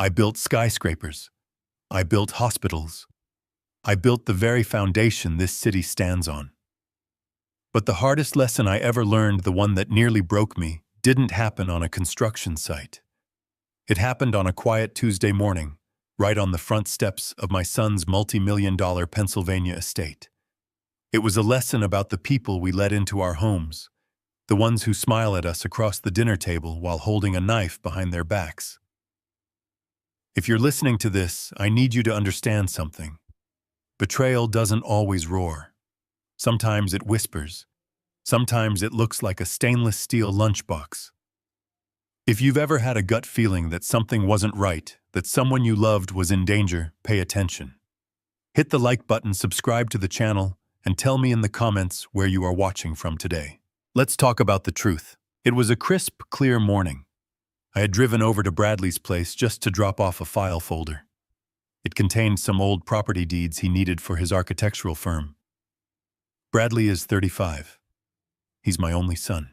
I built skyscrapers. I built hospitals. I built the very foundation this city stands on. But the hardest lesson I ever learned, the one that nearly broke me, didn't happen on a construction site. It happened on a quiet Tuesday morning, right on the front steps of my son's multi-million-dollar Pennsylvania estate. It was a lesson about the people we let into our homes, the ones who smile at us across the dinner table while holding a knife behind their backs. If you're listening to this, I need you to understand something. Betrayal doesn't always roar. Sometimes it whispers. Sometimes it looks like a stainless steel lunchbox. If you've ever had a gut feeling that something wasn't right, that someone you loved was in danger, pay attention. Hit the like button, subscribe to the channel, and tell me in the comments where you are watching from today. Let's talk about the truth. It was a crisp, clear morning. I had driven over to Bradley's place just to drop off a file folder. It contained some old property deeds he needed for his architectural firm. Bradley is 35. He's my only son.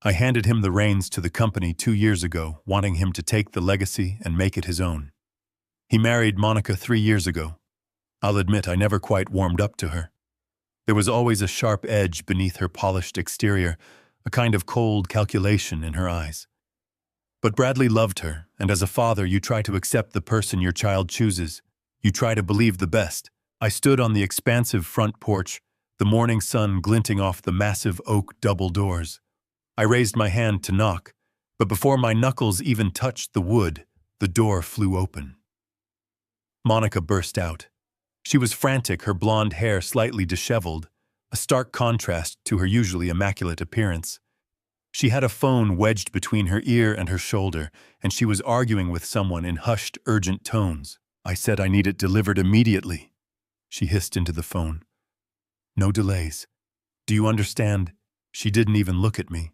I handed him the reins to the company 2 years ago, wanting him to take the legacy and make it his own. He married Monica 3 years ago. I'll admit I never quite warmed up to her. There was always a sharp edge beneath her polished exterior, a kind of cold calculation in her eyes. But Bradley loved her, and as a father you try to accept the person your child chooses. You try to believe the best. I stood on the expansive front porch, the morning sun glinting off the massive oak double doors. I raised my hand to knock, but before my knuckles even touched the wood, the door flew open. Monica burst out. She was frantic, her blonde hair slightly disheveled, a stark contrast to her usually immaculate appearance. She had a phone wedged between her ear and her shoulder, and she was arguing with someone in hushed, urgent tones. I said I need it delivered immediately. She hissed into the phone. No delays. Do you understand? She didn't even look at me.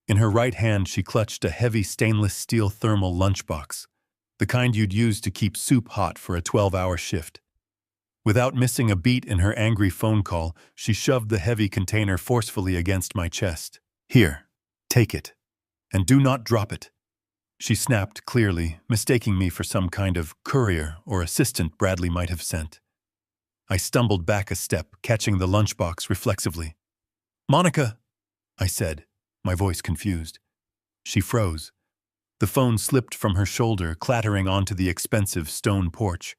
In her right hand she clutched a heavy stainless steel thermal lunchbox, the kind you'd use to keep soup hot for a 12-hour shift. Without missing a beat in her angry phone call, she shoved the heavy container forcefully against my chest. Here, take it, and do not drop it. She snapped clearly, mistaking me for some kind of courier or assistant Bradley might have sent. I stumbled back a step, catching the lunchbox reflexively. Monica, I said, my voice confused. She froze. The phone slipped from her shoulder, clattering onto the expensive stone porch.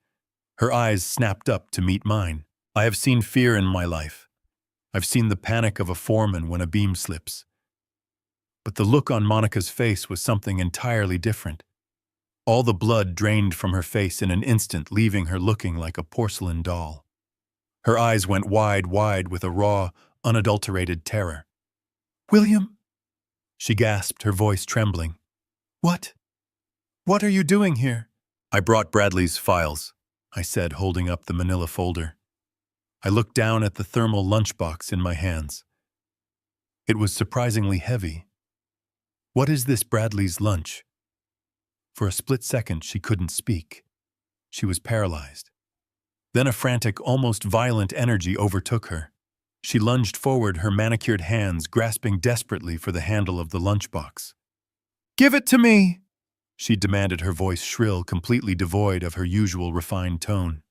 Her eyes snapped up to meet mine. I have seen fear in my life. I've seen the panic of a foreman when a beam slips. But the look on Monica's face was something entirely different. All the blood drained from her face in an instant, leaving her looking like a porcelain doll. Her eyes went wide with a raw, unadulterated terror. William? She gasped, her voice trembling. What? What are you doing here? I brought Bradley's files, I said, holding up the manila folder. I looked down at the thermal lunchbox in my hands. It was surprisingly heavy. What is this Bradley's lunch? For a split second, she couldn't speak. She was paralyzed. Then a frantic, almost violent energy overtook her. She lunged forward, her manicured hands grasping desperately for the handle of the lunchbox. Give it to me, she demanded, her voice shrill, completely devoid of her usual refined tone.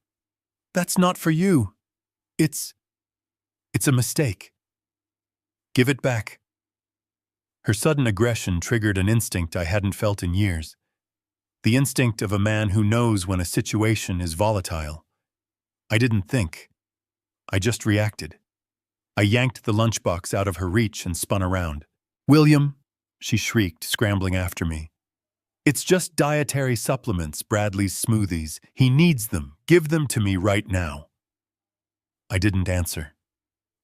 That's not for you. It's a mistake. Give it back. Her sudden aggression triggered an instinct I hadn't felt in years. The instinct of a man who knows when a situation is volatile. I didn't think. I just reacted. I yanked the lunchbox out of her reach and spun around. William, she shrieked, scrambling after me. It's just dietary supplements, Bradley's smoothies. He needs them. Give them to me right now. I didn't answer.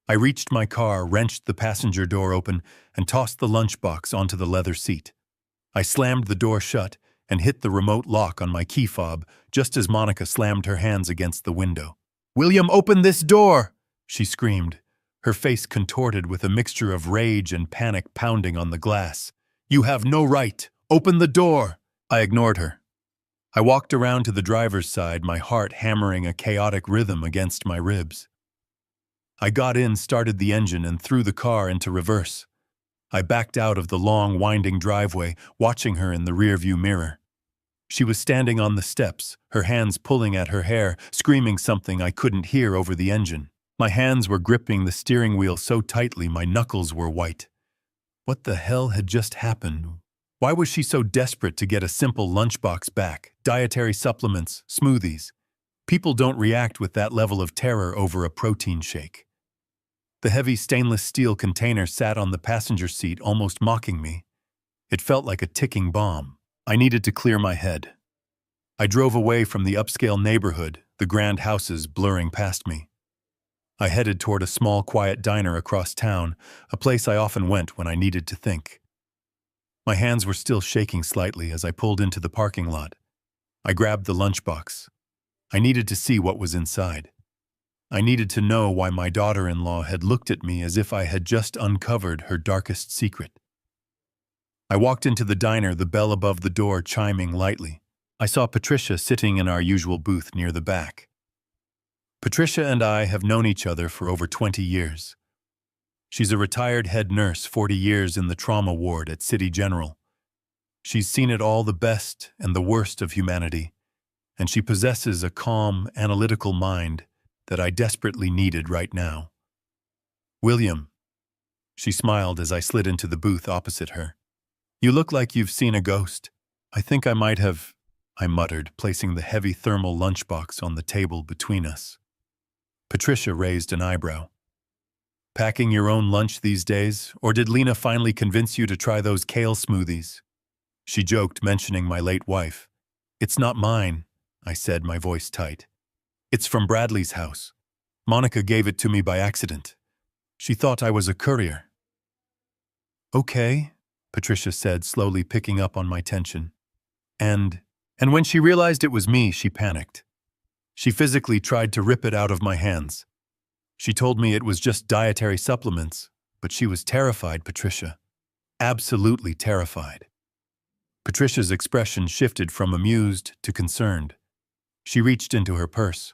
I reached my car, wrenched the passenger door open, and tossed the lunchbox onto the leather seat. I slammed the door shut and hit the remote lock on my key fob just as Monica slammed her hands against the window. William, open this door! She screamed, her face contorted with a mixture of rage and panic pounding on the glass. You have no right! Open the door! I ignored her. I walked around to the driver's side, my heart hammering a chaotic rhythm against my ribs. I got in, started the engine, and threw the car into reverse. I backed out of the long, winding driveway, watching her in the rearview mirror. She was standing on the steps, her hands pulling at her hair, screaming something I couldn't hear over the engine. My hands were gripping the steering wheel so tightly my knuckles were white. What the hell had just happened? Why was she so desperate to get a simple lunchbox back? Dietary supplements, smoothies. People don't react with that level of terror over a protein shake. The heavy stainless steel container sat on the passenger seat, almost mocking me. It felt like a ticking bomb. I needed to clear my head. I drove away from the upscale neighborhood, the grand houses blurring past me. I headed toward a small, quiet diner across town, a place I often went when I needed to think. My hands were still shaking slightly as I pulled into the parking lot. I grabbed the lunchbox. I needed to see what was inside. I needed to know why my daughter-in-law had looked at me as if I had just uncovered her darkest secret. I walked into the diner, the bell above the door chiming lightly. I saw Patricia sitting in our usual booth near the back. Patricia and I have known each other for over 20 years. She's a retired head nurse, 40 years in the trauma ward at City General. She's seen it all, the best and the worst of humanity, and she possesses a calm, analytical mind that I desperately needed right now. "William," she smiled as I slid into the booth opposite her. "You look like you've seen a ghost." "I think I might have," I muttered, placing the heavy thermal lunchbox on the table between us. Patricia raised an eyebrow. "Packing your own lunch these days, or did Lena finally convince you to try those kale smoothies?" She joked, mentioning my late wife. "It's not mine," I said, my voice tight. "It's from Bradley's house. Monica gave it to me by accident. She thought I was a courier." "Okay," Patricia said, slowly picking up on my tension. And when she realized it was me, she panicked. She physically tried to rip it out of my hands. She told me it was just dietary supplements, but she was terrified, Patricia. Absolutely terrified. Patricia's expression shifted from amused to concerned. She reached into her purse.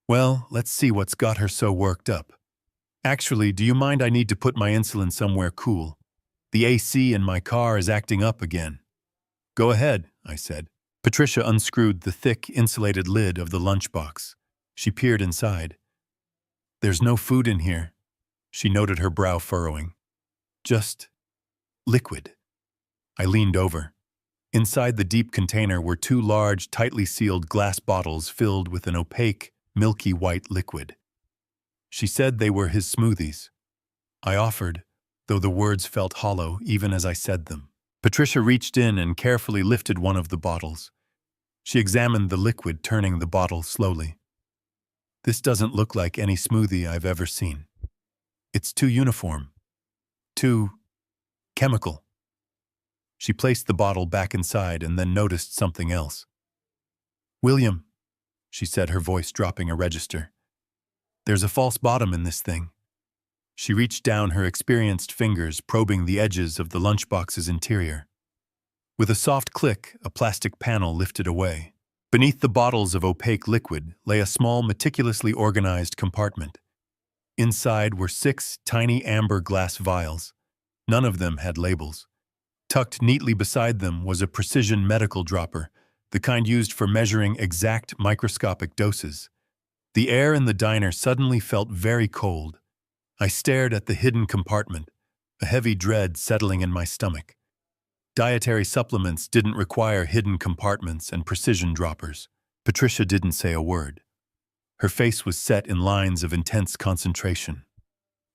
"Well, let's see what's got her so worked up. Actually, do you mind? I need to put my insulin somewhere cool. The AC in my car is acting up again." "Go ahead," I said. Patricia unscrewed the thick, insulated lid of the lunchbox. She peered inside. "There's no food in here," she noted, her brow furrowing. "Just liquid." I leaned over. Inside the deep container were two large, tightly sealed glass bottles filled with an opaque, milky white liquid. She said they were his smoothies. I offered, though the words felt hollow even as I said them. Patricia reached in and carefully lifted one of the bottles. She examined the liquid, turning the bottle slowly. "This doesn't look like any smoothie I've ever seen. It's too uniform. Too chemical." She placed the bottle back inside and then noticed something else. "William," she said, her voice dropping a register, "there's a false bottom in this thing." She reached down, her experienced fingers probing the edges of the lunchbox's interior. With a soft click, a plastic panel lifted away. Beneath the bottles of opaque liquid lay a small, meticulously organized compartment. Inside were 6 tiny amber glass vials. None of them had labels. Tucked neatly beside them was a precision medical dropper, the kind used for measuring exact microscopic doses. The air in the diner suddenly felt very cold. I stared at the hidden compartment, a heavy dread settling in my stomach. Dietary supplements didn't require hidden compartments and precision droppers. Patricia didn't say a word. Her face was set in lines of intense concentration.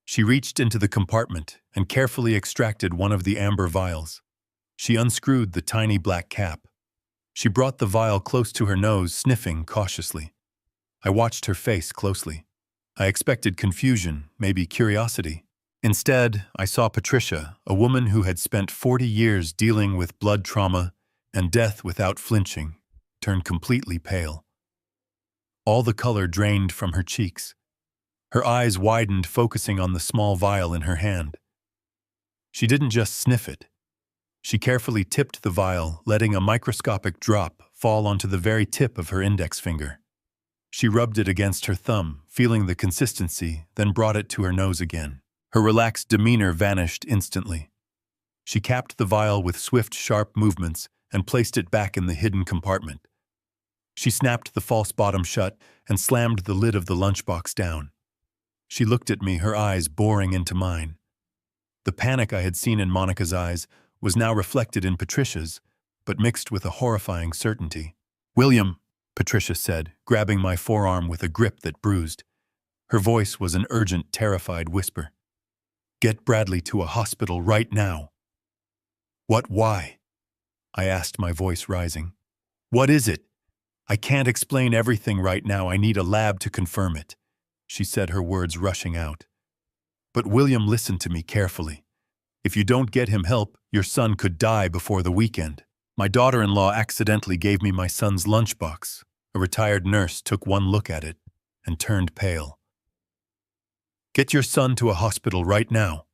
She reached into the compartment and carefully extracted one of the amber vials. She unscrewed the tiny black cap. She brought the vial close to her nose, sniffing cautiously. I watched her face closely. I expected confusion, maybe curiosity. Instead, I saw Patricia, a woman who had spent 40 years dealing with blood trauma and death without flinching, turn completely pale. All the color drained from her cheeks. Her eyes widened, focusing on the small vial in her hand. She didn't just sniff it. She carefully tipped the vial, letting a microscopic drop fall onto the very tip of her index finger. She rubbed it against her thumb, feeling the consistency, then brought it to her nose again. Her relaxed demeanor vanished instantly. She capped the vial with swift, sharp movements, and placed it back in the hidden compartment. She snapped the false bottom shut and slammed the lid of the lunchbox down. She looked at me, her eyes boring into mine. The panic I had seen in Monica's eyes was now reflected in Patricia's, but mixed with a horrifying certainty. "William," Patricia said, grabbing my forearm with a grip that bruised. Her voice was an urgent, terrified whisper. "Get Bradley to a hospital right now." "What? Why?" I asked, my voice rising. "What is it? I can't explain everything right now. I need a lab to confirm it," she said, her words rushing out. "But William, listen to me carefully. If you don't get him help, your son could die before the weekend. My daughter-in-law accidentally gave me my son's lunchbox." A retired nurse took one look at it and turned pale. "Get your son to a hospital right now."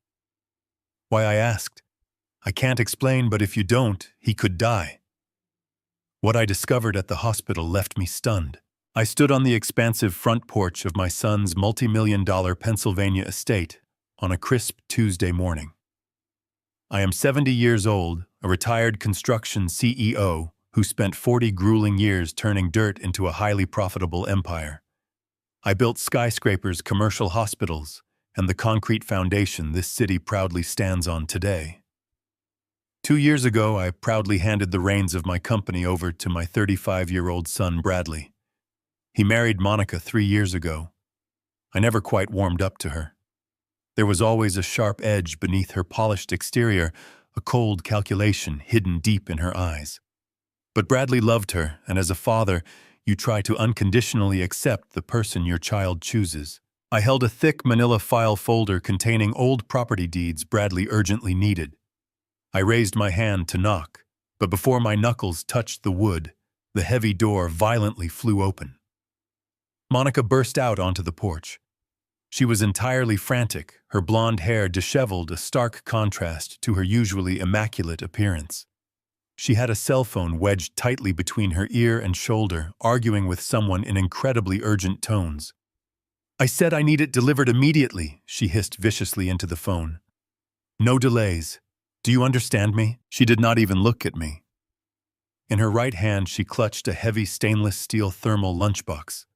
"Why?" I asked. "I can't explain, but if you don't, he could die." What I discovered at the hospital left me stunned. I stood on the expansive front porch of my son's multi-million-dollar Pennsylvania estate on a crisp Tuesday morning. I am 70 years old, a retired construction CEO who spent 40 grueling years turning dirt into a highly profitable empire. I built skyscrapers, commercial hospitals, and the concrete foundation this city proudly stands on today. 2 years ago, I proudly handed the reins of my company over to my 35-year-old son, Bradley. He married Monica 3 years ago. I never quite warmed up to her. There was always a sharp edge beneath her polished exterior, a cold calculation hidden deep in her eyes. But Bradley loved her, and as a father, you try to unconditionally accept the person your child chooses. I held a thick manila file folder containing old property deeds Bradley urgently needed. I raised my hand to knock, but before my knuckles touched the wood, the heavy door violently flew open. Monica burst out onto the porch. She was entirely frantic, her blonde hair disheveled, a stark contrast to her usually immaculate appearance. She had a cell phone wedged tightly between her ear and shoulder, arguing with someone in incredibly urgent tones. "I said I need it delivered immediately," she hissed viciously into the phone. "No delays. Do you understand me?" She did not even look at me. In her right hand, she clutched a heavy stainless steel thermal lunchbox.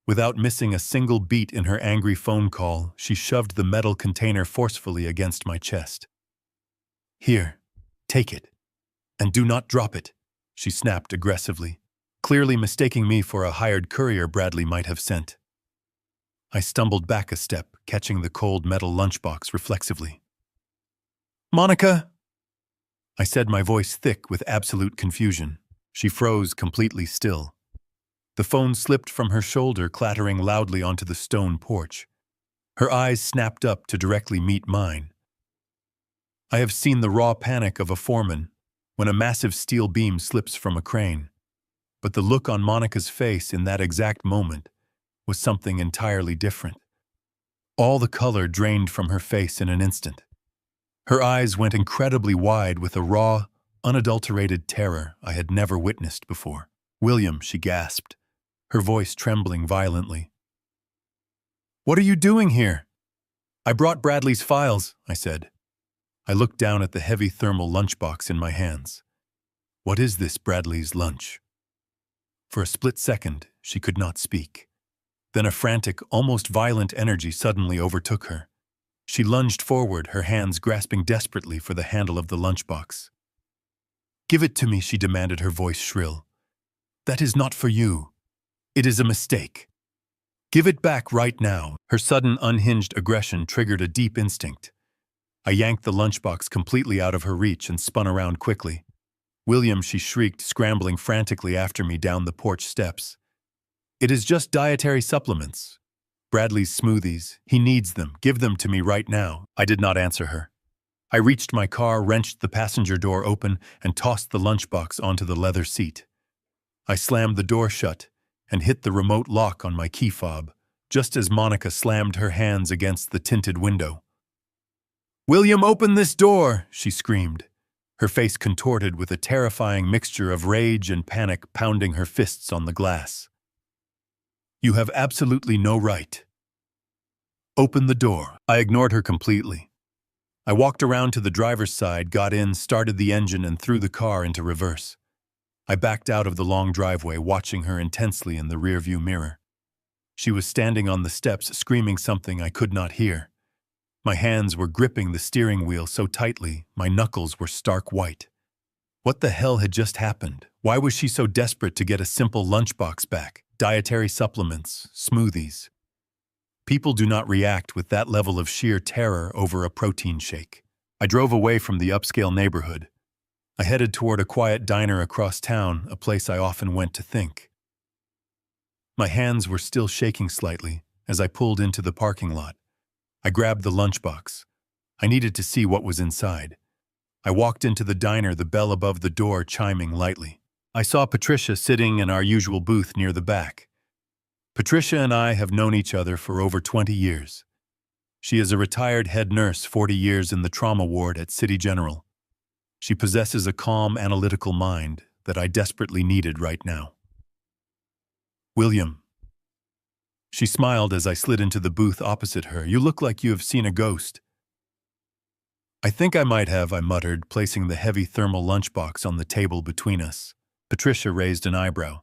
Without missing a single beat in her angry phone call, she shoved the metal container forcefully against my chest. "Here, take it. And do not drop it," she snapped aggressively, clearly mistaking me for a hired courier Bradley might have sent. I stumbled back a step, catching the cold metal lunchbox reflexively. "Monica!" I said, my voice thick with absolute confusion. She froze completely still. The phone slipped from her shoulder, clattering loudly onto the stone porch. Her eyes snapped up to directly meet mine. I have seen the raw panic of a foreman when a massive steel beam slips from a crane. But the look on Monica's face in that exact moment was something entirely different. All the color drained from her face in an instant. Her eyes went incredibly wide with a raw, unadulterated terror I had never witnessed before. "William," she gasped, her voice trembling violently. "What are you doing here?" "I brought Bradley's files," I said. I looked down at the heavy thermal lunchbox in my hands. "What is this, Bradley's lunch?" For a split second, she could not speak. Then a frantic, almost violent energy suddenly overtook her. She lunged forward, her hands grasping desperately for the handle of the lunchbox. "Give it to me," she demanded, her voice shrill. "That is not for you. It is a mistake. Give it back right now." Her sudden, unhinged aggression triggered a deep instinct. I yanked the lunchbox completely out of her reach and spun around quickly. "William," she shrieked, scrambling frantically after me down the porch steps. "It is just dietary supplements. Bradley's smoothies. He needs them. Give them to me right now." I did not answer her. I reached my car, wrenched the passenger door open, and tossed the lunchbox onto the leather seat. I slammed the door shut and hit the remote lock on my key fob, just as Monica slammed her hands against the tinted window. "William, open this door!" she screamed, her face contorted with a terrifying mixture of rage and panic, pounding her fists on the glass. "You have absolutely no right. Open the door." I ignored her completely. I walked around to the driver's side, got in, started the engine, and threw the car into reverse. I backed out of the long driveway, watching her intensely in the rearview mirror. She was standing on the steps, screaming something I could not hear. My hands were gripping the steering wheel so tightly, my knuckles were stark white. What the hell had just happened? Why was she so desperate to get a simple lunchbox back? Dietary supplements, smoothies. People do not react with that level of sheer terror over a protein shake. I drove away from the upscale neighborhood. I headed toward a quiet diner across town, a place I often went to think. My hands were still shaking slightly as I pulled into the parking lot. I grabbed the lunchbox. I needed to see what was inside. I walked into the diner, the bell above the door chiming lightly. I saw Patricia sitting in our usual booth near the back. Patricia and I have known each other for over 20 years. She is a retired head nurse, 40 years in the trauma ward at City General. She possesses a calm, analytical mind that I desperately needed right now. William. She smiled as I slid into the booth opposite her. You look like you have seen a ghost. I think I might have, I muttered, placing the heavy thermal lunchbox on the table between us. Patricia raised an eyebrow.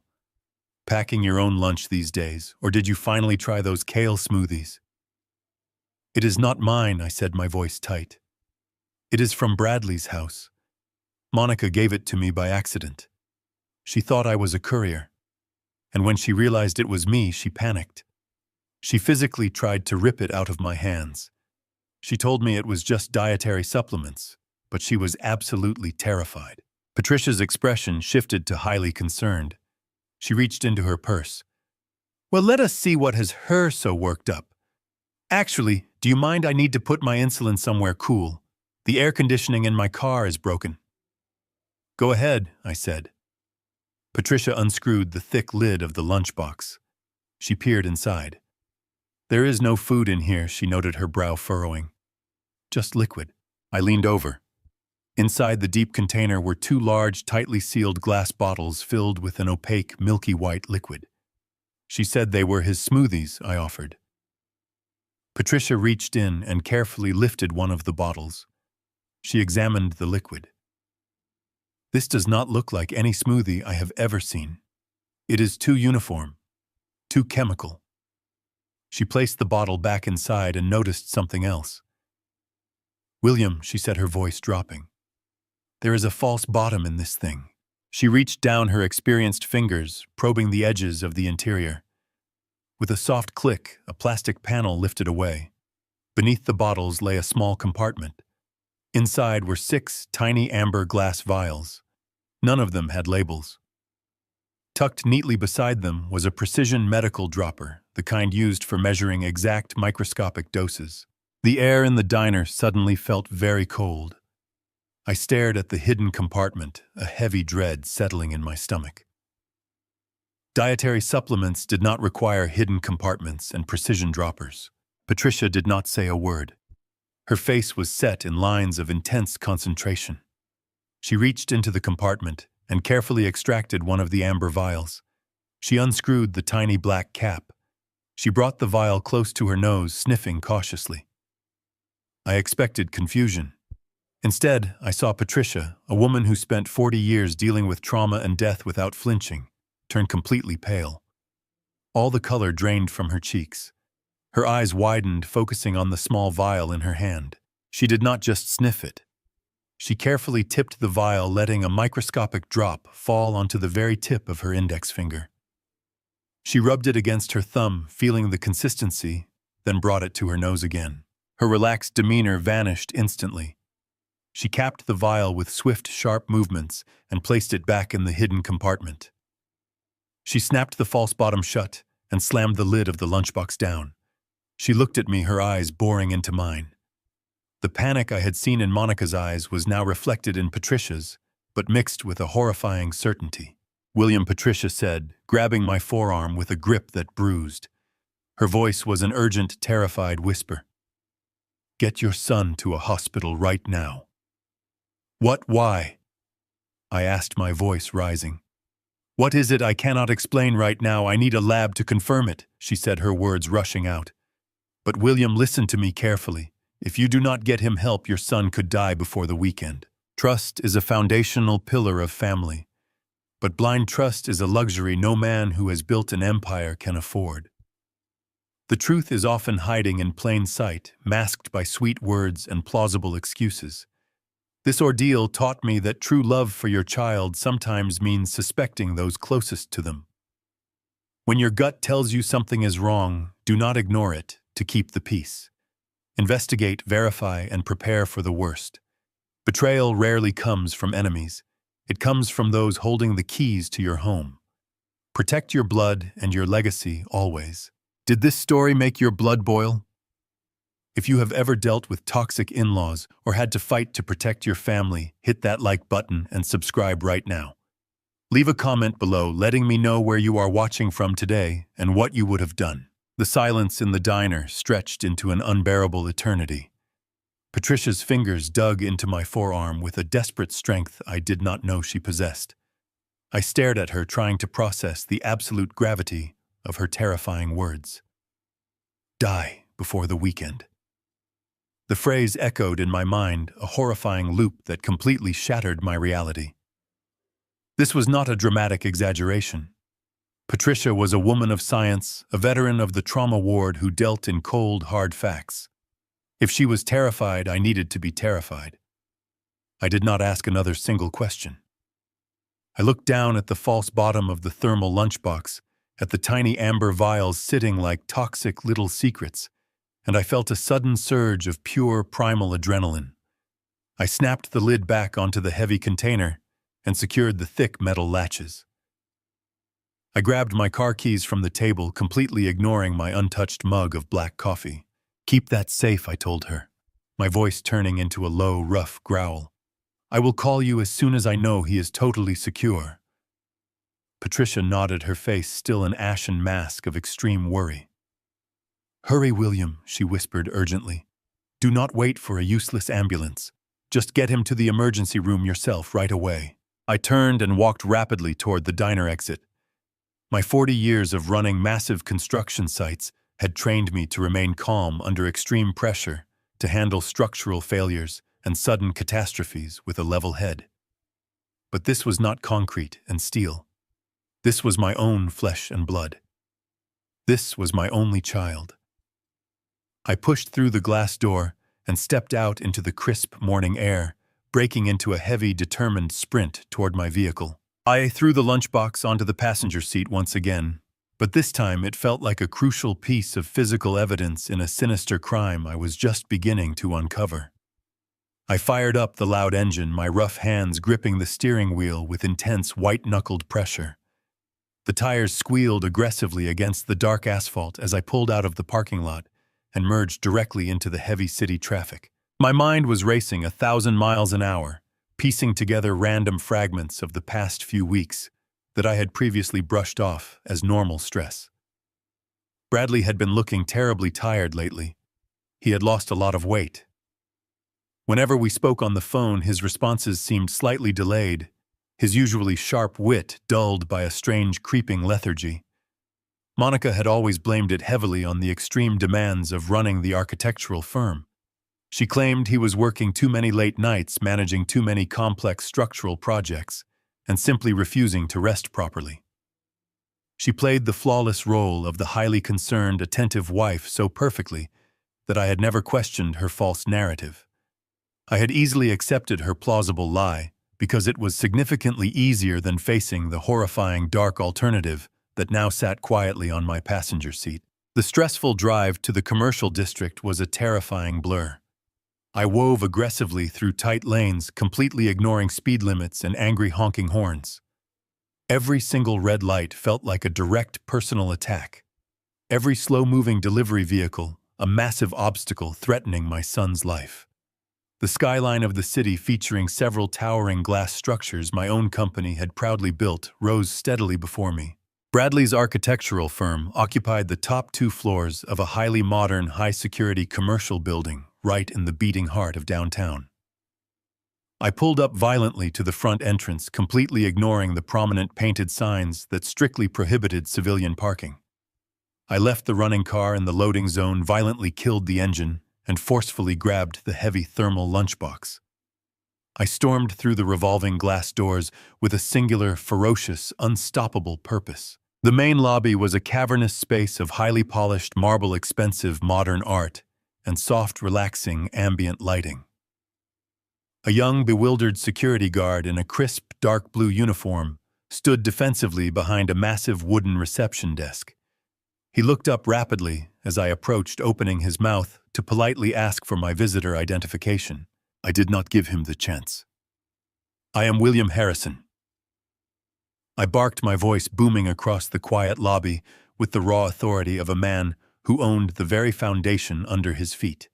Packing your own lunch these days, or did you finally try those kale smoothies? It is not mine, I said, my voice tight. It is from Bradley's house. Monica gave it to me by accident. She thought I was a courier. And when she realized it was me, she panicked. She physically tried to rip it out of my hands. She told me it was just dietary supplements, but she was absolutely terrified. Patricia's expression shifted to highly concerned. She reached into her purse. Well, let us see what has her so worked up. Actually, do you mind? I need to put my insulin somewhere cool. The air conditioning in my car is broken. Go ahead, I said. Patricia unscrewed the thick lid of the lunchbox. She peered inside. There is no food in here, she noted, her brow furrowing. Just liquid. I leaned over. Inside the deep container were 2 large, tightly sealed glass bottles filled with an opaque, milky white liquid. She said they were his smoothies, I offered. Patricia reached in and carefully lifted one of the bottles. She examined the liquid. This does not look like any smoothie I have ever seen. It is too uniform, too chemical. She placed the bottle back inside and noticed something else. William, she said, her voice dropping. There is a false bottom in this thing. She reached down her experienced fingers, probing the edges of the interior. With a soft click, a plastic panel lifted away. Beneath the bottles lay a small compartment. Inside were 6 tiny amber glass vials. None of them had labels. Tucked neatly beside them was a precision medical dropper, the kind used for measuring exact microscopic doses. The air in the diner suddenly felt very cold. I stared at the hidden compartment, a heavy dread settling in my stomach. Dietary supplements did not require hidden compartments and precision droppers. Patricia did not say a word. Her face was set in lines of intense concentration. She reached into the compartment and carefully extracted one of the amber vials. She unscrewed the tiny black cap. She brought the vial close to her nose, sniffing cautiously. I expected confusion. Instead, I saw Patricia, a woman who spent 40 years dealing with trauma and death without flinching, turn completely pale. All the color drained from her cheeks. Her eyes widened, focusing on the small vial in her hand. She did not just sniff it. She carefully tipped the vial, letting a microscopic drop fall onto the very tip of her index finger. She rubbed it against her thumb, feeling the consistency, then brought it to her nose again. Her relaxed demeanor vanished instantly. She capped the vial with swift, sharp movements and placed it back in the hidden compartment. She snapped the false bottom shut and slammed the lid of the lunchbox down. She looked at me, her eyes boring into mine. The panic I had seen in Monica's eyes was now reflected in Patricia's, but mixed with a horrifying certainty. William, Patricia said, grabbing my forearm with a grip that bruised. Her voice was an urgent, terrified whisper. Get your son to a hospital right now. What? Why? I asked, my voice rising. What is it? I cannot explain right now. I need a lab to confirm it, she said, her words rushing out. But William, listen to me carefully. If you do not get him help, your son could die before the weekend. Trust is a foundational pillar of family, but blind trust is a luxury no man who has built an empire can afford. The truth is often hiding in plain sight, masked by sweet words and plausible excuses. This ordeal taught me that true love for your child sometimes means suspecting those closest to them. When your gut tells you something is wrong, do not ignore it to keep the peace. Investigate, verify, and prepare for the worst. Betrayal rarely comes from enemies. It comes from those holding the keys to your home. Protect your blood and your legacy always. Did this story make your blood boil? If you have ever dealt with toxic in-laws or had to fight to protect your family, hit that like button and subscribe right now. Leave a comment below letting me know where you are watching from today and what you would have done. The silence in the diner stretched into an unbearable eternity. Patricia's fingers dug into my forearm with a desperate strength I did not know she possessed. I stared at her, trying to process the absolute gravity of her terrifying words. Die before the weekend. The phrase echoed in my mind, a horrifying loop that completely shattered my reality. This was not a dramatic exaggeration. Patricia was a woman of science, a veteran of the trauma ward who dealt in cold, hard facts. If she was terrified, I needed to be terrified. I did not ask another single question. I looked down at the false bottom of the thermal lunchbox, at the tiny amber vials sitting like toxic little secrets, and I felt a sudden surge of pure primal adrenaline. I snapped the lid back onto the heavy container and secured the thick metal latches. I grabbed my car keys from the table, completely ignoring my untouched mug of black coffee. Keep that safe, I told her, my voice turning into a low, rough growl. I will call you as soon as I know he is totally secure. Patricia nodded, her face still an ashen mask of extreme worry. Hurry, William, she whispered urgently. Do not wait for a useless ambulance. Just get him to the emergency room yourself right away. I turned and walked rapidly toward the diner exit. My 40 years of running massive construction sites had trained me to remain calm under extreme pressure, to handle structural failures and sudden catastrophes with a level head. But this was not concrete and steel. This was my own flesh and blood. This was my only child. I pushed through the glass door and stepped out into the crisp morning air, breaking into a heavy, determined sprint toward my vehicle. I threw the lunchbox onto the passenger seat once again, but this time it felt like a crucial piece of physical evidence in a sinister crime I was just beginning to uncover. I fired up the loud engine, my rough hands gripping the steering wheel with intense white-knuckled pressure. The tires squealed aggressively against the dark asphalt as I pulled out of the parking lot and merged directly into the heavy city traffic. My mind was racing 1,000 miles an hour, piecing together random fragments of the past few weeks that I had previously brushed off as normal stress. Bradley had been looking terribly tired lately. He had lost a lot of weight. Whenever we spoke on the phone, his responses seemed slightly delayed, his usually sharp wit dulled by a strange creeping lethargy. Monica had always blamed it heavily on the extreme demands of running the architectural firm. She claimed he was working too many late nights, managing too many complex structural projects, and simply refusing to rest properly. She played the flawless role of the highly concerned, attentive wife so perfectly that I had never questioned her false narrative. I had easily accepted her plausible lie because it was significantly easier than facing the horrifying dark alternative that now sat quietly on my passenger seat. The stressful drive to the commercial district was a terrifying blur. I wove aggressively through tight lanes, completely ignoring speed limits and angry honking horns. Every single red light felt like a direct personal attack. Every slow-moving delivery vehicle, a massive obstacle threatening my son's life. The skyline of the city, featuring several towering glass structures my own company had proudly built, rose steadily before me. Bradley's architectural firm occupied the top 2 floors of a highly modern, high-security commercial building right in the beating heart of downtown. I pulled up violently to the front entrance, completely ignoring the prominent painted signs that strictly prohibited civilian parking. I left the running car in the loading zone, violently killed the engine, and forcefully grabbed the heavy thermal lunchbox. I stormed through the revolving glass doors with a singular, ferocious, unstoppable purpose. The main lobby was a cavernous space of highly polished marble, expensive modern art and soft, relaxing ambient lighting. A young, bewildered security guard in a crisp, dark blue uniform stood defensively behind a massive wooden reception desk. He looked up rapidly as I approached, opening his mouth to politely ask for my visitor identification. I did not give him the chance. "I am William Harrison." I barked, my voice booming across the quiet lobby with the raw authority of a man who owned the very foundation under his feet.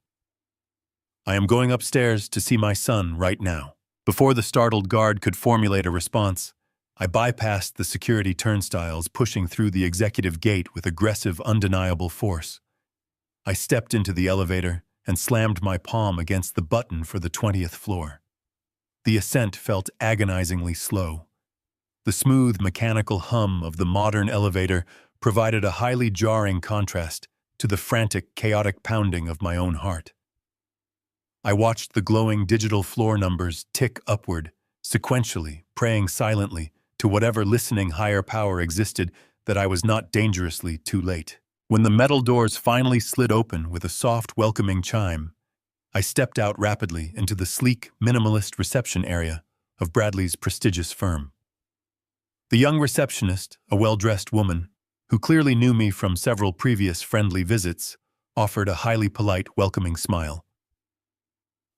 "I am going upstairs to see my son right now." Before the startled guard could formulate a response, I bypassed the security turnstiles, pushing through the executive gate with aggressive, undeniable force. I stepped into the elevator and slammed my palm against the button for the 20th floor. The ascent felt agonizingly slow. The smooth, mechanical hum of the modern elevator provided a highly jarring contrast to the frantic, chaotic pounding of my own heart. I watched the glowing digital floor numbers tick upward, sequentially, praying silently to whatever listening higher power existed that I was not dangerously too late. When the metal doors finally slid open with a soft, welcoming chime, I stepped out rapidly into the sleek, minimalist reception area of Bradley's prestigious firm. The young receptionist, a well-dressed woman, who clearly knew me from several previous friendly visits, offered a highly polite, welcoming smile.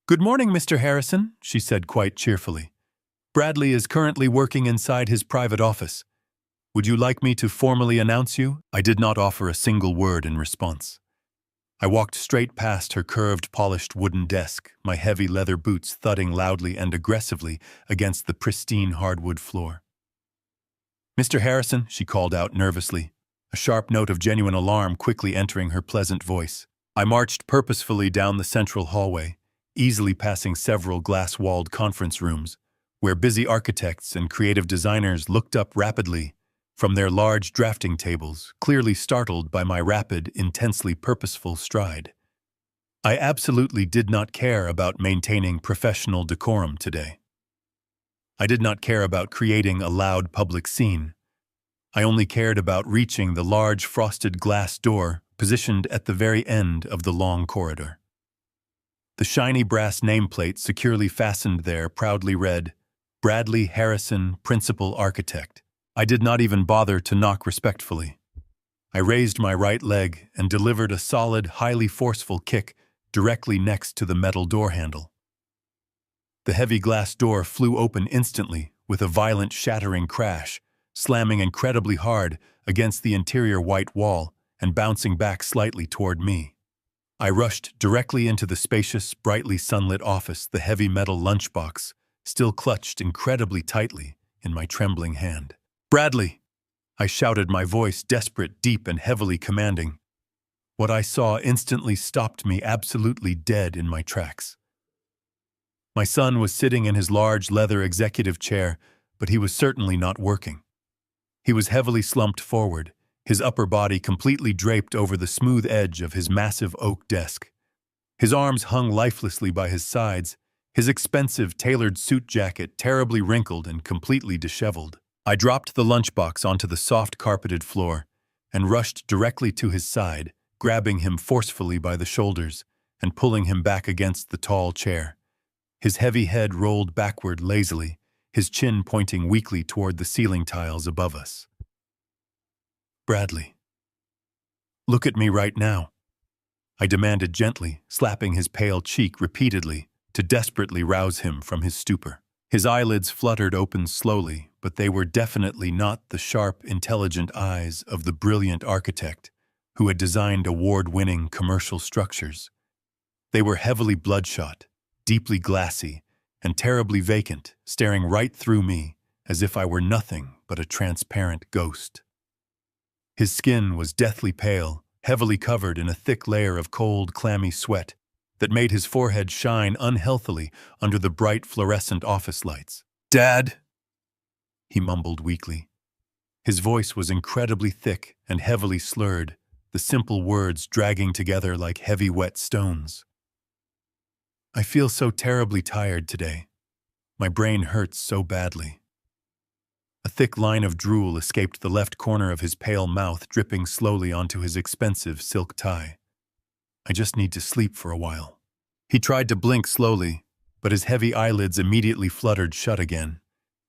"Good morning, Mr. Harrison," she said quite cheerfully. "Bradley is currently working inside his private office. Would you like me to formally announce you?" I did not offer a single word in response. I walked straight past her curved, polished wooden desk, my heavy leather boots thudding loudly and aggressively against the pristine hardwood floor. "Mr. Harrison," she called out nervously, a sharp note of genuine alarm quickly entering her pleasant voice. I marched purposefully down the central hallway, easily passing several glass-walled conference rooms, where busy architects and creative designers looked up rapidly from their large drafting tables, clearly startled by my rapid, intensely purposeful stride. I absolutely did not care about maintaining professional decorum today. I did not care about creating a loud public scene. I only cared about reaching the large frosted glass door positioned at the very end of the long corridor. The shiny brass nameplate securely fastened there proudly read, "Bradley Harrison, Principal Architect." I did not even bother to knock respectfully. I raised my right leg and delivered a solid, highly forceful kick directly next to the metal door handle. The heavy glass door flew open instantly with a violent, shattering crash, slamming incredibly hard against the interior white wall and bouncing back slightly toward me. I rushed directly into the spacious, brightly sunlit office, the heavy metal lunchbox still clutched incredibly tightly in my trembling hand. "Bradley!" I shouted, my voice desperate, deep, and heavily commanding. What I saw instantly stopped me absolutely dead in my tracks. My son was sitting in his large leather executive chair, but he was certainly not working. He was heavily slumped forward, his upper body completely draped over the smooth edge of his massive oak desk. His arms hung lifelessly by his sides, his expensive tailored suit jacket terribly wrinkled and completely disheveled. I dropped the lunchbox onto the soft carpeted floor and rushed directly to his side, grabbing him forcefully by the shoulders and pulling him back against the tall chair. His heavy head rolled backward lazily, his chin pointing weakly toward the ceiling tiles above us. "Bradley, look at me right now," I demanded gently, slapping his pale cheek repeatedly to desperately rouse him from his stupor. His eyelids fluttered open slowly, but they were definitely not the sharp, intelligent eyes of the brilliant architect who had designed award-winning commercial structures. They were heavily bloodshot, deeply glassy, and terribly vacant, staring right through me as if I were nothing but a transparent ghost. His skin was deathly pale, heavily covered in a thick layer of cold, clammy sweat that made his forehead shine unhealthily under the bright fluorescent office lights. "Dad," he mumbled weakly. His voice was incredibly thick and heavily slurred, the simple words dragging together like heavy wet stones. I feel so terribly tired today. My brain hurts so badly. A thick line of drool escaped the left corner of his pale mouth, dripping slowly onto his expensive silk tie. I just need to sleep for a while. He tried to blink slowly, but his heavy eyelids immediately fluttered shut again,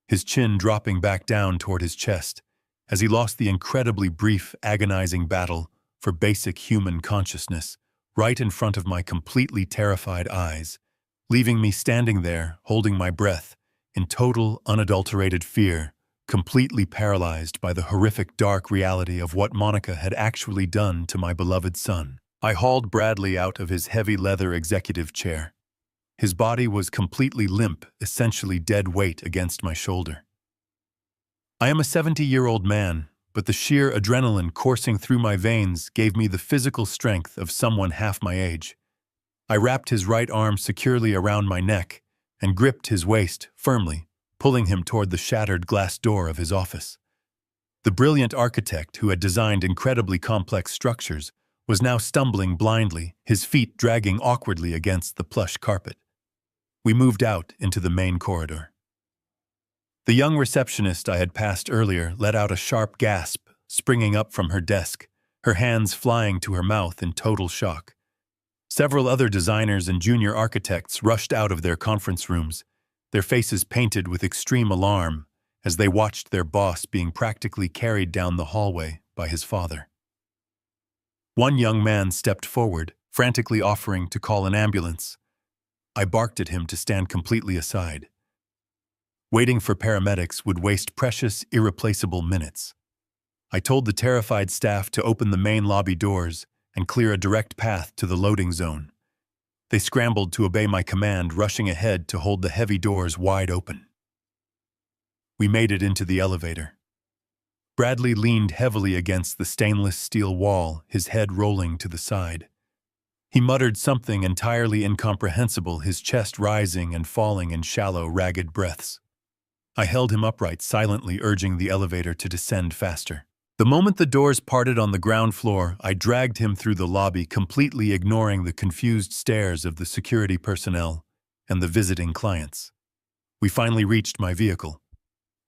his chin dropping back down toward his chest, as he lost the incredibly brief, agonizing battle for basic human consciousness, right in front of my completely terrified eyes, leaving me standing there, holding my breath, in total, unadulterated fear, completely paralyzed by the horrific dark reality of what Monica had actually done to my beloved son. I hauled Bradley out of his heavy leather executive chair. His body was completely limp, essentially dead weight against my shoulder. I am a 70-year-old man, but the sheer adrenaline coursing through my veins gave me the physical strength of someone half my age. I wrapped his right arm securely around my neck and gripped his waist firmly, pulling him toward the shattered glass door of his office. The brilliant architect who had designed incredibly complex structures was now stumbling blindly, his feet dragging awkwardly against the plush carpet. We moved out into the main corridor. The young receptionist I had passed earlier let out a sharp gasp, springing up from her desk, her hands flying to her mouth in total shock. Several other designers and junior architects rushed out of their conference rooms, their faces painted with extreme alarm as they watched their boss being practically carried down the hallway by his father. One young man stepped forward, frantically offering to call an ambulance. I barked at him to stand completely aside. Waiting for paramedics would waste precious, irreplaceable minutes. I told the terrified staff to open the main lobby doors and clear a direct path to the loading zone. They scrambled to obey my command, rushing ahead to hold the heavy doors wide open. We made it into the elevator. Bradley leaned heavily against the stainless steel wall, his head rolling to the side. He muttered something entirely incomprehensible, his chest rising and falling in shallow, ragged breaths. I held him upright, silently urging the elevator to descend faster. The moment the doors parted on the ground floor, I dragged him through the lobby, completely ignoring the confused stares of the security personnel and the visiting clients. We finally reached my vehicle.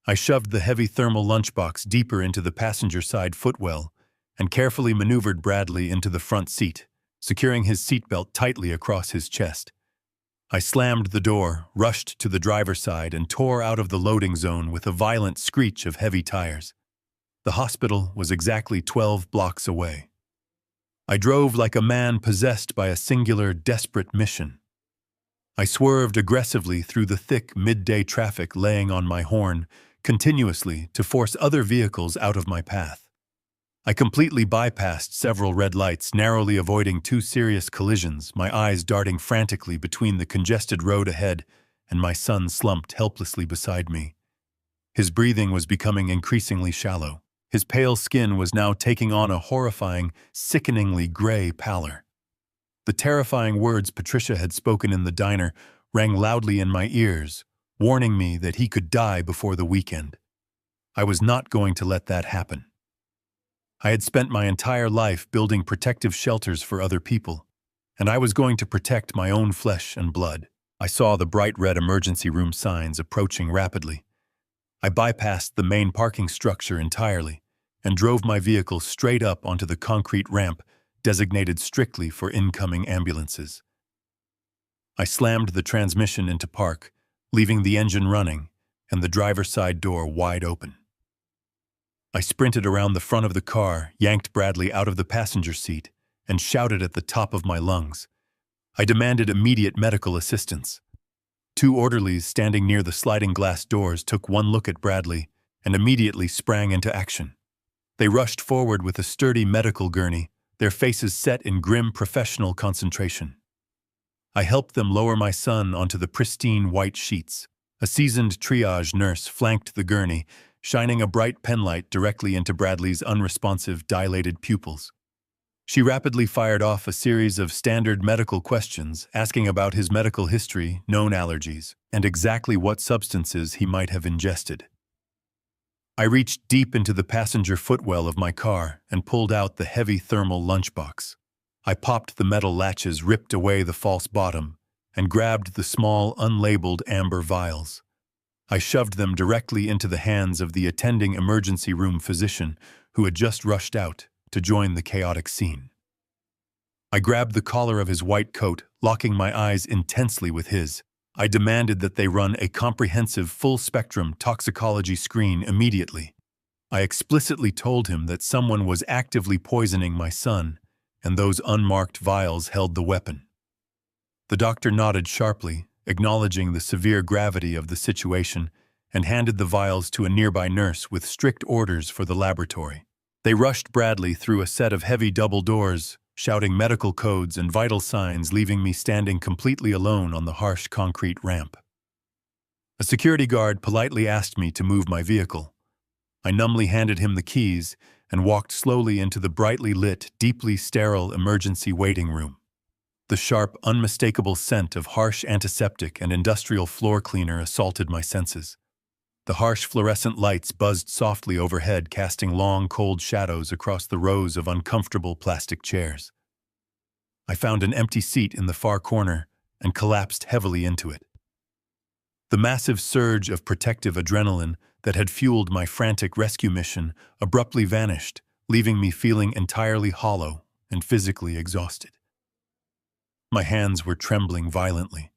I shoved the heavy thermal lunchbox deeper into the passenger side footwell and carefully maneuvered Bradley into the front seat, securing his seatbelt tightly across his chest. I slammed the door, rushed to the driver's side, and tore out of the loading zone with a violent screech of heavy tires. The hospital was exactly 12 blocks away. I drove like a man possessed by a singular, desperate mission. I swerved aggressively through the thick midday traffic, laying on my horn continuously to force other vehicles out of my path. I completely bypassed several red lights, narrowly avoiding two serious collisions, my eyes darting frantically between the congested road ahead and my son slumped helplessly beside me. His breathing was becoming increasingly shallow. His pale skin was now taking on a horrifying, sickeningly gray pallor. The terrifying words Patricia had spoken in the diner rang loudly in my ears, warning me that he could die before the weekend. I was not going to let that happen. I had spent my entire life building protective shelters for other people, and I was going to protect my own flesh and blood. I saw the bright red emergency room signs approaching rapidly. I bypassed the main parking structure entirely and drove my vehicle straight up onto the concrete ramp designated strictly for incoming ambulances. I slammed the transmission into park, leaving the engine running and the driver's side door wide open. I sprinted around the front of the car, yanked Bradley out of the passenger seat, and shouted at the top of my lungs. I demanded immediate medical assistance. Two orderlies standing near the sliding glass doors took one look at Bradley and immediately sprang into action. They rushed forward with a sturdy medical gurney, their faces set in grim professional concentration. I helped them lower my son onto the pristine white sheets. A seasoned triage nurse flanked the gurney, shining a bright penlight directly into Bradley's unresponsive, dilated pupils. She rapidly fired off a series of standard medical questions, asking about his medical history, known allergies, and exactly what substances he might have ingested. I reached deep into the passenger footwell of my car and pulled out the heavy thermal lunchbox. I popped the metal latches, ripped away the false bottom, and grabbed the small, unlabeled amber vials. I shoved them directly into the hands of the attending emergency room physician who had just rushed out to join the chaotic scene. I grabbed the collar of his white coat, locking my eyes intensely with his. I demanded that they run a comprehensive full-spectrum toxicology screen immediately. I explicitly told him that someone was actively poisoning my son, and those unmarked vials held the weapon. The doctor nodded sharply, acknowledging the severe gravity of the situation, and handed the vials to a nearby nurse with strict orders for the laboratory. They rushed Bradley through a set of heavy double doors, shouting medical codes and vital signs, leaving me standing completely alone on the harsh concrete ramp. A security guard politely asked me to move my vehicle. I numbly handed him the keys and walked slowly into the brightly lit, deeply sterile emergency waiting room. The sharp, unmistakable scent of harsh antiseptic and industrial floor cleaner assaulted my senses. The harsh fluorescent lights buzzed softly overhead, casting long, cold shadows across the rows of uncomfortable plastic chairs. I found an empty seat in the far corner and collapsed heavily into it. The massive surge of protective adrenaline that had fueled my frantic rescue mission abruptly vanished, leaving me feeling entirely hollow and physically exhausted. My hands were trembling violently.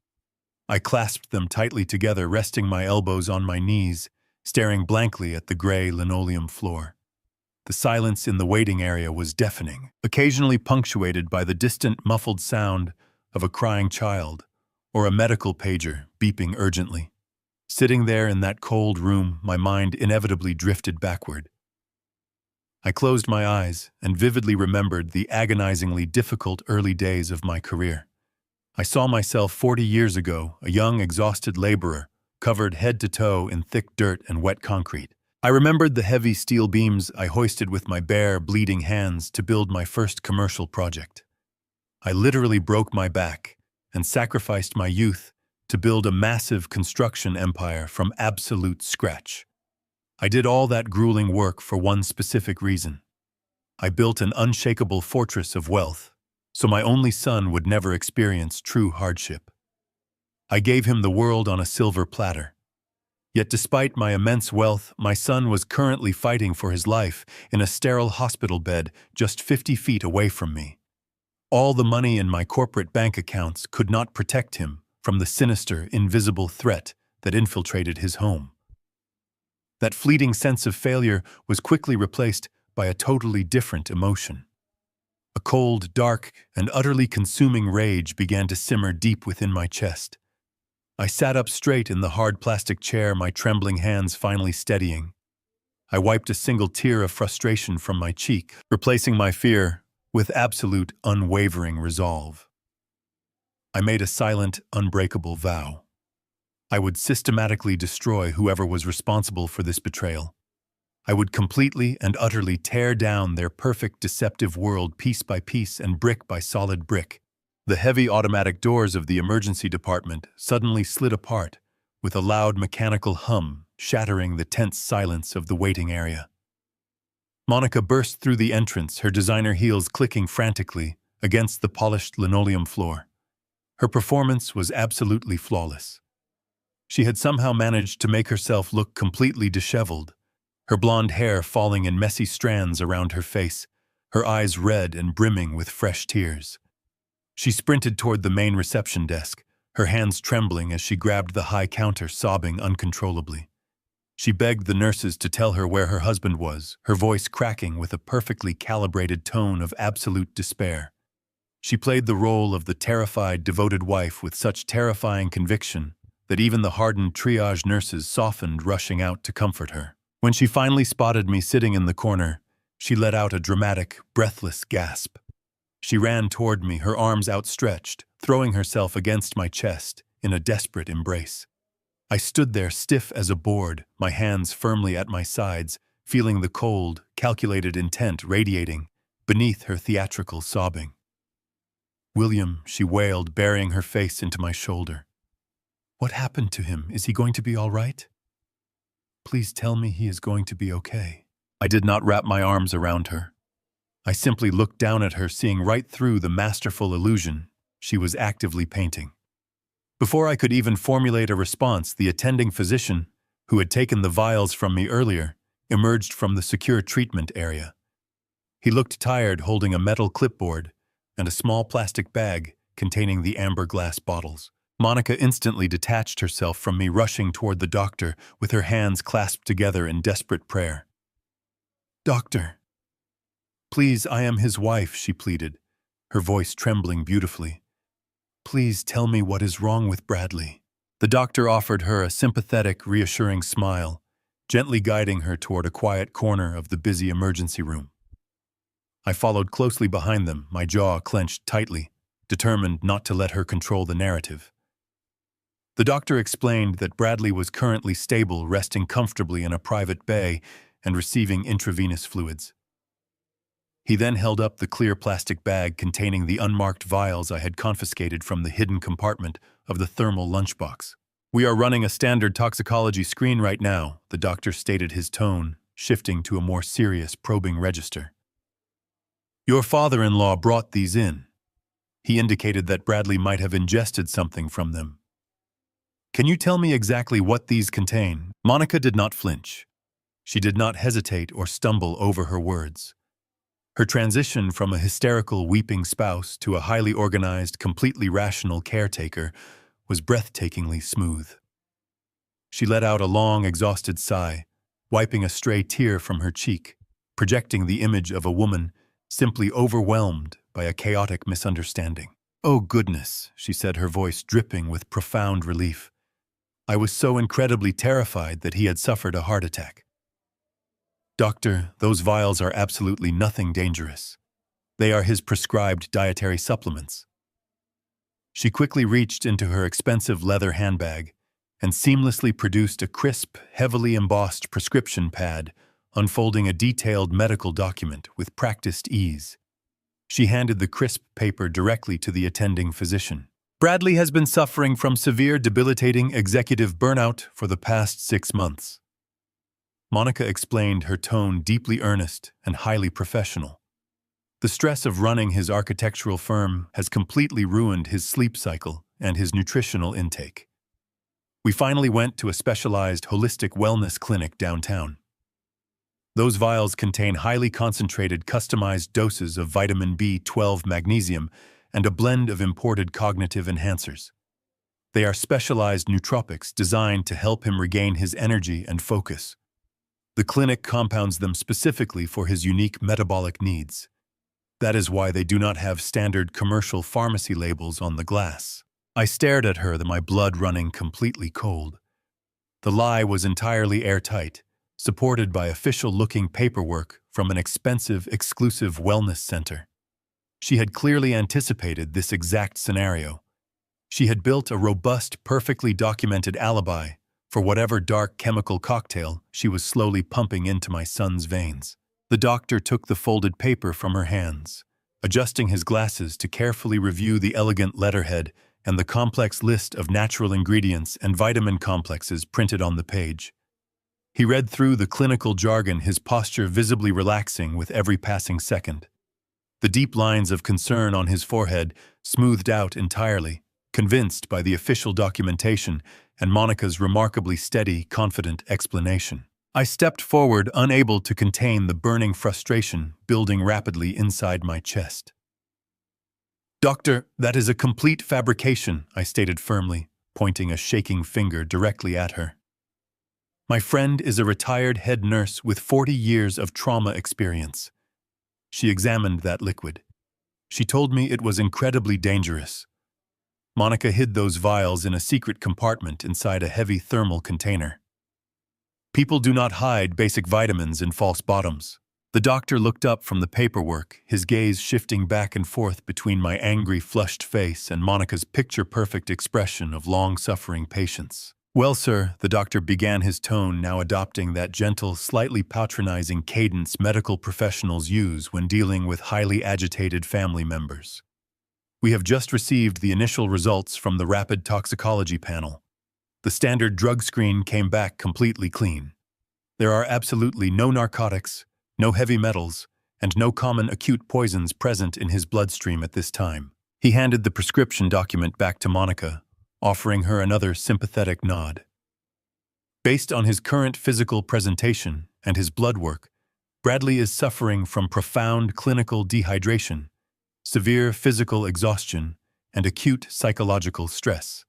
I clasped them tightly together, resting my elbows on my knees, staring blankly at the gray linoleum floor. The silence in the waiting area was deafening, occasionally punctuated by the distant, muffled sound of a crying child or a medical pager beeping urgently. Sitting there in that cold room, my mind inevitably drifted backward. I closed my eyes and vividly remembered the agonizingly difficult early days of my career. I saw myself 40 years ago, a young, exhausted laborer, covered head to toe in thick dirt and wet concrete. I remembered the heavy steel beams I hoisted with my bare, bleeding hands to build my first commercial project. I literally broke my back and sacrificed my youth to build a massive construction empire from absolute scratch. I did all that grueling work for one specific reason. I built an unshakable fortress of wealth, so my only son would never experience true hardship. I gave him the world on a silver platter. Yet despite my immense wealth, my son was currently fighting for his life in a sterile hospital bed just 50 feet away from me. All the money in my corporate bank accounts could not protect him from the sinister, invisible threat that infiltrated his home. That fleeting sense of failure was quickly replaced by a totally different emotion. A cold, dark, and utterly consuming rage began to simmer deep within my chest. I sat up straight in the hard plastic chair, my trembling hands finally steadying. I wiped a single tear of frustration from my cheek, replacing my fear with absolute, unwavering resolve. I made a silent, unbreakable vow. I would systematically destroy whoever was responsible for this betrayal. I would completely and utterly tear down their perfect, deceptive world piece by piece and brick by solid brick. The heavy automatic doors of the emergency department suddenly slid apart, with a loud mechanical hum shattering the tense silence of the waiting area. Monica burst through the entrance, her designer heels clicking frantically against the polished linoleum floor. Her performance was absolutely flawless. She had somehow managed to make herself look completely disheveled, her blonde hair falling in messy strands around her face, her eyes red and brimming with fresh tears. She sprinted toward the main reception desk, her hands trembling as she grabbed the high counter, sobbing uncontrollably. She begged the nurses to tell her where her husband was, her voice cracking with a perfectly calibrated tone of absolute despair. She played the role of the terrified, devoted wife with such terrifying conviction that even the hardened triage nurses softened, rushing out to comfort her. When she finally spotted me sitting in the corner, she let out a dramatic, breathless gasp. She ran toward me, her arms outstretched, throwing herself against my chest in a desperate embrace. I stood there stiff as a board, my hands firmly at my sides, feeling the cold, calculated intent radiating beneath her theatrical sobbing. "William," she wailed, burying her face into my shoulder. "What happened to him? Is he going to be all right? Please tell me he is going to be okay." I did not wrap my arms around her. I simply looked down at her, seeing right through the masterful illusion she was actively painting. Before I could even formulate a response, the attending physician, who had taken the vials from me earlier, emerged from the secure treatment area. He looked tired, holding a metal clipboard and a small plastic bag containing the amber glass bottles. Monica instantly detached herself from me, rushing toward the doctor with her hands clasped together in desperate prayer. "Doctor, please, I am his wife," she pleaded, her voice trembling beautifully. "Please tell me what is wrong with Bradley." The doctor offered her a sympathetic, reassuring smile, gently guiding her toward a quiet corner of the busy emergency room. I followed closely behind them, my jaw clenched tightly, determined not to let her control the narrative. The doctor explained that Bradley was currently stable, resting comfortably in a private bay and receiving intravenous fluids. He then held up the clear plastic bag containing the unmarked vials I had confiscated from the hidden compartment of the thermal lunchbox. "We are running a standard toxicology screen right now," the doctor stated, his tone shifting to a more serious, probing register. "Your father-in-law brought these in." He indicated that Bradley might have ingested something from them. "Can you tell me exactly what these contain?" Monica did not flinch. She did not hesitate or stumble over her words. Her transition from a hysterical, weeping spouse to a highly organized, completely rational caretaker was breathtakingly smooth. She let out a long, exhausted sigh, wiping a stray tear from her cheek, projecting the image of a woman simply overwhelmed by a chaotic misunderstanding. "Oh goodness," she said, her voice dripping with profound relief. "I was so incredibly terrified that he had suffered a heart attack." "Doctor, those vials are absolutely nothing dangerous. They are his prescribed dietary supplements." She quickly reached into her expensive leather handbag and seamlessly produced a crisp, heavily embossed prescription pad, unfolding a detailed medical document with practiced ease. She handed the crisp paper directly to the attending physician. "Bradley has been suffering from severe, debilitating executive burnout for the past 6 months." Monica explained, her tone deeply earnest and highly professional. "The stress of running his architectural firm has completely ruined his sleep cycle and his nutritional intake. We finally went to a specialized holistic wellness clinic downtown. Those vials contain highly concentrated, customized doses of vitamin B12, magnesium, and a blend of imported cognitive enhancers. They are specialized nootropics designed to help him regain his energy and focus. The clinic compounds them specifically for his unique metabolic needs. That is why they do not have standard commercial pharmacy labels on the glass." I stared at her, my blood running completely cold. The lie was entirely airtight, supported by official-looking paperwork from an expensive, exclusive wellness center. She had clearly anticipated this exact scenario. She had built a robust, perfectly documented alibi for whatever dark chemical cocktail she was slowly pumping into my son's veins. The doctor took the folded paper from her hands, adjusting his glasses to carefully review the elegant letterhead and the complex list of natural ingredients and vitamin complexes printed on the page. He read through the clinical jargon, his posture visibly relaxing with every passing second. The deep lines of concern on his forehead smoothed out entirely, convinced by the official documentation and Monica's remarkably steady, confident explanation. I stepped forward, unable to contain the burning frustration building rapidly inside my chest. "Doctor, that is a complete fabrication," I stated firmly, pointing a shaking finger directly at her. "My friend is a retired head nurse with 40 years of trauma experience." She examined that liquid. She told me it was incredibly dangerous. Monica hid those vials in a secret compartment inside a heavy thermal container. "People do not hide basic vitamins in false bottoms." The doctor looked up from the paperwork, his gaze shifting back and forth between my angry, flushed face and Monica's picture-perfect expression of long-suffering patience. "Well, sir," the doctor began, his tone now adopting that gentle, slightly patronizing cadence medical professionals use when dealing with highly agitated family members. "We have just received the initial results from the rapid toxicology panel. The standard drug screen came back completely clean. There are absolutely no narcotics, no heavy metals, and no common acute poisons present in his bloodstream at this time." He handed the prescription document back to Monica, offering her another sympathetic nod. Based on his current physical presentation and his blood work, Bradley is suffering from profound clinical dehydration, severe physical exhaustion, and acute psychological stress.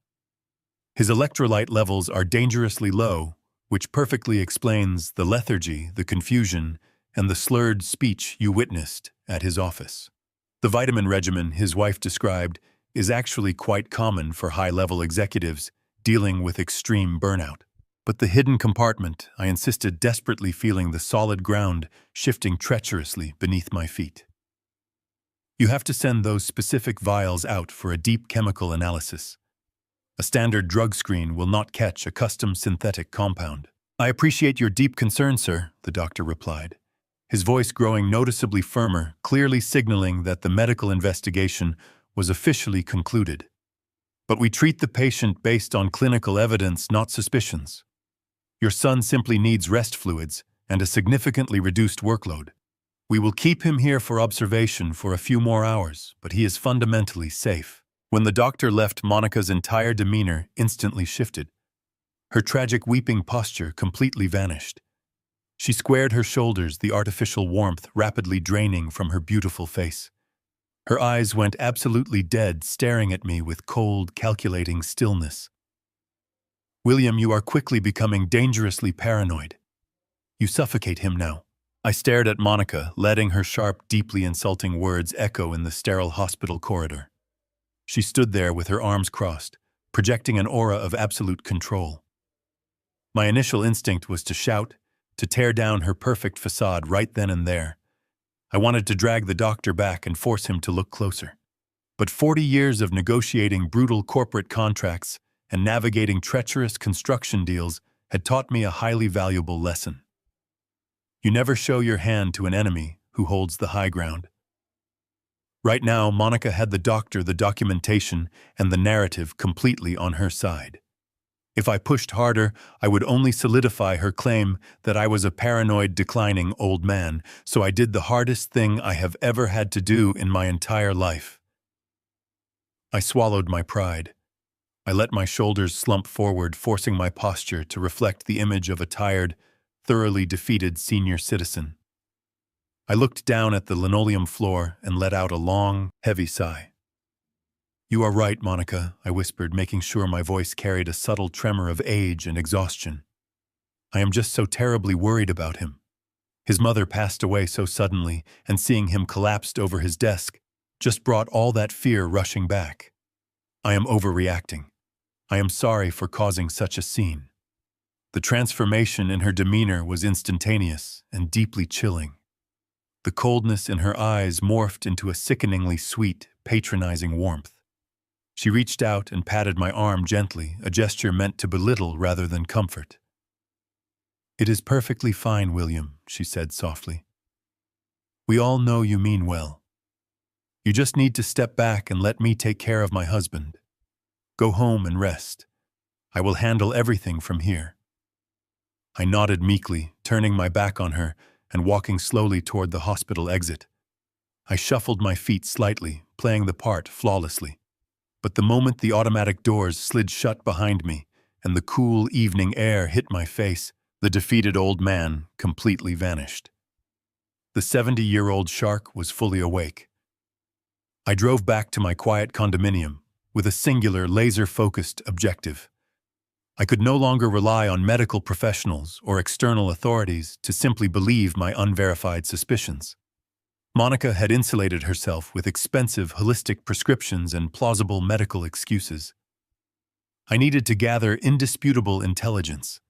His electrolyte levels are dangerously low, which perfectly explains the lethargy, the confusion, and the slurred speech you witnessed at his office. The vitamin regimen his wife described is actually quite common for high-level executives dealing with extreme burnout. But the hidden compartment, I insisted, desperately feeling the solid ground shifting treacherously beneath my feet. You have to send those specific vials out for a deep chemical analysis. A standard drug screen will not catch a custom synthetic compound. I appreciate your deep concern, sir, the doctor replied, his voice growing noticeably firmer, clearly signaling that the medical investigation was officially concluded. But we treat the patient based on clinical evidence, not suspicions. Your son simply needs rest fluids and a significantly reduced workload. We will keep him here for observation for a few more hours, but he is fundamentally safe. When the doctor left, Monica's entire demeanor instantly shifted. Her tragic weeping posture completely vanished. She squared her shoulders, the artificial warmth rapidly draining from her beautiful face. Her eyes went absolutely dead, staring at me with cold, calculating stillness. William, you are quickly becoming dangerously paranoid. You suffocate him now. I stared at Monica, letting her sharp, deeply insulting words echo in the sterile hospital corridor. She stood there with her arms crossed, projecting an aura of absolute control. My initial instinct was to shout, to tear down her perfect facade right then and there. I wanted to drag the doctor back and force him to look closer. But 40 years of negotiating brutal corporate contracts and navigating treacherous construction deals had taught me a highly valuable lesson. You never show your hand to an enemy who holds the high ground. Right now, Monica had the doctor, the documentation, and the narrative completely on her side. If I pushed harder, I would only solidify her claim that I was a paranoid, declining old man, so I did the hardest thing I have ever had to do in my entire life. I swallowed my pride. I let my shoulders slump forward, forcing my posture to reflect the image of a tired, thoroughly defeated senior citizen. I looked down at the linoleum floor and let out a long, heavy sigh. You are right, Monica, I whispered, making sure my voice carried a subtle tremor of age and exhaustion. I am just so terribly worried about him. His mother passed away so suddenly, and seeing him collapsed over his desk just brought all that fear rushing back. I am overreacting. I am sorry for causing such a scene. The transformation in her demeanor was instantaneous and deeply chilling. The coldness in her eyes morphed into a sickeningly sweet, patronizing warmth. She reached out and patted my arm gently, a gesture meant to belittle rather than comfort. It is perfectly fine, William, she said softly. We all know you mean well. You just need to step back and let me take care of my husband. Go home and rest. I will handle everything from here. I nodded meekly, turning my back on her and walking slowly toward the hospital exit. I shuffled my feet slightly, playing the part flawlessly. But the moment the automatic doors slid shut behind me and the cool evening air hit my face, the defeated old man completely vanished. The 70-year-old shark was fully awake. I drove back to my quiet condominium with a singular, laser-focused objective. I could no longer rely on medical professionals or external authorities to simply believe my unverified suspicions. Monica had insulated herself with expensive holistic prescriptions and plausible medical excuses. I needed to gather indisputable intelligence.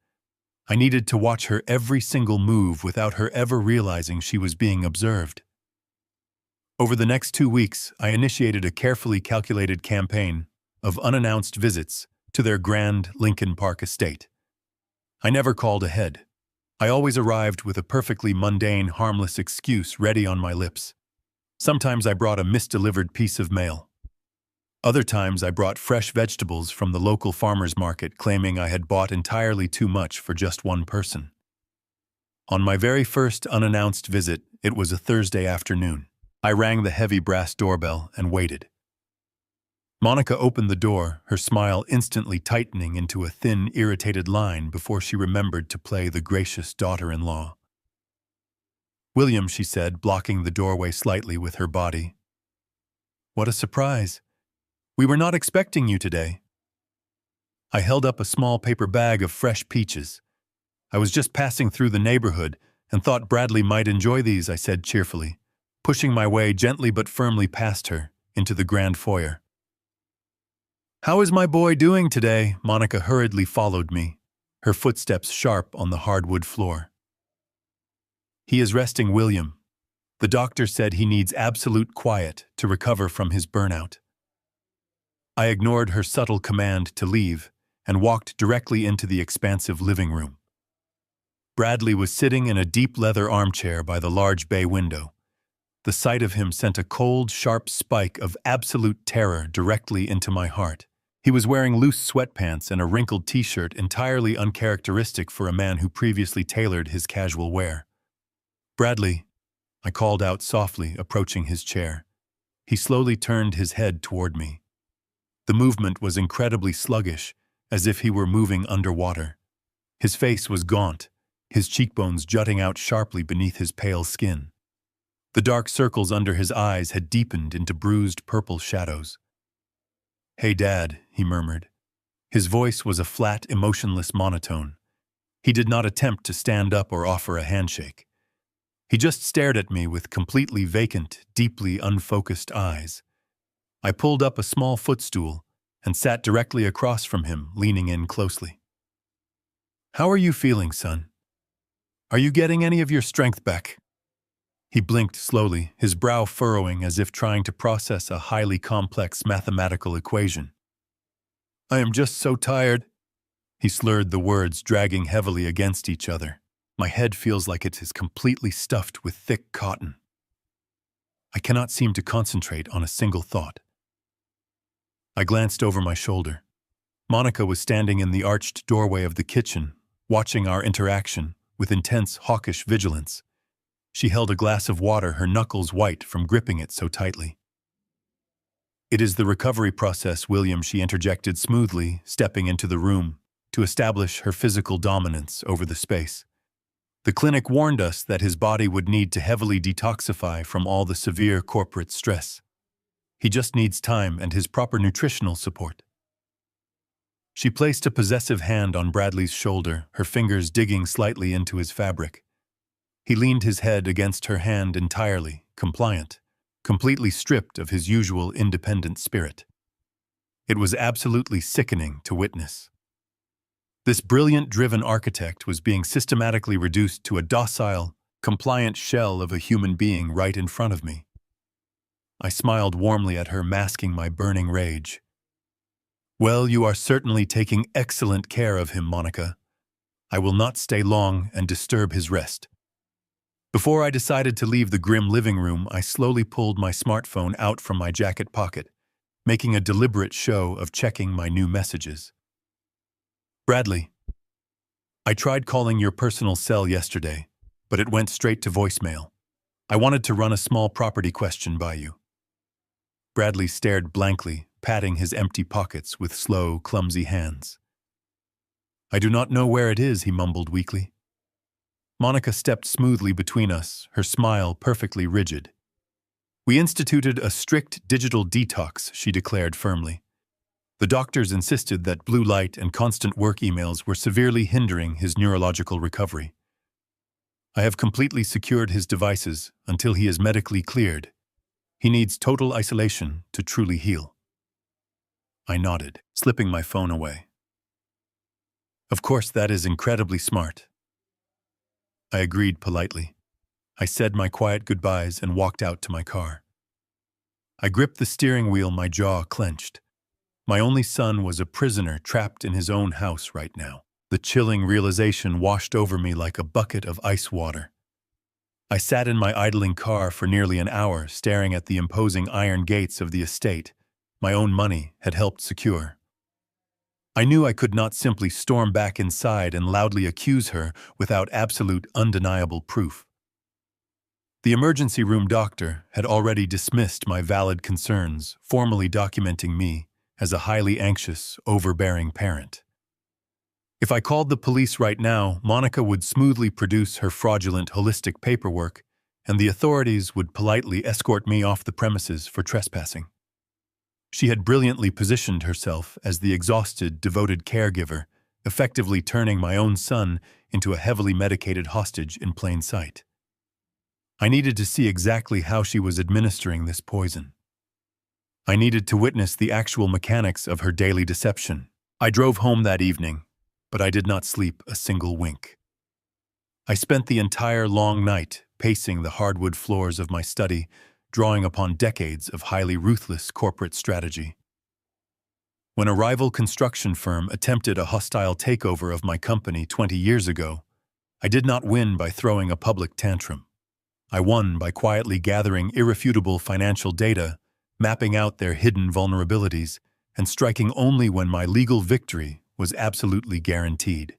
I needed to watch her every single move without her ever realizing she was being observed. Over the next 2 weeks, I initiated a carefully calculated campaign of unannounced visits to their grand Lincoln Park estate. I never called ahead. I always arrived with a perfectly mundane, harmless excuse ready on my lips. Sometimes I brought a misdelivered piece of mail. Other times I brought fresh vegetables from the local farmer's market, claiming I had bought entirely too much for just one person. On my very first unannounced visit, it was a Thursday afternoon. I rang the heavy brass doorbell and waited. Monica opened the door, her smile instantly tightening into a thin, irritated line before she remembered to play the gracious daughter-in-law. "William," she said, blocking the doorway slightly with her body. "What a surprise. We were not expecting you today." I held up a small paper bag of fresh peaches. "I was just passing through the neighborhood and thought Bradley might enjoy these," I said cheerfully, pushing my way gently but firmly past her into the grand foyer. "How is my boy doing today?" Monica hurriedly followed me, her footsteps sharp on the hardwood floor. "He is resting, William. The doctor said he needs absolute quiet to recover from his burnout." I ignored her subtle command to leave and walked directly into the expansive living room. Bradley was sitting in a deep leather armchair by the large bay window. The sight of him sent a cold, sharp spike of absolute terror directly into my heart. He was wearing loose sweatpants and a wrinkled t-shirt entirely uncharacteristic for a man who previously tailored his casual wear. "Bradley," I called out softly, approaching his chair. He slowly turned his head toward me. The movement was incredibly sluggish, as if he were moving underwater. His face was gaunt, his cheekbones jutting out sharply beneath his pale skin. The dark circles under his eyes had deepened into bruised purple shadows. "Hey, Dad," he murmured. His voice was a flat, emotionless monotone. He did not attempt to stand up or offer a handshake. He just stared at me with completely vacant, deeply unfocused eyes. I pulled up a small footstool and sat directly across from him, leaning in closely. "How are you feeling, son? Are you getting any of your strength back?" He blinked slowly, his brow furrowing as if trying to process a highly complex mathematical equation. "I am just so tired." He slurred the words, dragging heavily against each other. "My head feels like it is completely stuffed with thick cotton. I cannot seem to concentrate on a single thought." I glanced over my shoulder. Monica was standing in the arched doorway of the kitchen, watching our interaction with intense, hawkish vigilance. She held a glass of water, her knuckles white from gripping it so tightly. "It is the recovery process, William," she interjected smoothly, stepping into the room to establish her physical dominance over the space. "The clinic warned us that his body would need to heavily detoxify from all the severe corporate stress. He just needs time and his proper nutritional support." She placed a possessive hand on Bradley's shoulder, her fingers digging slightly into his fabric. He leaned his head against her hand entirely, compliant, completely stripped of his usual independent spirit. It was absolutely sickening to witness. This brilliant, driven architect was being systematically reduced to a docile, compliant shell of a human being right in front of me. I smiled warmly at her, masking my burning rage. "Well, you are certainly taking excellent care of him, Monica. I will not stay long and disturb his rest." Before I decided to leave the grim living room, I slowly pulled my smartphone out from my jacket pocket, making a deliberate show of checking my new messages. "Bradley, I tried calling your personal cell yesterday, but it went straight to voicemail. I wanted to run a small property question by you." Bradley stared blankly, patting his empty pockets with slow, clumsy hands. "I do not know where it is," he mumbled weakly. Monica stepped smoothly between us, her smile perfectly rigid. "We instituted a strict digital detox," she declared firmly. "The doctors insisted that blue light and constant work emails were severely hindering his neurological recovery. I have completely secured his devices until he is medically cleared. He needs total isolation to truly heal." I nodded, slipping my phone away. "Of course, that is incredibly smart." I agreed politely. I said my quiet goodbyes and walked out to my car. I gripped the steering wheel, my jaw clenched. My only son was a prisoner trapped in his own house right now. The chilling realization washed over me like a bucket of ice water. I sat in my idling car for nearly an hour, staring at the imposing iron gates of the estate my own money had helped secure. I knew I could not simply storm back inside and loudly accuse her without absolute, undeniable proof. The emergency room doctor had already dismissed my valid concerns, formally documenting me as a highly anxious, overbearing parent. If I called the police right now, Monica would smoothly produce her fraudulent holistic paperwork, and the authorities would politely escort me off the premises for trespassing. She had brilliantly positioned herself as the exhausted, devoted caregiver, effectively turning my own son into a heavily medicated hostage in plain sight. I needed to see exactly how she was administering this poison. I needed to witness the actual mechanics of her daily deception. I drove home that evening, but I did not sleep a single wink. I spent the entire long night pacing the hardwood floors of my study, drawing upon decades of highly ruthless corporate strategy. When a rival construction firm attempted a hostile takeover of my company 20 years ago, I did not win by throwing a public tantrum. I won by quietly gathering irrefutable financial data, mapping out their hidden vulnerabilities, and striking only when my legal victory was absolutely guaranteed.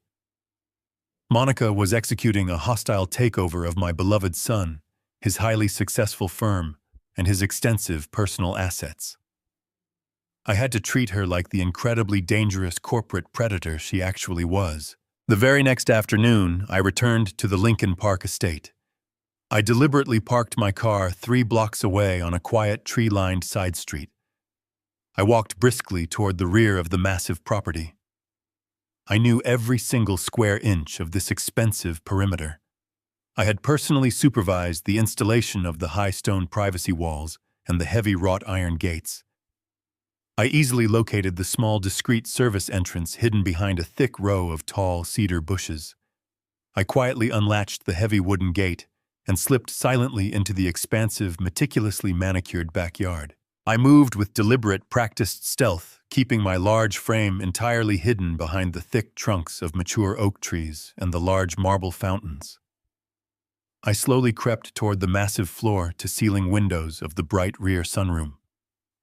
Monica was executing a hostile takeover of my beloved son, his highly successful firm, and his extensive personal assets. I had to treat her like the incredibly dangerous corporate predator she actually was. The very next afternoon, I returned to the Lincoln Park estate. I deliberately parked my car 3 blocks away on a quiet, tree-lined side street. I walked briskly toward the rear of the massive property. I knew every single square inch of this expensive perimeter. I had personally supervised the installation of the high stone privacy walls and the heavy wrought iron gates. I easily located the small, discreet service entrance hidden behind a thick row of tall cedar bushes. I quietly unlatched the heavy wooden gate and slipped silently into the expansive, meticulously manicured backyard. I moved with deliberate, practiced stealth, keeping my large frame entirely hidden behind the thick trunks of mature oak trees and the large marble fountains. I slowly crept toward the massive floor-to-ceiling windows of the bright rear sunroom.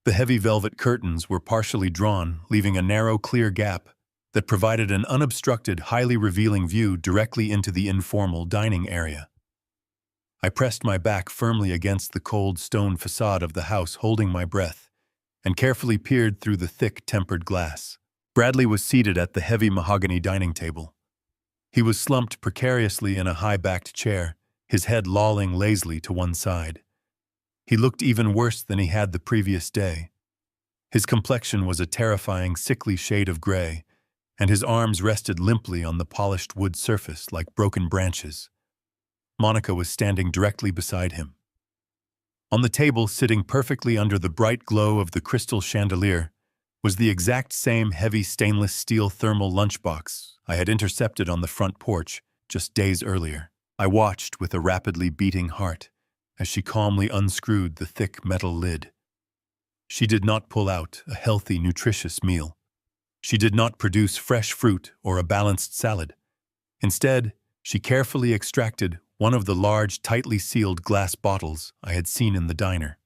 The heavy velvet curtains were partially drawn, leaving a narrow, clear gap that provided an unobstructed, highly revealing view directly into the informal dining area. I pressed my back firmly against the cold stone facade of the house, holding my breath, and carefully peered through the thick, tempered glass. Bradley was seated at the heavy mahogany dining table. He was slumped precariously in a high-backed chair, his head lolling lazily to one side. He looked even worse than he had the previous day. His complexion was a terrifying, sickly shade of gray, and his arms rested limply on the polished wood surface like broken branches. Monica was standing directly beside him. On the table, sitting perfectly under the bright glow of the crystal chandelier, was the exact same heavy stainless steel thermal lunchbox I had intercepted on the front porch just days earlier. I watched with a rapidly beating heart as she calmly unscrewed the thick metal lid. She did not pull out a healthy, nutritious meal. She did not produce fresh fruit or a balanced salad. Instead, she carefully extracted one of the large, tightly sealed glass bottles I had seen in the diner.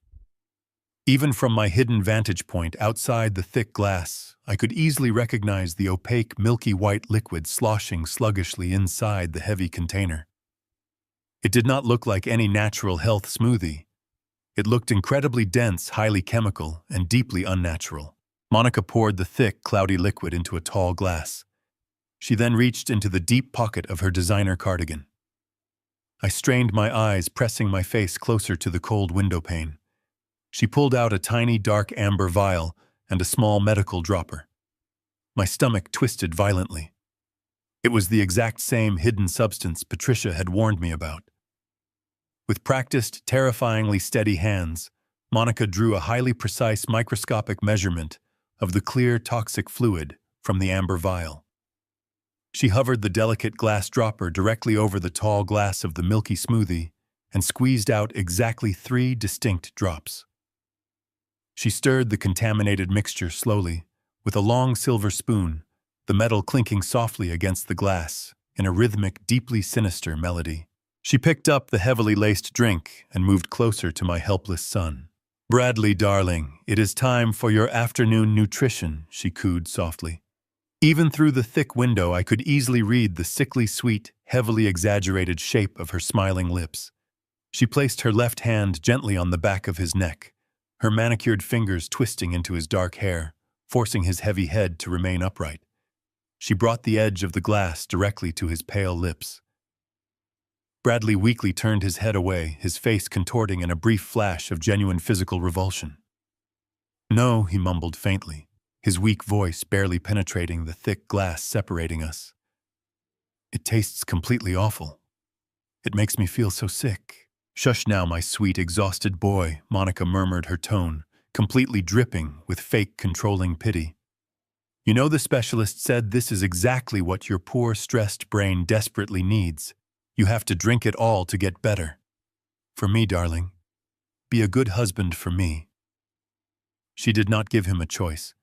Even from my hidden vantage point outside the thick glass, I could easily recognize the opaque, milky white liquid sloshing sluggishly inside the heavy container. It did not look like any natural health smoothie. It looked incredibly dense, highly chemical, and deeply unnatural. Monica poured the thick, cloudy liquid into a tall glass. She then reached into the deep pocket of her designer cardigan. I strained my eyes, pressing my face closer to the cold window pane. She pulled out a tiny, dark amber vial and a small medical dropper. My stomach twisted violently. It was the exact same hidden substance Patricia had warned me about. With practiced, terrifyingly steady hands, Monica drew a highly precise microscopic measurement of the clear, toxic fluid from the amber vial. She hovered the delicate glass dropper directly over the tall glass of the milky smoothie and squeezed out exactly 3 distinct drops. She stirred the contaminated mixture slowly, with a long silver spoon, the metal clinking softly against the glass in a rhythmic, deeply sinister melody. She picked up the heavily laced drink and moved closer to my helpless son. "Bradley, darling, it is time for your afternoon nutrition," she cooed softly. Even through the thick window, I could easily read the sickly sweet, heavily exaggerated shape of her smiling lips. She placed her left hand gently on the back of his neck, her manicured fingers twisting into his dark hair, forcing his heavy head to remain upright. She brought the edge of the glass directly to his pale lips. Bradley weakly turned his head away, his face contorting in a brief flash of genuine physical revulsion. "No," he mumbled faintly, his weak voice barely penetrating the thick glass separating us. "It tastes completely awful. It makes me feel so sick." "Shush now, my sweet, exhausted boy," Monica murmured, her tone completely dripping with fake controlling pity. "You know the specialist said this is exactly what your poor, stressed brain desperately needs. You have to drink it all to get better. For me, darling. Be a good husband for me." She did not give him a choice.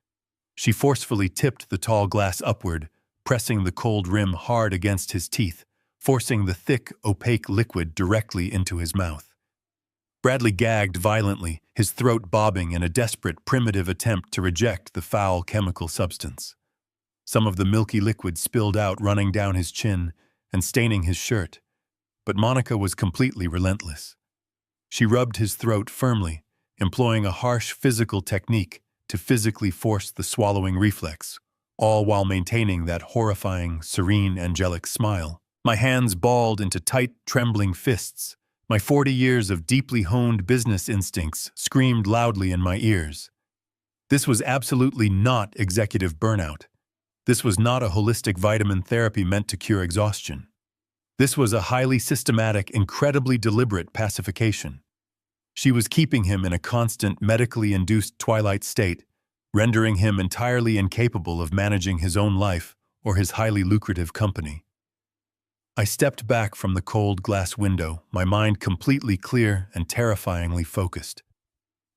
She forcefully tipped the tall glass upward, pressing the cold rim hard against his teeth, forcing the thick, opaque liquid directly into his mouth. Bradley gagged violently, his throat bobbing in a desperate, primitive attempt to reject the foul chemical substance. Some of the milky liquid spilled out, running down his chin and staining his shirt. But Monica was completely relentless. She rubbed his throat firmly, employing a harsh physical technique to physically force the swallowing reflex, all while maintaining that horrifying, serene, angelic smile. My hands balled into tight, trembling fists. My 40 years of deeply honed business instincts screamed loudly in my ears. This was absolutely not executive burnout. This was not a holistic vitamin therapy meant to cure exhaustion. This was a highly systematic, incredibly deliberate pacification. She was keeping him in a constant, medically induced twilight state, rendering him entirely incapable of managing his own life or his highly lucrative company. I stepped back from the cold glass window, my mind completely clear and terrifyingly focused.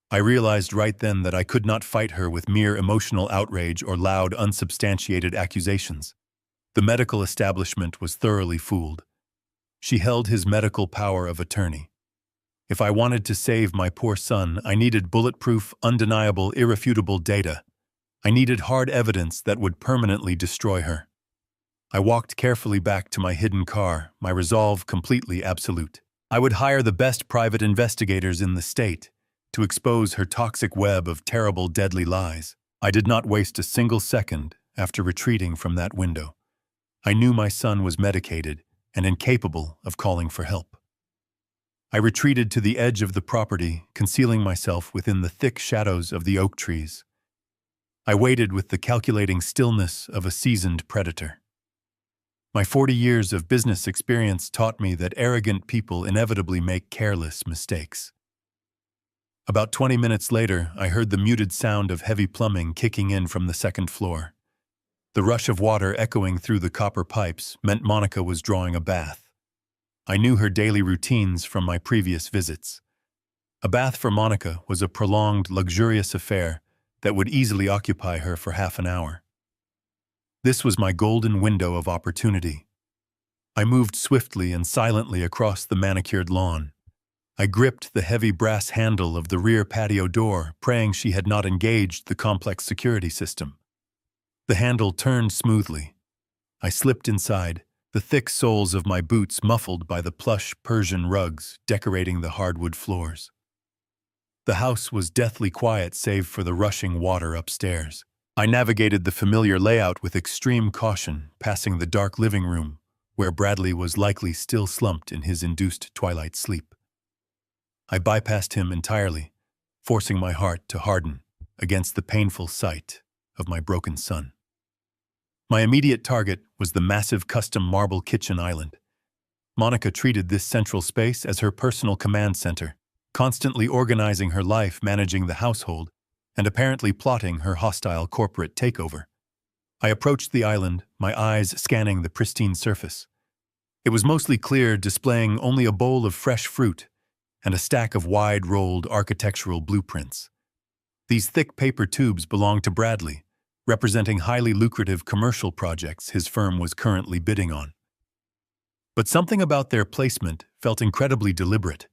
I realized right then that I could not fight her with mere emotional outrage or loud, unsubstantiated accusations. The medical establishment was thoroughly fooled. She held his medical power of attorney. If I wanted to save my poor son, I needed bulletproof, undeniable, irrefutable data. I needed hard evidence that would permanently destroy her. I walked carefully back to my hidden car, my resolve completely absolute. I would hire the best private investigators in the state to expose her toxic web of terrible, deadly lies. I did not waste a single second after retreating from that window. I knew my son was medicated and incapable of calling for help. I retreated to the edge of the property, concealing myself within the thick shadows of the oak trees. I waited with the calculating stillness of a seasoned predator. My 40 years of business experience taught me that arrogant people inevitably make careless mistakes. About 20 minutes later, I heard the muted sound of heavy plumbing kicking in from the second floor. The rush of water echoing through the copper pipes meant Monica was drawing a bath. I knew her daily routines from my previous visits. A bath for Monica was a prolonged, luxurious affair that would easily occupy her for half an hour. This was my golden window of opportunity. I moved swiftly and silently across the manicured lawn. I gripped the heavy brass handle of the rear patio door, praying she had not engaged the complex security system. The handle turned smoothly. I slipped inside, the thick soles of my boots muffled by the plush Persian rugs decorating the hardwood floors. The house was deathly quiet save for the rushing water upstairs. I navigated the familiar layout with extreme caution, passing the dark living room, where Bradley was likely still slumped in his induced twilight sleep. I bypassed him entirely, forcing my heart to harden against the painful sight of my broken son. My immediate target was the massive custom marble kitchen island. Monica treated this central space as her personal command center, constantly organizing her life, managing the household, and apparently plotting her hostile corporate takeover. I approached the island, my eyes scanning the pristine surface. It was mostly clear, displaying only a bowl of fresh fruit and a stack of wide-rolled architectural blueprints. These thick paper tubes belonged to Bradley, representing highly lucrative commercial projects his firm was currently bidding on. But something about their placement felt incredibly deliberate.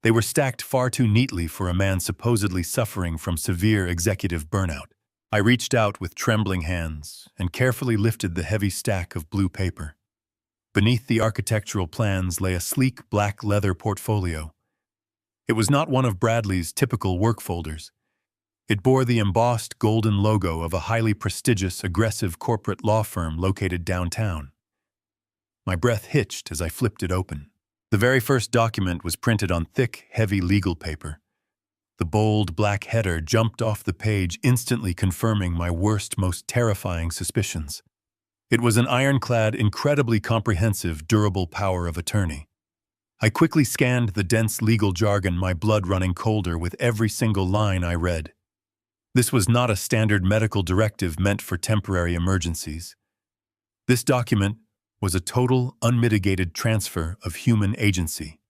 They were stacked far too neatly for a man supposedly suffering from severe executive burnout. I reached out with trembling hands and carefully lifted the heavy stack of blue paper. Beneath the architectural plans lay a sleek black leather portfolio. It was not one of Bradley's typical work folders. It bore the embossed golden logo of a highly prestigious, aggressive corporate law firm located downtown. My breath hitched as I flipped it open. The very first document was printed on thick, heavy legal paper. The bold black header jumped off the page, instantly confirming my worst, most terrifying suspicions. It was an ironclad, incredibly comprehensive, durable power of attorney. I quickly scanned the dense legal jargon, my blood running colder with every single line I read. This was not a standard medical directive meant for temporary emergencies. This document was a total, unmitigated transfer of human agency.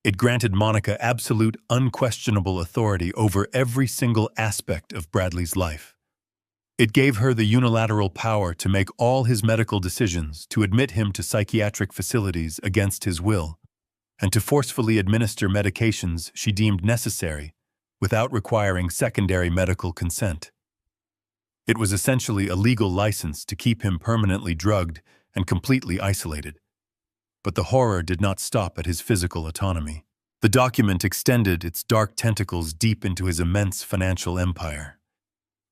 It granted Monica absolute, unquestionable authority over every single aspect of Bradley's life. It gave her the unilateral power to make all his medical decisions, to admit him to psychiatric facilities against his will, and to forcefully administer medications she deemed necessary without requiring secondary medical consent. It was essentially a legal license to keep him permanently drugged and completely isolated. But the horror did not stop at his physical autonomy. The document extended its dark tentacles deep into his immense financial empire.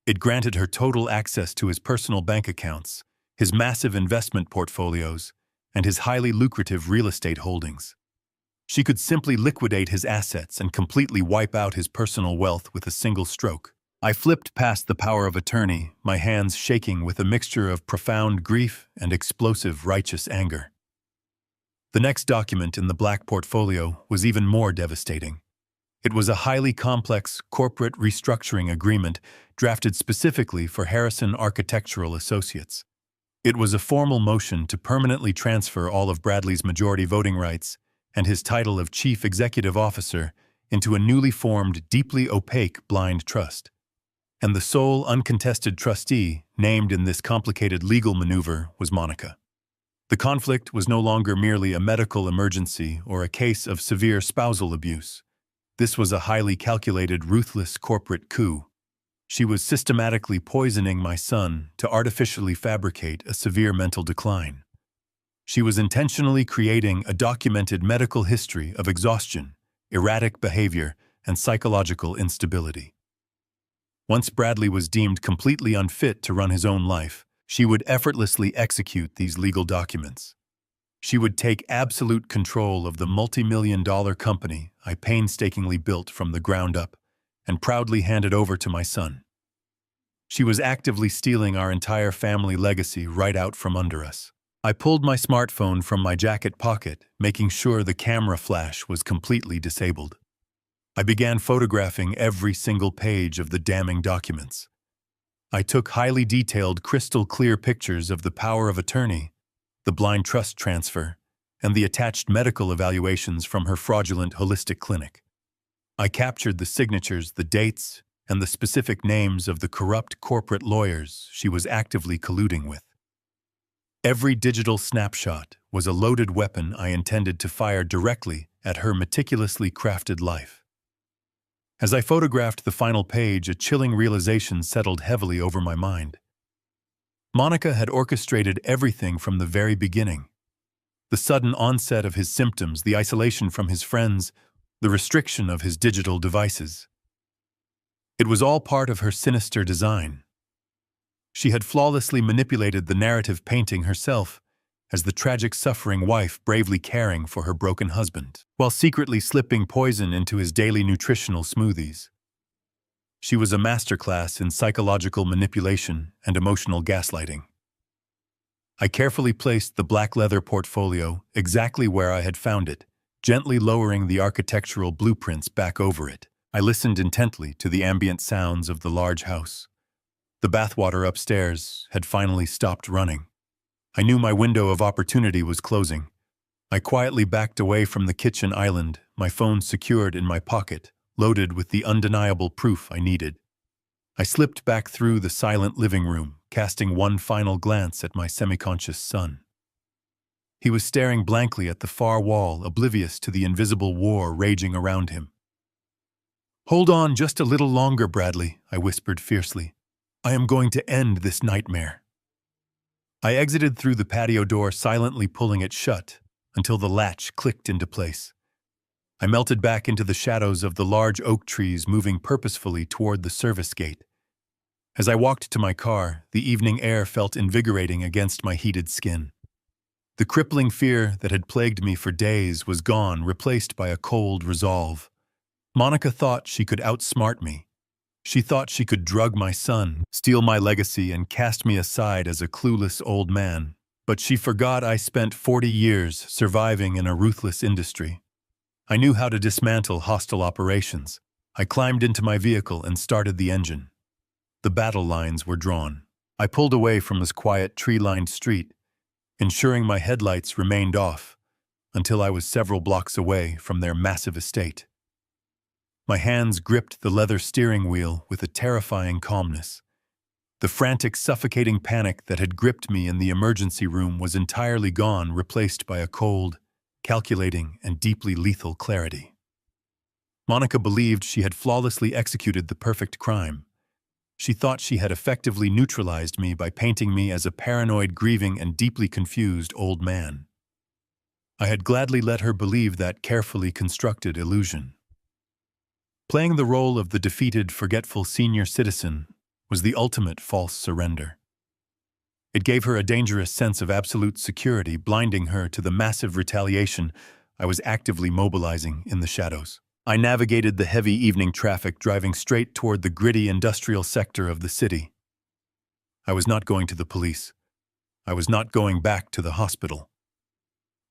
It granted her total access to his personal bank accounts, his massive investment portfolios, and his highly lucrative real estate holdings. She could simply liquidate his assets and completely wipe out his personal wealth with a single stroke. I flipped past the power of attorney, my hands shaking with a mixture of profound grief and explosive righteous anger. The next document in the black portfolio was even more devastating. It was a highly complex corporate restructuring agreement drafted specifically for Harrison Architectural Associates. It was a formal motion to permanently transfer all of Bradley's majority voting rights and his title of Chief Executive Officer into a newly formed, deeply opaque blind trust. And the sole uncontested trustee named in this complicated legal maneuver was Monica. The conflict was no longer merely a medical emergency or a case of severe spousal abuse. This was a highly calculated, ruthless corporate coup. She was systematically poisoning my son to artificially fabricate a severe mental decline. She was intentionally creating a documented medical history of exhaustion, erratic behavior, and psychological instability. Once Bradley was deemed completely unfit to run his own life, she would effortlessly execute these legal documents. She would take absolute control of the multi-million-dollar company I painstakingly built from the ground up and proudly hand it over to my son. She was actively stealing our entire family legacy right out from under us. I pulled my smartphone from my jacket pocket, making sure the camera flash was completely disabled. I began photographing every single page of the damning documents. I took highly detailed, crystal-clear pictures of the power of attorney, the blind trust transfer, and the attached medical evaluations from her fraudulent holistic clinic. I captured the signatures, the dates, and the specific names of the corrupt corporate lawyers she was actively colluding with. Every digital snapshot was a loaded weapon I intended to fire directly at her meticulously crafted life. As I photographed the final page, a chilling realization settled heavily over my mind. Monica had orchestrated everything from the very beginning. The sudden onset of his symptoms, the isolation from his friends, the restriction of his digital devices. It was all part of her sinister design. She had flawlessly manipulated the narrative, painting herself as the tragic, suffering wife bravely caring for her broken husband, while secretly slipping poison into his daily nutritional smoothies. She was a masterclass in psychological manipulation and emotional gaslighting. I carefully placed the black leather portfolio exactly where I had found it, gently lowering the architectural blueprints back over it. I listened intently to the ambient sounds of the large house. The bathwater upstairs had finally stopped running. I knew my window of opportunity was closing. I quietly backed away from the kitchen island, my phone secured in my pocket, loaded with the undeniable proof I needed. I slipped back through the silent living room, casting one final glance at my semi-conscious son. He was staring blankly at the far wall, oblivious to the invisible war raging around him. "Hold on just a little longer, Bradley," I whispered fiercely. "I am going to end this nightmare." I exited through the patio door, silently pulling it shut until the latch clicked into place. I melted back into the shadows of the large oak trees moving purposefully toward the service gate. As I walked to my car, the evening air felt invigorating against my heated skin. The crippling fear that had plagued me for days was gone, replaced by a cold resolve. Monica thought she could outsmart me. She thought she could drug my son, steal my legacy, and cast me aside as a clueless old man. But she forgot I spent 40 years surviving in a ruthless industry. I knew how to dismantle hostile operations. I climbed into my vehicle and started the engine. The battle lines were drawn. I pulled away from this quiet, tree-lined street, ensuring my headlights remained off until I was several blocks away from their massive estate. My hands gripped the leather steering wheel with a terrifying calmness. The frantic, suffocating panic that had gripped me in the emergency room was entirely gone, replaced by a cold, calculating, and deeply lethal clarity. Monica believed she had flawlessly executed the perfect crime. She thought she had effectively neutralized me by painting me as a paranoid, grieving, and deeply confused old man. I had gladly let her believe that carefully constructed illusion. Playing the role of the defeated, forgetful senior citizen was the ultimate false surrender. It gave her a dangerous sense of absolute security, blinding her to the massive retaliation I was actively mobilizing in the shadows. I navigated the heavy evening traffic, driving straight toward the gritty industrial sector of the city. I was not going to the police. I was not going back to the hospital.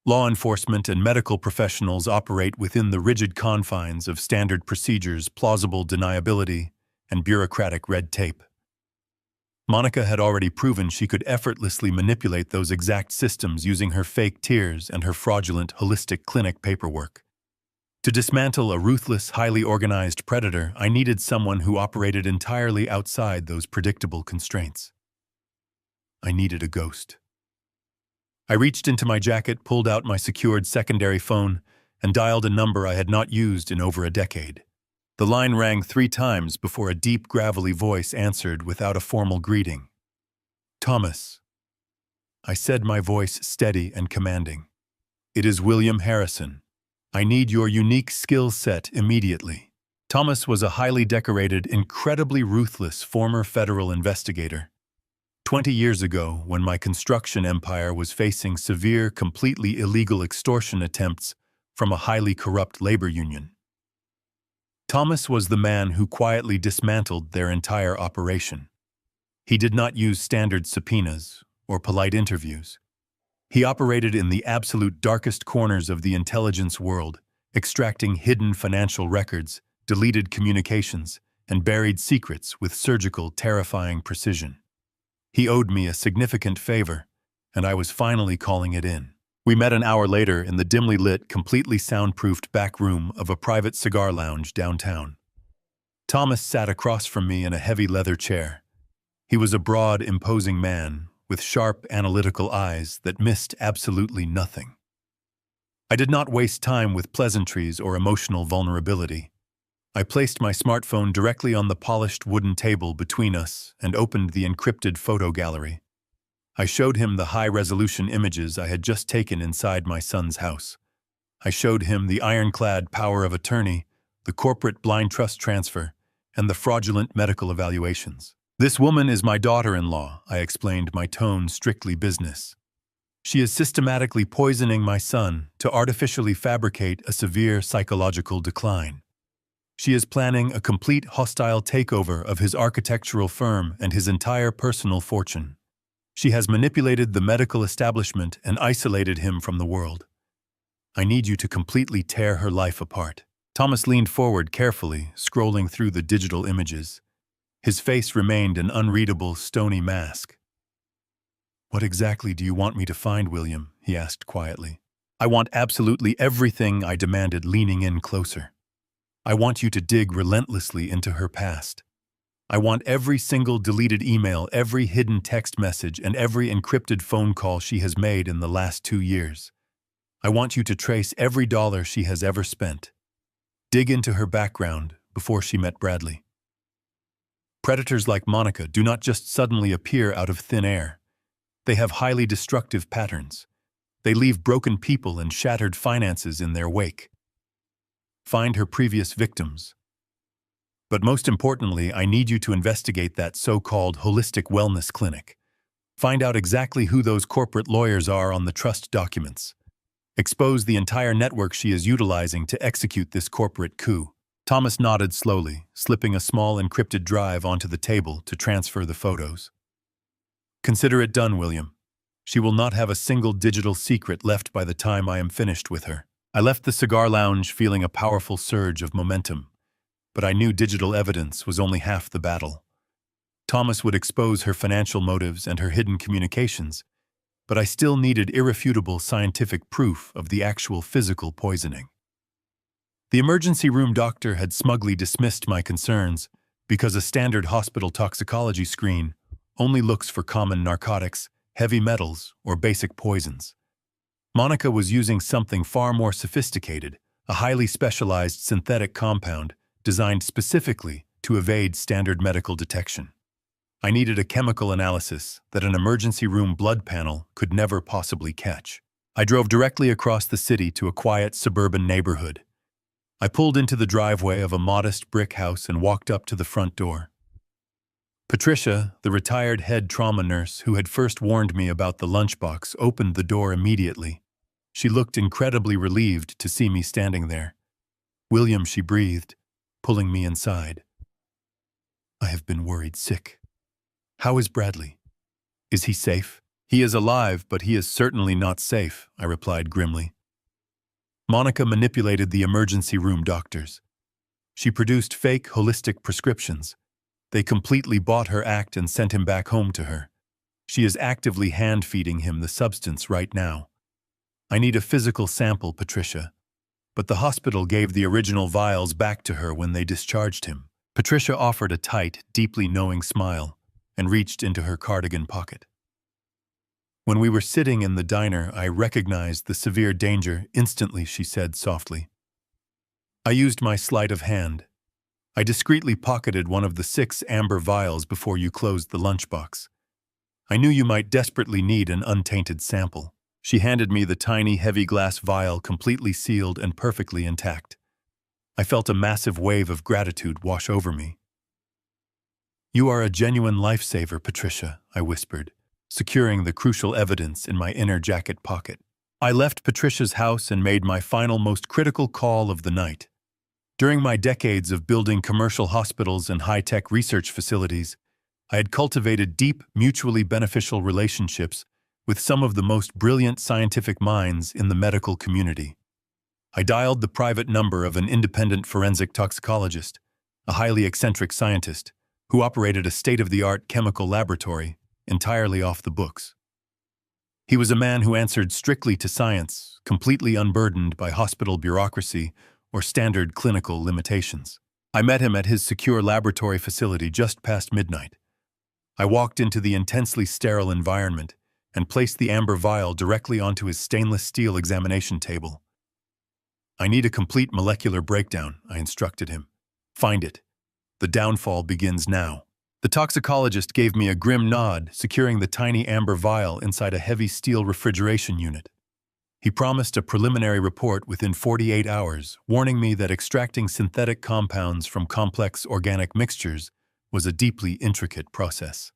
Law enforcement and medical professionals operate within the rigid confines of standard procedures, plausible deniability, and bureaucratic red tape. Monica had already proven she could effortlessly manipulate those exact systems using her fake tears and her fraudulent holistic clinic paperwork. To dismantle a ruthless, highly organized predator, I needed someone who operated entirely outside those predictable constraints. I needed a ghost. I reached into my jacket, pulled out my secured secondary phone, and dialed a number I had not used in over a decade. The line rang 3 times before a deep, gravelly voice answered without a formal greeting. "Thomas," I said, my voice steady and commanding. "It is William Harrison. I need your unique skill set immediately." Thomas was a highly decorated, incredibly ruthless former federal investigator. 20 years ago, when my construction empire was facing severe, completely illegal extortion attempts from a highly corrupt labor union, Thomas was the man who quietly dismantled their entire operation. He did not use standard subpoenas or polite interviews. He operated in the absolute darkest corners of the intelligence world, extracting hidden financial records, deleted communications, and buried secrets with surgical, terrifying precision. He owed me a significant favor, and I was finally calling it in. We met an hour later in the dimly lit, completely soundproofed back room of a private cigar lounge downtown. Thomas sat across from me in a heavy leather chair. He was a broad, imposing man with sharp, analytical eyes that missed absolutely nothing. I did not waste time with pleasantries or emotional vulnerability. I placed my smartphone directly on the polished wooden table between us and opened the encrypted photo gallery. I showed him the high-resolution images I had just taken inside my son's house. I showed him the ironclad power of attorney, the corporate blind trust transfer, and the fraudulent medical evaluations. "This woman is my daughter-in-law," I explained, my tone strictly business. "She is systematically poisoning my son to artificially fabricate a severe psychological decline. She is planning a complete hostile takeover of his architectural firm and his entire personal fortune. She has manipulated the medical establishment and isolated him from the world. I need you to completely tear her life apart." Thomas leaned forward carefully, scrolling through the digital images. His face remained an unreadable, stony mask. "What exactly do you want me to find, William?" he asked quietly. "I want absolutely everything," I demanded, leaning in closer. "I want you to dig relentlessly into her past. I want every single deleted email, every hidden text message, and every encrypted phone call she has made in the last 2 years. I want you to trace every dollar she has ever spent. Dig into her background before she met Bradley. Predators like Monica do not just suddenly appear out of thin air. They have highly destructive patterns. They leave broken people and shattered finances in their wake. find her previous victims. But most importantly, I need you to investigate that so-called holistic wellness clinic. Find out exactly who those corporate lawyers are on the trust documents. Expose the entire network she is utilizing to execute this corporate coup. Thomas nodded slowly, slipping a small encrypted drive onto the table to transfer the photos. Consider it done, William. She will not have a single digital secret left by the time I am finished with her. I left the cigar lounge feeling a powerful surge of momentum, but I knew digital evidence was only half the battle. Thomas would expose her financial motives and her hidden communications, but I still needed irrefutable scientific proof of the actual physical poisoning. The emergency room doctor had smugly dismissed my concerns because a standard hospital toxicology screen only looks for common narcotics, heavy metals, or basic poisons. Monica was using something far more sophisticated, a highly specialized synthetic compound designed specifically to evade standard medical detection. I needed a chemical analysis that an emergency room blood panel could never possibly catch. I drove directly across the city to a quiet suburban neighborhood. I pulled into the driveway of a modest brick house and walked up to the front door. Patricia, the retired head trauma nurse who had first warned me about the lunchbox, opened the door immediately. She looked incredibly relieved to see me standing there. "William," she breathed, pulling me inside. "I have been worried sick. How is Bradley? Is he safe?" "He is alive, but he is certainly not safe," I replied grimly. Monica manipulated the emergency room doctors. She produced fake holistic prescriptions. They completely bought her act and sent him back home to her. She is actively hand-feeding him the substance right now. "I need a physical sample, Patricia." But the hospital gave the original vials back to her when they discharged him. Patricia offered a tight, deeply knowing smile and reached into her cardigan pocket. When we were sitting in the diner, I recognized the severe danger instantly, she said softly. I used my sleight of hand. I discreetly pocketed one of the 6 amber vials before you closed the lunchbox. I knew you might desperately need an untainted sample. She handed me the tiny, heavy glass vial completely sealed and perfectly intact. I felt a massive wave of gratitude wash over me. "You are a genuine lifesaver, Patricia," I whispered, securing the crucial evidence in my inner jacket pocket. I left Patricia's house and made my final, most critical call of the night. During my decades of building commercial hospitals and high-tech research facilities, I had cultivated deep, mutually beneficial relationships with some of the most brilliant scientific minds in the medical community. I dialed the private number of an independent forensic toxicologist, a highly eccentric scientist, who operated a state-of-the-art chemical laboratory entirely off the books. He was a man who answered strictly to science, completely unburdened by hospital bureaucracy or standard clinical limitations. I met him at his secure laboratory facility just past midnight. I walked into the intensely sterile environment and placed the amber vial directly onto his stainless steel examination table. "I need a complete molecular breakdown," I instructed him. "Find it. The downfall begins now." The toxicologist gave me a grim nod, securing the tiny amber vial inside a heavy steel refrigeration unit. He promised a preliminary report within 48 hours, warning me that extracting synthetic compounds from complex organic mixtures was a deeply intricate process.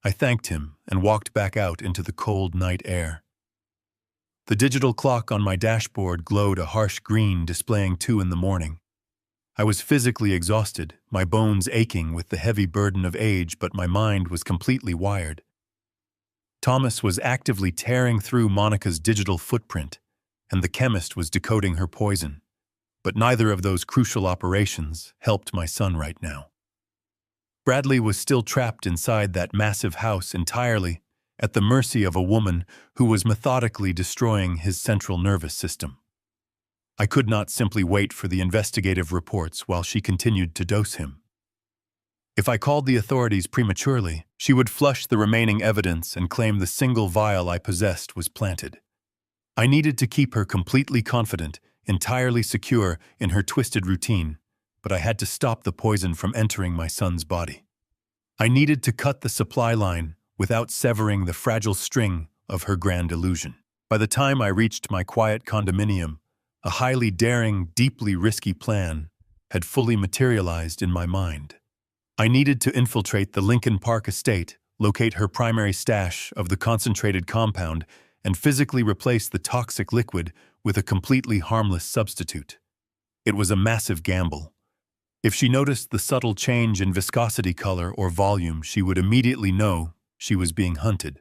I thanked him and walked back out into the cold night air. The digital clock on my dashboard glowed a harsh green, displaying 2 in the morning. I was physically exhausted, my bones aching with the heavy burden of age, but my mind was completely wired. Thomas was actively tearing through Monica's digital footprint, and the chemist was decoding her poison. But neither of those crucial operations helped my son right now. Bradley was still trapped inside that massive house entirely at the mercy of a woman who was methodically destroying his central nervous system. I could not simply wait for the investigative reports while she continued to dose him. If I called the authorities prematurely, she would flush the remaining evidence and claim the single vial I possessed was planted. I needed to keep her completely confident, entirely secure in her twisted routine, but I had to stop the poison from entering my son's body. I needed to cut the supply line without severing the fragile string of her grand illusion. By the time I reached my quiet condominium, A highly daring, deeply risky plan had fully materialized in my mind. I needed to infiltrate the Lincoln Park estate, locate her primary stash of the concentrated compound, and physically replace the toxic liquid with a completely harmless substitute. It was a massive gamble. If she noticed the subtle change in viscosity, color, or volume, she would immediately know she was being hunted.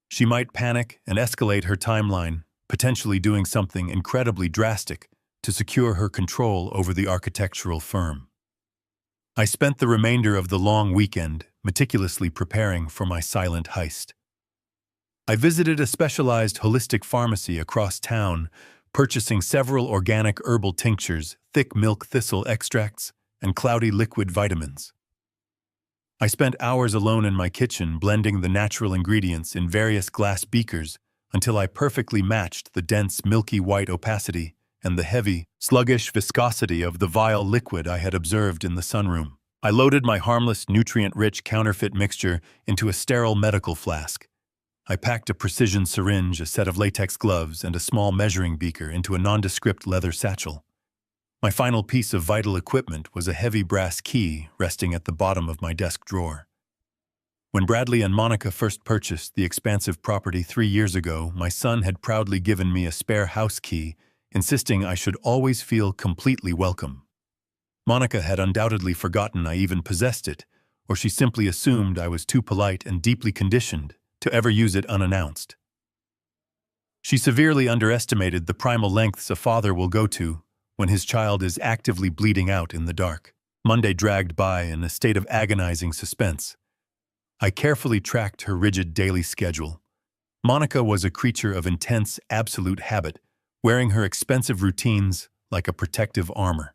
She might panic and escalate her timeline, potentially doing something incredibly drastic to secure her control over the architectural firm. I spent the remainder of the long weekend meticulously preparing for my silent heist. I visited a specialized holistic pharmacy across town, purchasing several organic herbal tinctures, thick milk thistle extracts, and cloudy liquid vitamins. I spent hours alone in my kitchen blending the natural ingredients in various glass beakers until I perfectly matched the dense milky white opacity and the heavy, sluggish viscosity of the vile liquid I had observed in the sunroom. I loaded my harmless, nutrient-rich counterfeit mixture into a sterile medical flask. I packed a precision syringe, a set of latex gloves, and a small measuring beaker into a nondescript leather satchel. My final piece of vital equipment was a heavy brass key resting at the bottom of my desk drawer. When Bradley and Monica first purchased the expansive property 3 years ago, my son had proudly given me a spare house key, insisting I should always feel completely welcome. Monica had undoubtedly forgotten I even possessed it, or she simply assumed I was too polite and deeply conditioned to ever use it unannounced. She severely underestimated the primal lengths a father will go to when his child is actively bleeding out in the dark. Monday dragged by in a state of agonizing suspense. I carefully tracked her rigid daily schedule. Monica was a creature of intense, absolute habit, wearing her expensive routines like a protective armor.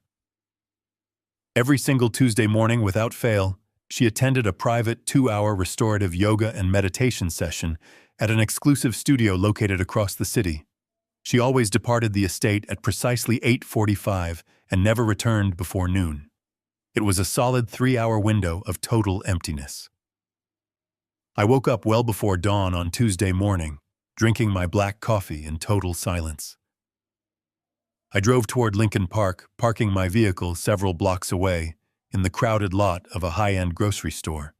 Every single Tuesday morning, without fail, she attended a private 2-hour restorative yoga and meditation session at an exclusive studio located across the city. She always departed the estate at precisely 8:45 and never returned before noon. It was a solid 3-hour window of total emptiness. I woke up well before dawn on Tuesday morning, drinking my black coffee in total silence. I drove toward Lincoln Park, parking my vehicle several blocks away in the crowded lot of a high-end grocery store.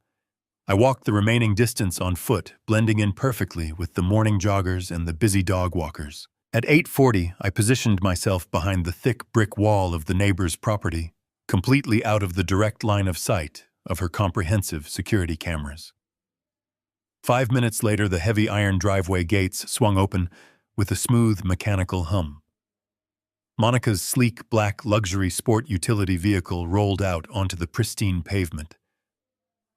I walked the remaining distance on foot, blending in perfectly with the morning joggers and the busy dog walkers. At 8:40, I positioned myself behind the thick brick wall of the neighbor's property, completely out of the direct line of sight of her comprehensive security cameras. 5 minutes later, the heavy iron driveway gates swung open with a smooth mechanical hum. Monica's sleek black luxury sport utility vehicle rolled out onto the pristine pavement.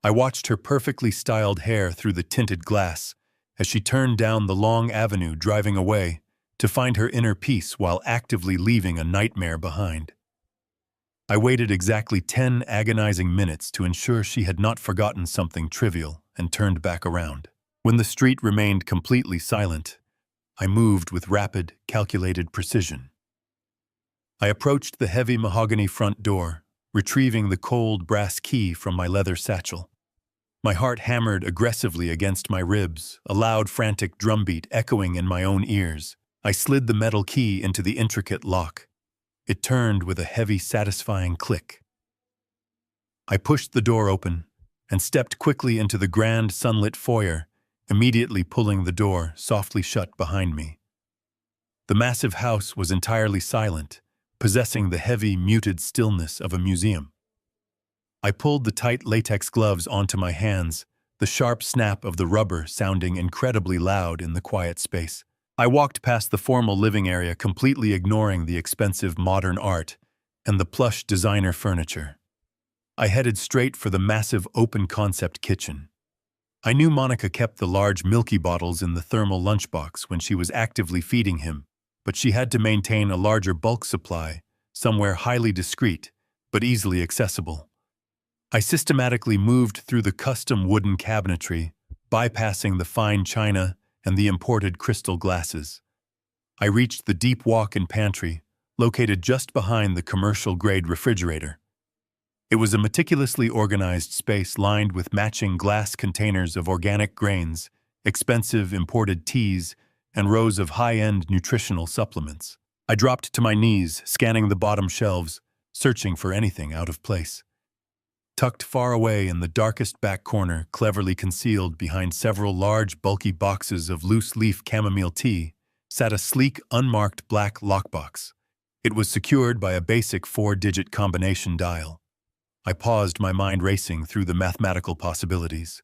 I watched her perfectly styled hair through the tinted glass as she turned down the long avenue, driving away to find her inner peace while actively leaving a nightmare behind. I waited exactly 10 agonizing minutes to ensure she had not forgotten something trivial and turned back around. When the street remained completely silent, I moved with rapid, calculated precision. I approached the heavy mahogany front door, retrieving the cold brass key from my leather satchel. My heart hammered aggressively against my ribs, a loud, frantic drumbeat echoing in my own ears. I slid the metal key into the intricate lock. It turned with a heavy, satisfying click. I pushed the door open and stepped quickly into the grand, sunlit foyer, immediately pulling the door softly shut behind me. The massive house was entirely silent, possessing the heavy, muted stillness of a museum. I pulled the tight latex gloves onto my hands, the sharp snap of the rubber sounding incredibly loud in the quiet space. I walked past the formal living area, completely ignoring the expensive modern art and the plush designer furniture. I headed straight for the massive open-concept kitchen. I knew Monica kept the large milky bottles in the thermal lunchbox when she was actively feeding him, but she had to maintain a larger bulk supply, somewhere highly discreet, but easily accessible. I systematically moved through the custom wooden cabinetry, bypassing the fine china and the imported crystal glasses. I reached the deep walk-in pantry, located just behind the commercial-grade refrigerator. It was a meticulously organized space lined with matching glass containers of organic grains, expensive imported teas, and rows of high-end nutritional supplements. I dropped to my knees, scanning the bottom shelves, searching for anything out of place. Tucked far away in the darkest back corner, cleverly concealed behind several large, bulky boxes of loose-leaf chamomile tea, sat a sleek, unmarked black lockbox. It was secured by a basic 4-digit combination dial. I paused, my mind racing through the mathematical possibilities.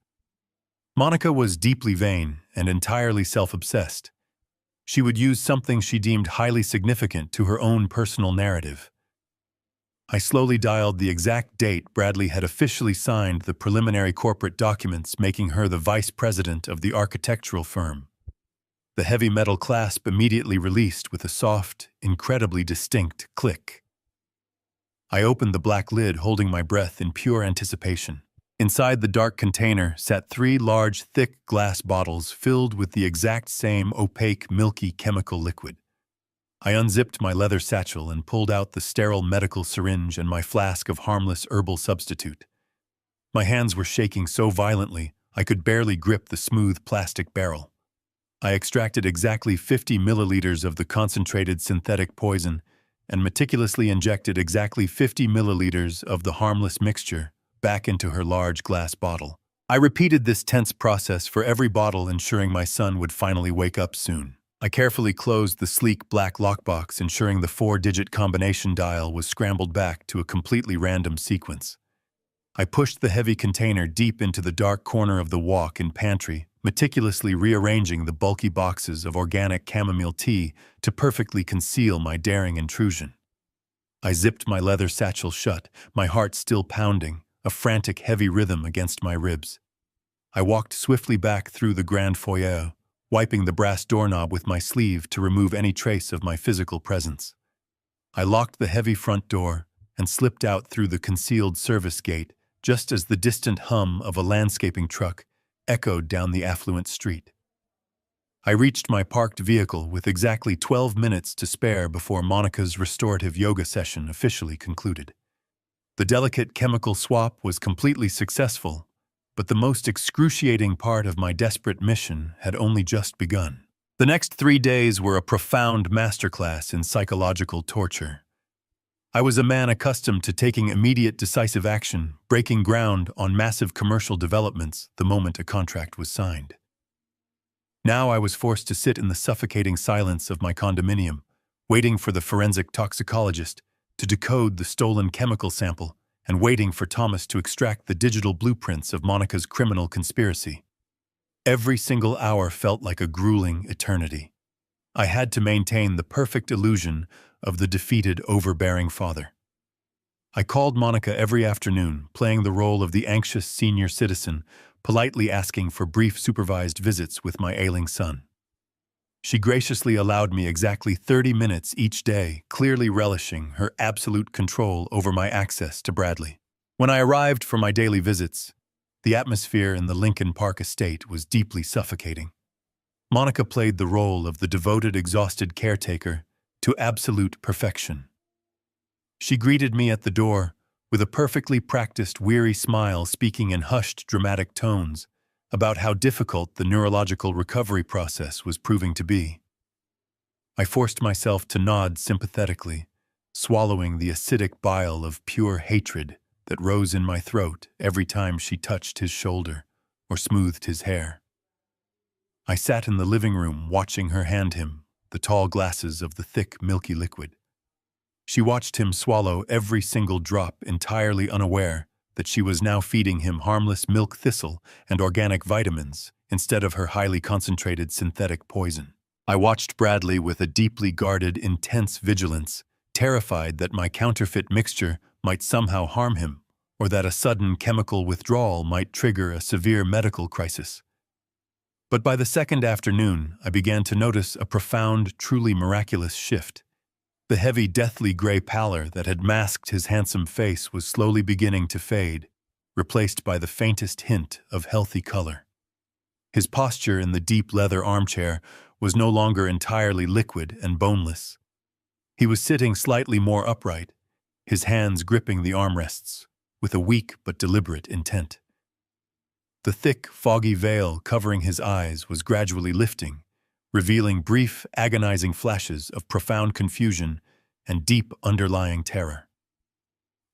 Monica was deeply vain and entirely self-obsessed. She would use something she deemed highly significant to her own personal narrative. I slowly dialed the exact date Bradley had officially signed the preliminary corporate documents making her the vice president of the architectural firm. The heavy metal clasp immediately released with a soft, incredibly distinct click. I opened the black lid, holding my breath in pure anticipation. Inside the dark container sat 3 large, thick glass bottles filled with the exact same opaque, milky chemical liquid. I unzipped my leather satchel and pulled out the sterile medical syringe and my flask of harmless herbal substitute. My hands were shaking so violently I could barely grip the smooth plastic barrel. I extracted exactly 50 milliliters of the concentrated synthetic poison and meticulously injected exactly 50 milliliters of the harmless mixture back into her large glass bottle. I repeated this tense process for every bottle, ensuring my son would finally wake up soon. I carefully closed the sleek black lockbox, ensuring the 4-digit combination dial was scrambled back to a completely random sequence. I pushed the heavy container deep into the dark corner of the walk-in pantry, meticulously rearranging the bulky boxes of organic chamomile tea to perfectly conceal my daring intrusion. I zipped my leather satchel shut, my heart still pounding, a frantic heavy rhythm against my ribs. I walked swiftly back through the grand foyer, wiping the brass doorknob with my sleeve to remove any trace of my physical presence. I locked the heavy front door and slipped out through the concealed service gate just as the distant hum of a landscaping truck echoed down the affluent street. I reached my parked vehicle with exactly 12 minutes to spare before Monica's restorative yoga session officially concluded. The delicate chemical swap was completely successful, but the most excruciating part of my desperate mission had only just begun. The next 3 days were a profound masterclass in psychological torture. I was a man accustomed to taking immediate decisive action, breaking ground on massive commercial developments the moment a contract was signed. Now I was forced to sit in the suffocating silence of my condominium, waiting for the forensic toxicologist to decode the stolen chemical sample and waiting for Thomas to extract the digital blueprints of Monica's criminal conspiracy. Every single hour felt like a grueling eternity. I had to maintain the perfect illusion of the defeated, overbearing father. I called Monica every afternoon, playing the role of the anxious senior citizen, politely asking for brief supervised visits with my ailing son. She graciously allowed me exactly 30 minutes each day, clearly relishing her absolute control over my access to Bradley. When I arrived for my daily visits, the atmosphere in the Lincoln Park estate was deeply suffocating. Monica played the role of the devoted, exhausted caretaker to absolute perfection. She greeted me at the door with a perfectly practiced, weary smile, speaking in hushed, dramatic tones about how difficult the neurological recovery process was proving to be. I forced myself to nod sympathetically, swallowing the acidic bile of pure hatred that rose in my throat every time she touched his shoulder or smoothed his hair. I sat in the living room watching her hand him the tall glasses of the thick, milky liquid. She watched him swallow every single drop, entirely unaware that she was now feeding him harmless milk thistle and organic vitamins instead of her highly concentrated synthetic poison. I watched Bradley with a deeply guarded, intense vigilance, terrified that my counterfeit mixture might somehow harm him, or that a sudden chemical withdrawal might trigger a severe medical crisis. But by the second afternoon, I began to notice a profound, truly miraculous shift. The heavy, deathly gray pallor that had masked his handsome face was slowly beginning to fade, replaced by the faintest hint of healthy color. His posture in the deep leather armchair was no longer entirely liquid and boneless. He was sitting slightly more upright, his hands gripping the armrests, with a weak but deliberate intent. The thick, foggy veil covering his eyes was gradually lifting, revealing brief, agonizing flashes of profound confusion and deep underlying terror.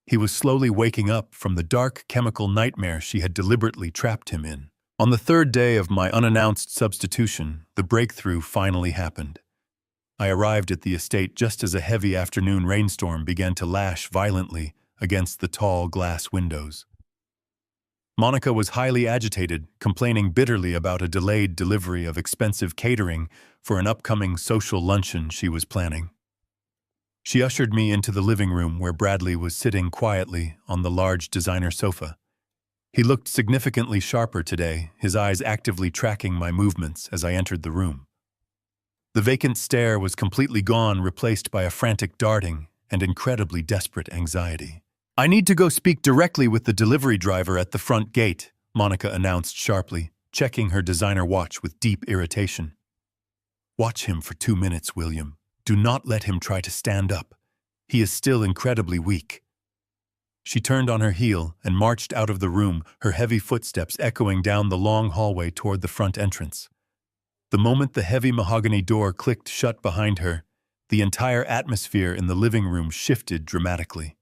He was slowly waking up from the dark chemical nightmare she had deliberately trapped him in. On the third day of my unannounced substitution, the breakthrough finally happened. I arrived at the estate just as a heavy afternoon rainstorm began to lash violently against the tall glass windows. Monica was highly agitated, complaining bitterly about a delayed delivery of expensive catering for an upcoming social luncheon she was planning. She ushered me into the living room where Bradley was sitting quietly on the large designer sofa. He looked significantly sharper today, his eyes actively tracking my movements as I entered the room. The vacant stare was completely gone, replaced by a frantic darting and incredibly desperate anxiety. "I need to go speak directly with the delivery driver at the front gate," Monica announced sharply, checking her designer watch with deep irritation. "Watch him for 2 minutes, William. Do not let him try to stand up. He is still incredibly weak." She turned on her heel and marched out of the room, her heavy footsteps echoing down the long hallway toward the front entrance. The moment the heavy mahogany door clicked shut behind her, the entire atmosphere in the living room shifted dramatically.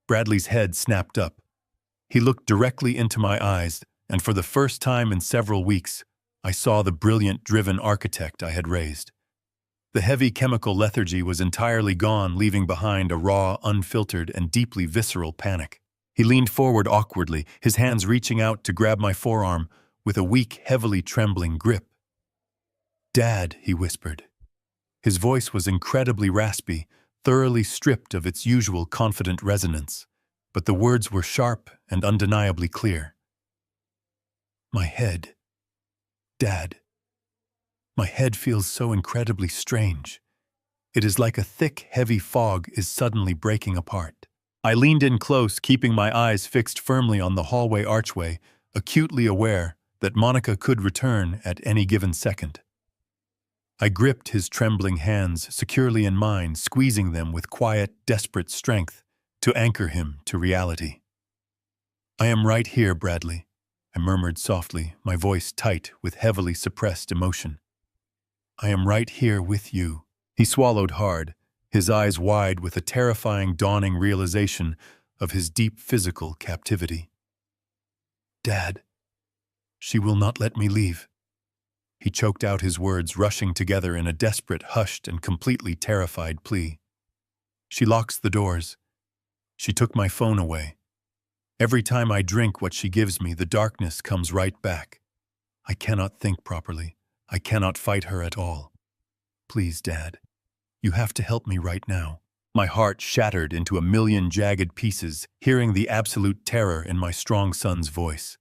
Bradley's head snapped up. He looked directly into my eyes, and for the first time in several weeks, I saw the brilliant, driven architect I had raised. The heavy chemical lethargy was entirely gone, leaving behind a raw, unfiltered, and deeply visceral panic. He leaned forward awkwardly, his hands reaching out to grab my forearm with a weak, heavily trembling grip. "Dad," he whispered. His voice was incredibly raspy, thoroughly stripped of its usual confident resonance, but the words were sharp and undeniably clear. "My head. Dad. My head feels so incredibly strange. It is like a thick, heavy fog is suddenly breaking apart." I leaned in close, keeping my eyes fixed firmly on the hallway archway, acutely aware that Monica could return at any given second. I gripped his trembling hands securely in mine, squeezing them with quiet, desperate strength to anchor him to reality. "I am right here, Bradley," I murmured softly, my voice tight with heavily suppressed emotion. "I am right here with you." He swallowed hard, his eyes wide with a terrifying dawning realization of his deep physical captivity. "Dad, she will not let me leave." He choked out his words, rushing together in a desperate, hushed, and completely terrified plea. "She locks the doors. She took my phone away. Every time I drink what she gives me, the darkness comes right back. I cannot think properly. I cannot fight her at all. Please, Dad, you have to help me right now." My heart shattered into a million jagged pieces, hearing the absolute terror in my strong son's voice.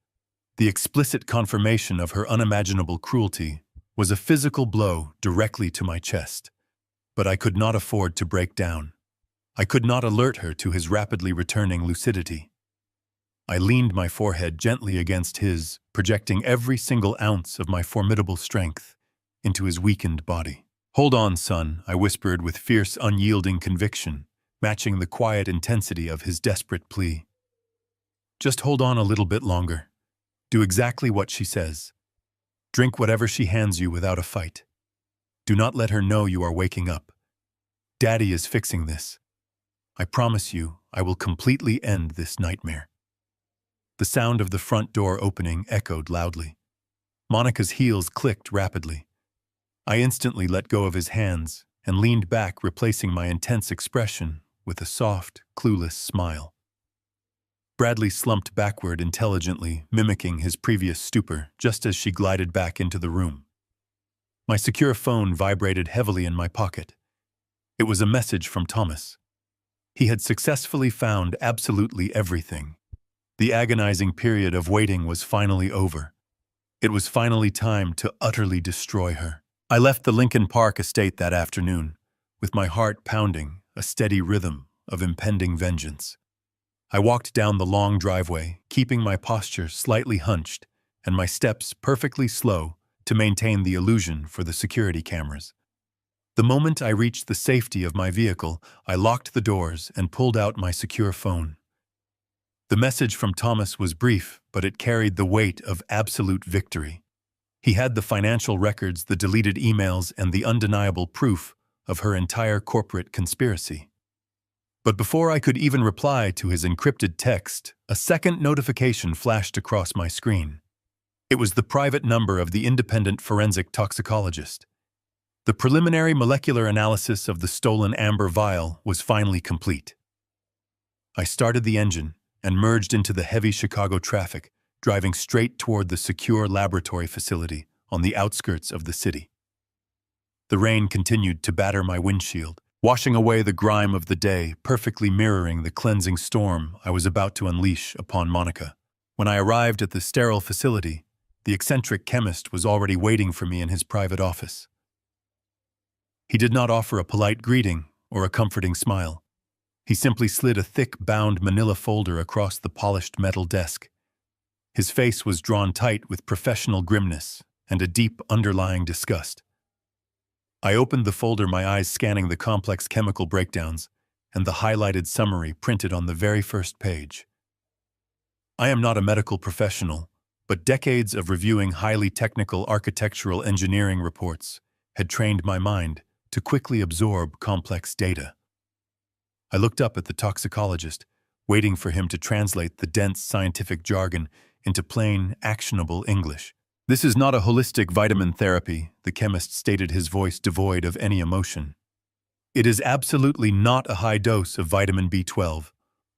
The explicit confirmation of her unimaginable cruelty was a physical blow directly to my chest. But I could not afford to break down. I could not alert her to his rapidly returning lucidity. I leaned my forehead gently against his, projecting every single ounce of my formidable strength into his weakened body. "Hold on, son," I whispered with fierce, unyielding conviction, matching the quiet intensity of his desperate plea. "Just hold on a little bit longer. Do exactly what she says. Drink whatever she hands you without a fight. Do not let her know you are waking up. Daddy is fixing this. I promise you, I will completely end this nightmare." The sound of the front door opening echoed loudly. Monica's heels clicked rapidly. I instantly let go of his hands and leaned back, replacing my intense expression with a soft, clueless smile. Bradley slumped backward intelligently, mimicking his previous stupor, just as she glided back into the room. My secure phone vibrated heavily in my pocket. It was a message from Thomas. He had successfully found absolutely everything. The agonizing period of waiting was finally over. It was finally time to utterly destroy her. I left the Lincoln Park estate that afternoon, with my heart pounding, a steady rhythm of impending vengeance. I walked down the long driveway, keeping my posture slightly hunched and my steps perfectly slow to maintain the illusion for the security cameras. The moment I reached the safety of my vehicle, I locked the doors and pulled out my secure phone. The message from Thomas was brief, but it carried the weight of absolute victory. He had the financial records, the deleted emails, and the undeniable proof of her entire corporate conspiracy. But before I could even reply to his encrypted text, a second notification flashed across my screen. It was the private number of the independent forensic toxicologist. The preliminary molecular analysis of the stolen amber vial was finally complete. I started the engine and merged into the heavy Chicago traffic, driving straight toward the secure laboratory facility on the outskirts of the city. The rain continued to batter my windshield, washing away the grime of the day, perfectly mirroring the cleansing storm I was about to unleash upon Monica. When I arrived at the sterile facility, the eccentric chemist was already waiting for me in his private office. He did not offer a polite greeting or a comforting smile. He simply slid a thick, bound manila folder across the polished metal desk. His face was drawn tight with professional grimness and a deep underlying disgust. I opened the folder, my eyes scanning the complex chemical breakdowns and the highlighted summary printed on the very first page. I am not a medical professional, but decades of reviewing highly technical architectural engineering reports had trained my mind to quickly absorb complex data. I looked up at the toxicologist, waiting for him to translate the dense scientific jargon into plain, actionable English. "This is not a holistic vitamin therapy," the chemist stated, his voice devoid of any emotion. "It is absolutely not a high dose of vitamin B12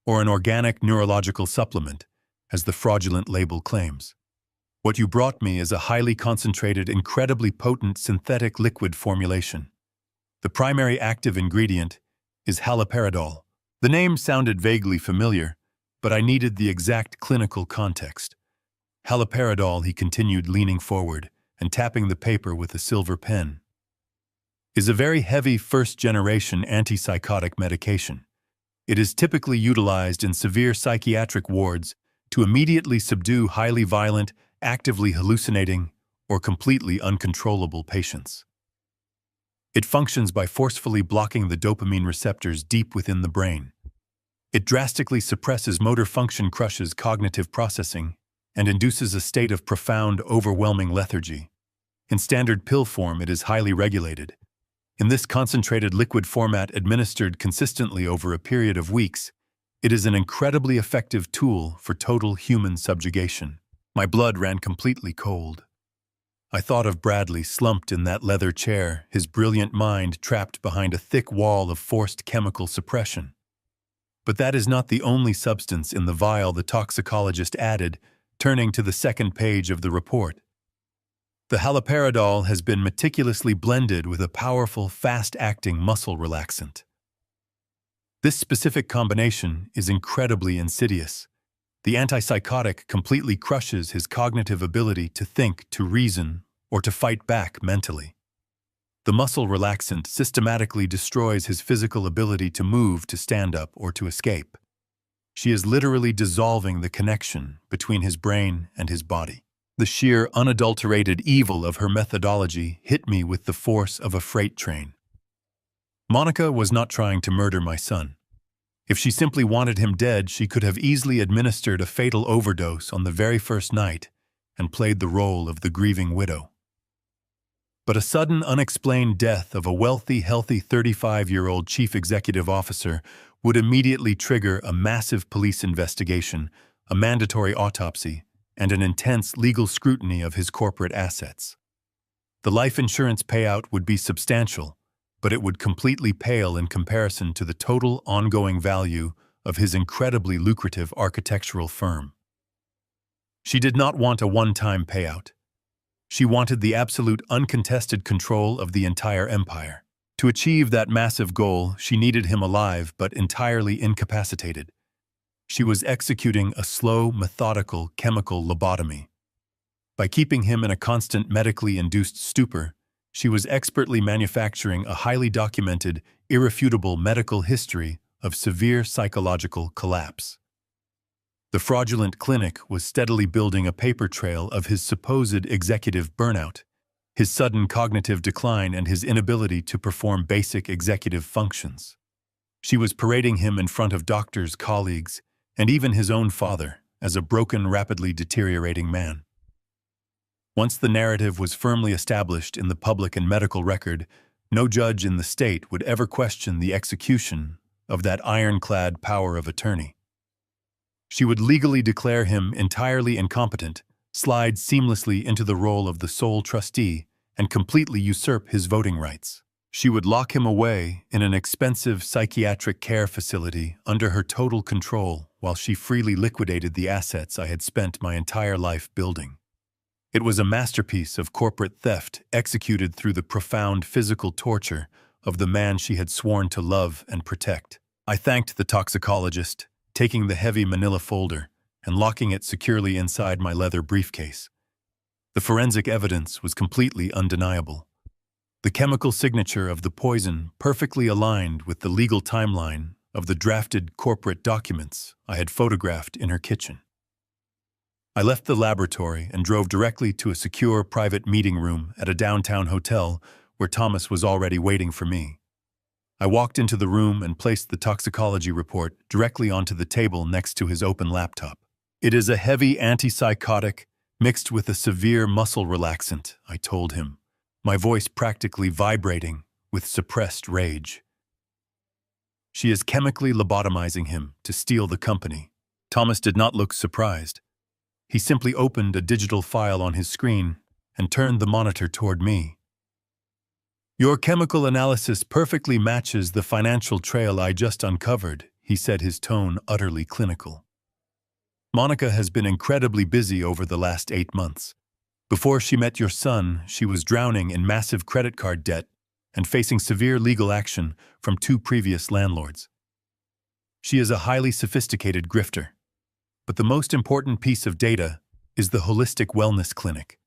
or an organic neurological supplement, as the fraudulent label claims. What you brought me is a highly concentrated, incredibly potent synthetic liquid formulation. The primary active ingredient is haloperidol." The name sounded vaguely familiar, but I needed the exact clinical context. "Haloperidol," he continued, leaning forward and tapping the paper with a silver pen, "is a very heavy first-generation antipsychotic medication. It is typically utilized in severe psychiatric wards to immediately subdue highly violent, actively hallucinating, or completely uncontrollable patients. It functions by forcefully blocking the dopamine receptors deep within the brain. It drastically suppresses motor function, crushes cognitive processing, and induces a state of profound, overwhelming lethargy. In standard pill form, it is highly regulated. In this concentrated liquid format, administered consistently over a period of weeks, it is an incredibly effective tool for total human subjugation." My blood ran completely cold. I thought of Bradley slumped in that leather chair, his brilliant mind trapped behind a thick wall of forced chemical suppression. "But that is not the only substance in the vial," the toxicologist added, turning to the second page of the report. "The haloperidol has been meticulously blended with a powerful, fast-acting muscle relaxant. This specific combination is incredibly insidious. The antipsychotic completely crushes his cognitive ability to think, to reason, or to fight back mentally. The muscle relaxant systematically destroys his physical ability to move, to stand up, or to escape. She is literally dissolving the connection between his brain and his body." The sheer, unadulterated evil of her methodology hit me with the force of a freight train. Monica was not trying to murder my son. If she simply wanted him dead, she could have easily administered a fatal overdose on the very first night and played the role of the grieving widow. But a sudden, unexplained death of a wealthy, healthy 35-year-old chief executive officer would immediately trigger a massive police investigation, a mandatory autopsy, and an intense legal scrutiny of his corporate assets. The life insurance payout would be substantial, but it would completely pale in comparison to the total ongoing value of his incredibly lucrative architectural firm. She did not want a one-time payout. She wanted the absolute, uncontested control of the entire empire. To achieve that massive goal, she needed him alive but entirely incapacitated. She was executing a slow, methodical chemical lobotomy. By keeping him in a constant medically induced stupor, she was expertly manufacturing a highly documented, irrefutable medical history of severe psychological collapse. The fraudulent clinic was steadily building a paper trail of his supposed executive burnout, his sudden cognitive decline, and his inability to perform basic executive functions. She was parading him in front of doctors, colleagues, and even his own father as a broken, rapidly deteriorating man. Once the narrative was firmly established in the public and medical record, no judge in the state would ever question the execution of that ironclad power of attorney. She would legally declare him entirely incompetent, slide seamlessly into the role of the sole trustee, and completely usurp his voting rights. She would lock him away in an expensive psychiatric care facility under her total control while she freely liquidated the assets I had spent my entire life building. It was a masterpiece of corporate theft executed through the profound physical torture of the man she had sworn to love and protect. I thanked the toxicologist, taking the heavy manila folder and locking it securely inside my leather briefcase. The forensic evidence was completely undeniable. The chemical signature of the poison perfectly aligned with the legal timeline of the drafted corporate documents I had photographed in her kitchen. I left the laboratory and drove directly to a secure private meeting room at a downtown hotel where Thomas was already waiting for me. I walked into the room and placed the toxicology report directly onto the table next to his open laptop. "It is a heavy antipsychotic mixed with a severe muscle relaxant," I told him, my voice practically vibrating with suppressed rage. "She is chemically lobotomizing him to steal the company." Thomas did not look surprised. He simply opened a digital file on his screen and turned the monitor toward me. "Your chemical analysis perfectly matches the financial trail I just uncovered," he said, his tone utterly clinical. "Monica has been incredibly busy over the last 8 months. Before she met your son, she was drowning in massive credit card debt and facing severe legal action from 2 previous landlords. She is a highly sophisticated grifter. But the most important piece of data is the holistic wellness clinic.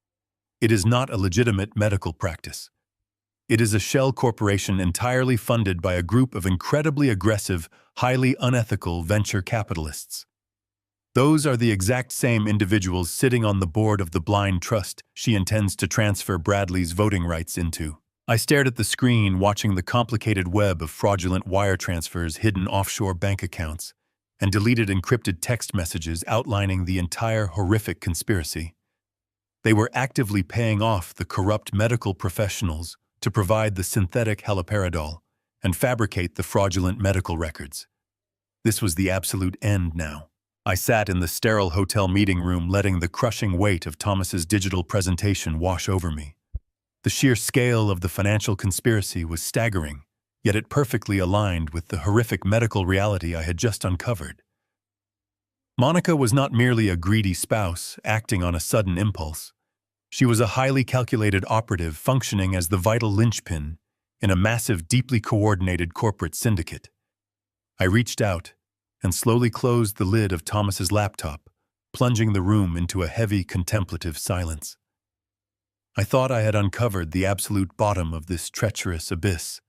It is not a legitimate medical practice. It is a shell corporation entirely funded by a group of incredibly aggressive, highly unethical venture capitalists. Those are the exact same individuals sitting on the board of the blind trust she intends to transfer Bradley's voting rights into." I stared at the screen, watching the complicated web of fraudulent wire transfers, hidden offshore bank accounts, and deleted encrypted text messages outlining the entire horrific conspiracy. They were actively paying off the corrupt medical professionals to provide the synthetic haloperidol and fabricate the fraudulent medical records. This was the absolute end now. I sat in the sterile hotel meeting room, letting the crushing weight of Thomas's digital presentation wash over me. The sheer scale of the financial conspiracy was staggering, yet it perfectly aligned with the horrific medical reality I had just uncovered. Monica was not merely a greedy spouse acting on a sudden impulse. She was a highly calculated operative functioning as the vital linchpin in a massive, deeply coordinated corporate syndicate. I reached out and slowly closed the lid of Thomas's laptop, plunging the room into a heavy, contemplative silence. I thought I had uncovered the absolute bottom of this treacherous abyss,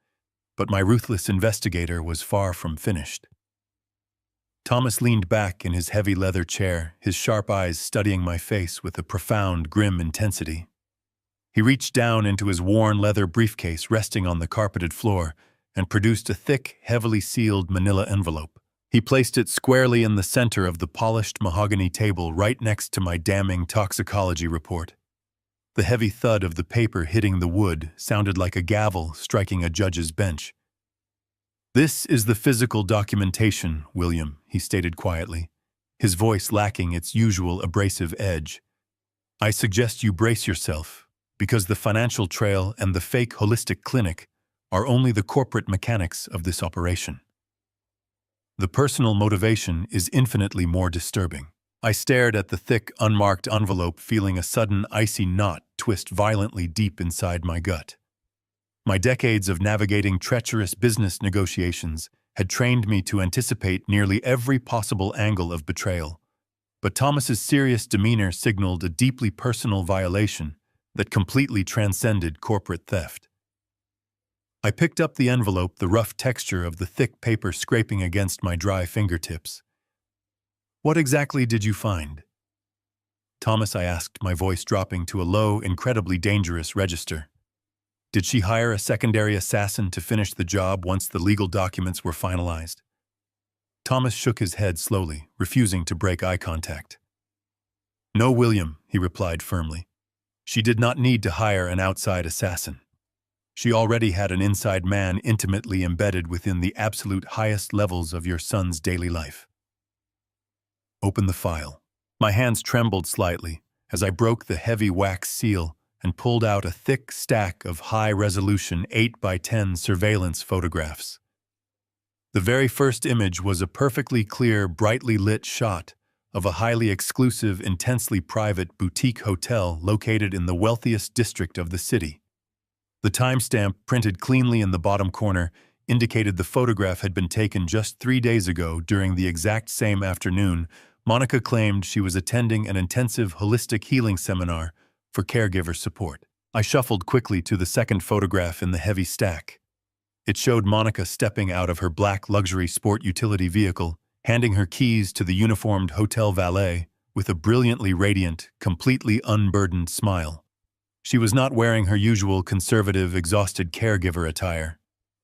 but my ruthless investigator was far from finished. Thomas leaned back in his heavy leather chair, his sharp eyes studying my face with a profound, grim intensity. He reached down into his worn leather briefcase resting on the carpeted floor and produced a thick, heavily sealed manila envelope. He placed it squarely in the center of the polished mahogany table right next to my damning toxicology report. The heavy thud of the paper hitting the wood sounded like a gavel striking a judge's bench. "This is the physical documentation, William," he stated quietly, his voice lacking its usual abrasive edge. "I suggest you brace yourself, because the financial trail and the fake holistic clinic are only the corporate mechanics of this operation. The personal motivation is infinitely more disturbing." I stared at the thick, unmarked envelope, feeling a sudden icy knot twist violently deep inside my gut. My decades of navigating treacherous business negotiations had trained me to anticipate nearly every possible angle of betrayal, but Thomas's serious demeanor signaled a deeply personal violation that completely transcended corporate theft. I picked up the envelope, the rough texture of the thick paper scraping against my dry fingertips. "What exactly did you find?" "Thomas," I asked, my voice dropping to a low, incredibly dangerous register. "Did she hire a secondary assassin to finish the job once the legal documents were finalized?" Thomas shook his head slowly, refusing to break eye contact. "No, William," he replied firmly. She did not need to hire an outside assassin. She already had an inside man intimately embedded within the absolute highest levels of your son's daily life. Open the file. My hands trembled slightly as I broke the heavy wax seal and pulled out a thick stack of high-resolution 8x10 surveillance photographs. The very first image was a perfectly clear, brightly lit shot of a highly exclusive, intensely private boutique hotel located in the wealthiest district of the city. The timestamp, printed cleanly in the bottom corner, indicated the photograph had been taken just 3 days ago during the exact same afternoon Monica claimed she was attending an intensive holistic healing seminar for caregiver support. I shuffled quickly to the second photograph in the heavy stack. It showed Monica stepping out of her black luxury sport utility vehicle, handing her keys to the uniformed hotel valet with a brilliantly radiant, completely unburdened smile. She was not wearing her usual conservative, exhausted caregiver attire.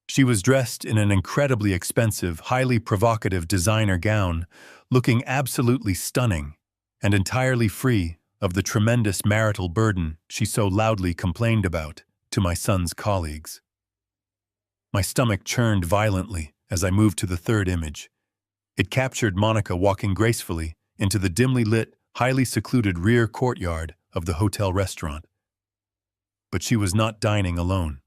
She was dressed in an incredibly expensive, highly provocative designer gown, looking absolutely stunning and entirely free of the tremendous marital burden she so loudly complained about to my son's colleagues. My stomach churned violently as I moved to the third image. It captured Monica walking gracefully into the dimly lit, highly secluded rear courtyard of the hotel restaurant. But she was not dining alone.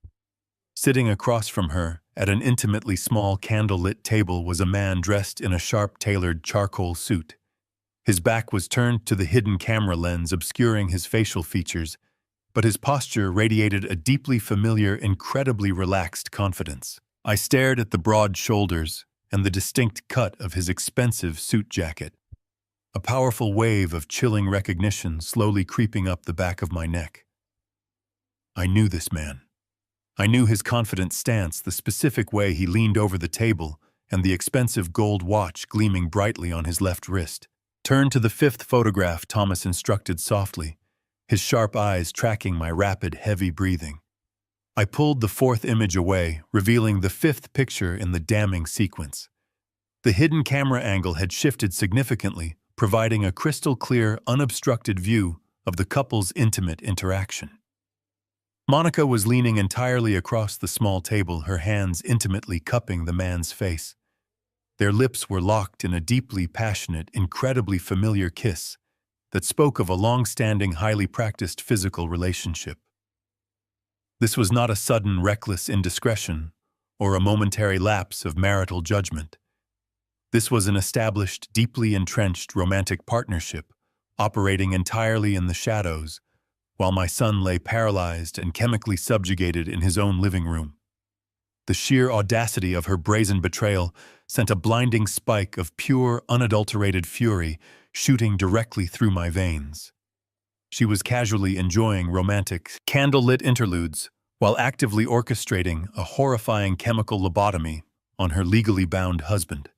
Sitting across from her, at an intimately small candle-lit table, was a man dressed in a sharp-tailored charcoal suit. His back was turned to the hidden camera lens obscuring his facial features, but his posture radiated a deeply familiar, incredibly relaxed confidence. I stared at the broad shoulders and the distinct cut of his expensive suit jacket. A powerful wave of chilling recognition slowly creeping up the back of my neck. I knew this man. I knew his confident stance, the specific way he leaned over the table, and the expensive gold watch gleaming brightly on his left wrist. "Turn to the fifth photograph," Thomas instructed softly, his sharp eyes tracking my rapid, heavy breathing. I pulled the fourth image away, revealing the fifth picture in the damning sequence. The hidden camera angle had shifted significantly, providing a crystal-clear, unobstructed view of the couple's intimate interaction. Monica was leaning entirely across the small table, her hands intimately cupping the man's face. Their lips were locked in a deeply passionate, incredibly familiar kiss that spoke of a long-standing, highly practiced physical relationship. This was not a sudden, reckless indiscretion or a momentary lapse of marital judgment. This was an established, deeply entrenched romantic partnership, operating entirely in the shadows, while my son lay paralyzed and chemically subjugated in his own living room. The sheer audacity of her brazen betrayal sent a blinding spike of pure, unadulterated fury shooting directly through my veins. She was casually enjoying romantic, candle-lit interludes while actively orchestrating a horrifying chemical lobotomy on her legally bound husband.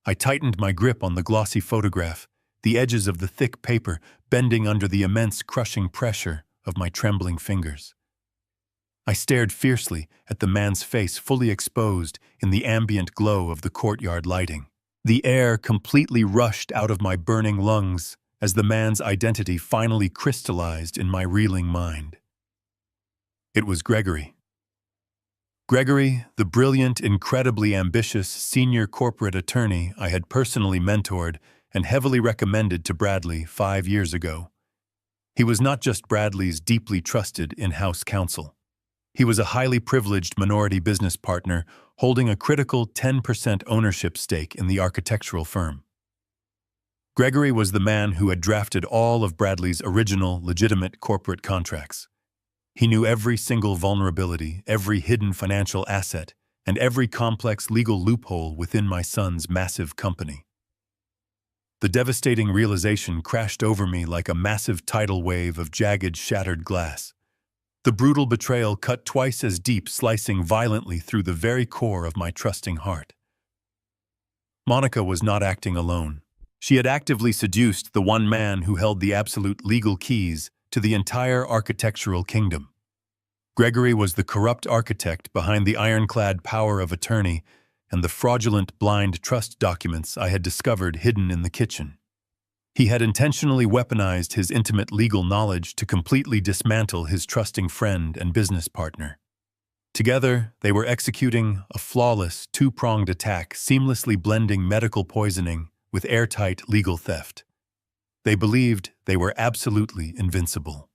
I tightened my grip on the glossy photograph, the edges of the thick paper bending under the immense crushing pressure of my trembling fingers. I stared fiercely at the man's face fully exposed in the ambient glow of the courtyard lighting. The air completely rushed out of my burning lungs as the man's identity finally crystallized in my reeling mind. It was Gregory. Gregory, the brilliant, incredibly ambitious senior corporate attorney I had personally mentored and heavily recommended to Bradley 5 years ago. He was not just Bradley's deeply trusted in-house counsel. He was a highly privileged minority business partner holding a critical 10% ownership stake in the architectural firm. Gregory was the man who had drafted all of Bradley's original, legitimate corporate contracts. He knew every single vulnerability, every hidden financial asset, and every complex legal loophole within my son's massive company. The devastating realization crashed over me like a massive tidal wave of jagged, shattered glass. The brutal betrayal cut twice as deep, slicing violently through the very core of my trusting heart. Monica was not acting alone. She had actively seduced the one man who held the absolute legal keys to the entire architectural kingdom. Gregory was the corrupt architect behind the ironclad power of attorney and the fraudulent blind trust documents I had discovered hidden in the kitchen. He had intentionally weaponized his intimate legal knowledge to completely dismantle his trusting friend and business partner. Together, they were executing a flawless, two-pronged attack, seamlessly blending medical poisoning with airtight legal theft. They believed they were absolutely invincible.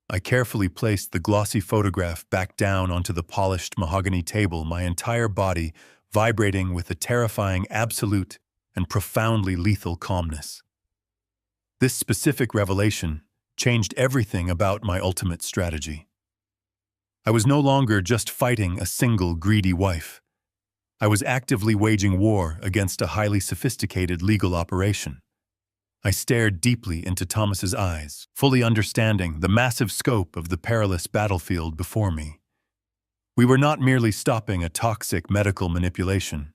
I carefully placed the glossy photograph back down onto the polished mahogany table, my entire body vibrating with a terrifying absolute and profoundly lethal calmness. This specific revelation changed everything about my ultimate strategy. I was no longer just fighting a single greedy wife. I was actively waging war against a highly sophisticated legal operation. I stared deeply into Thomas's eyes, fully understanding the massive scope of the perilous battlefield before me. We were not merely stopping a toxic medical manipulation.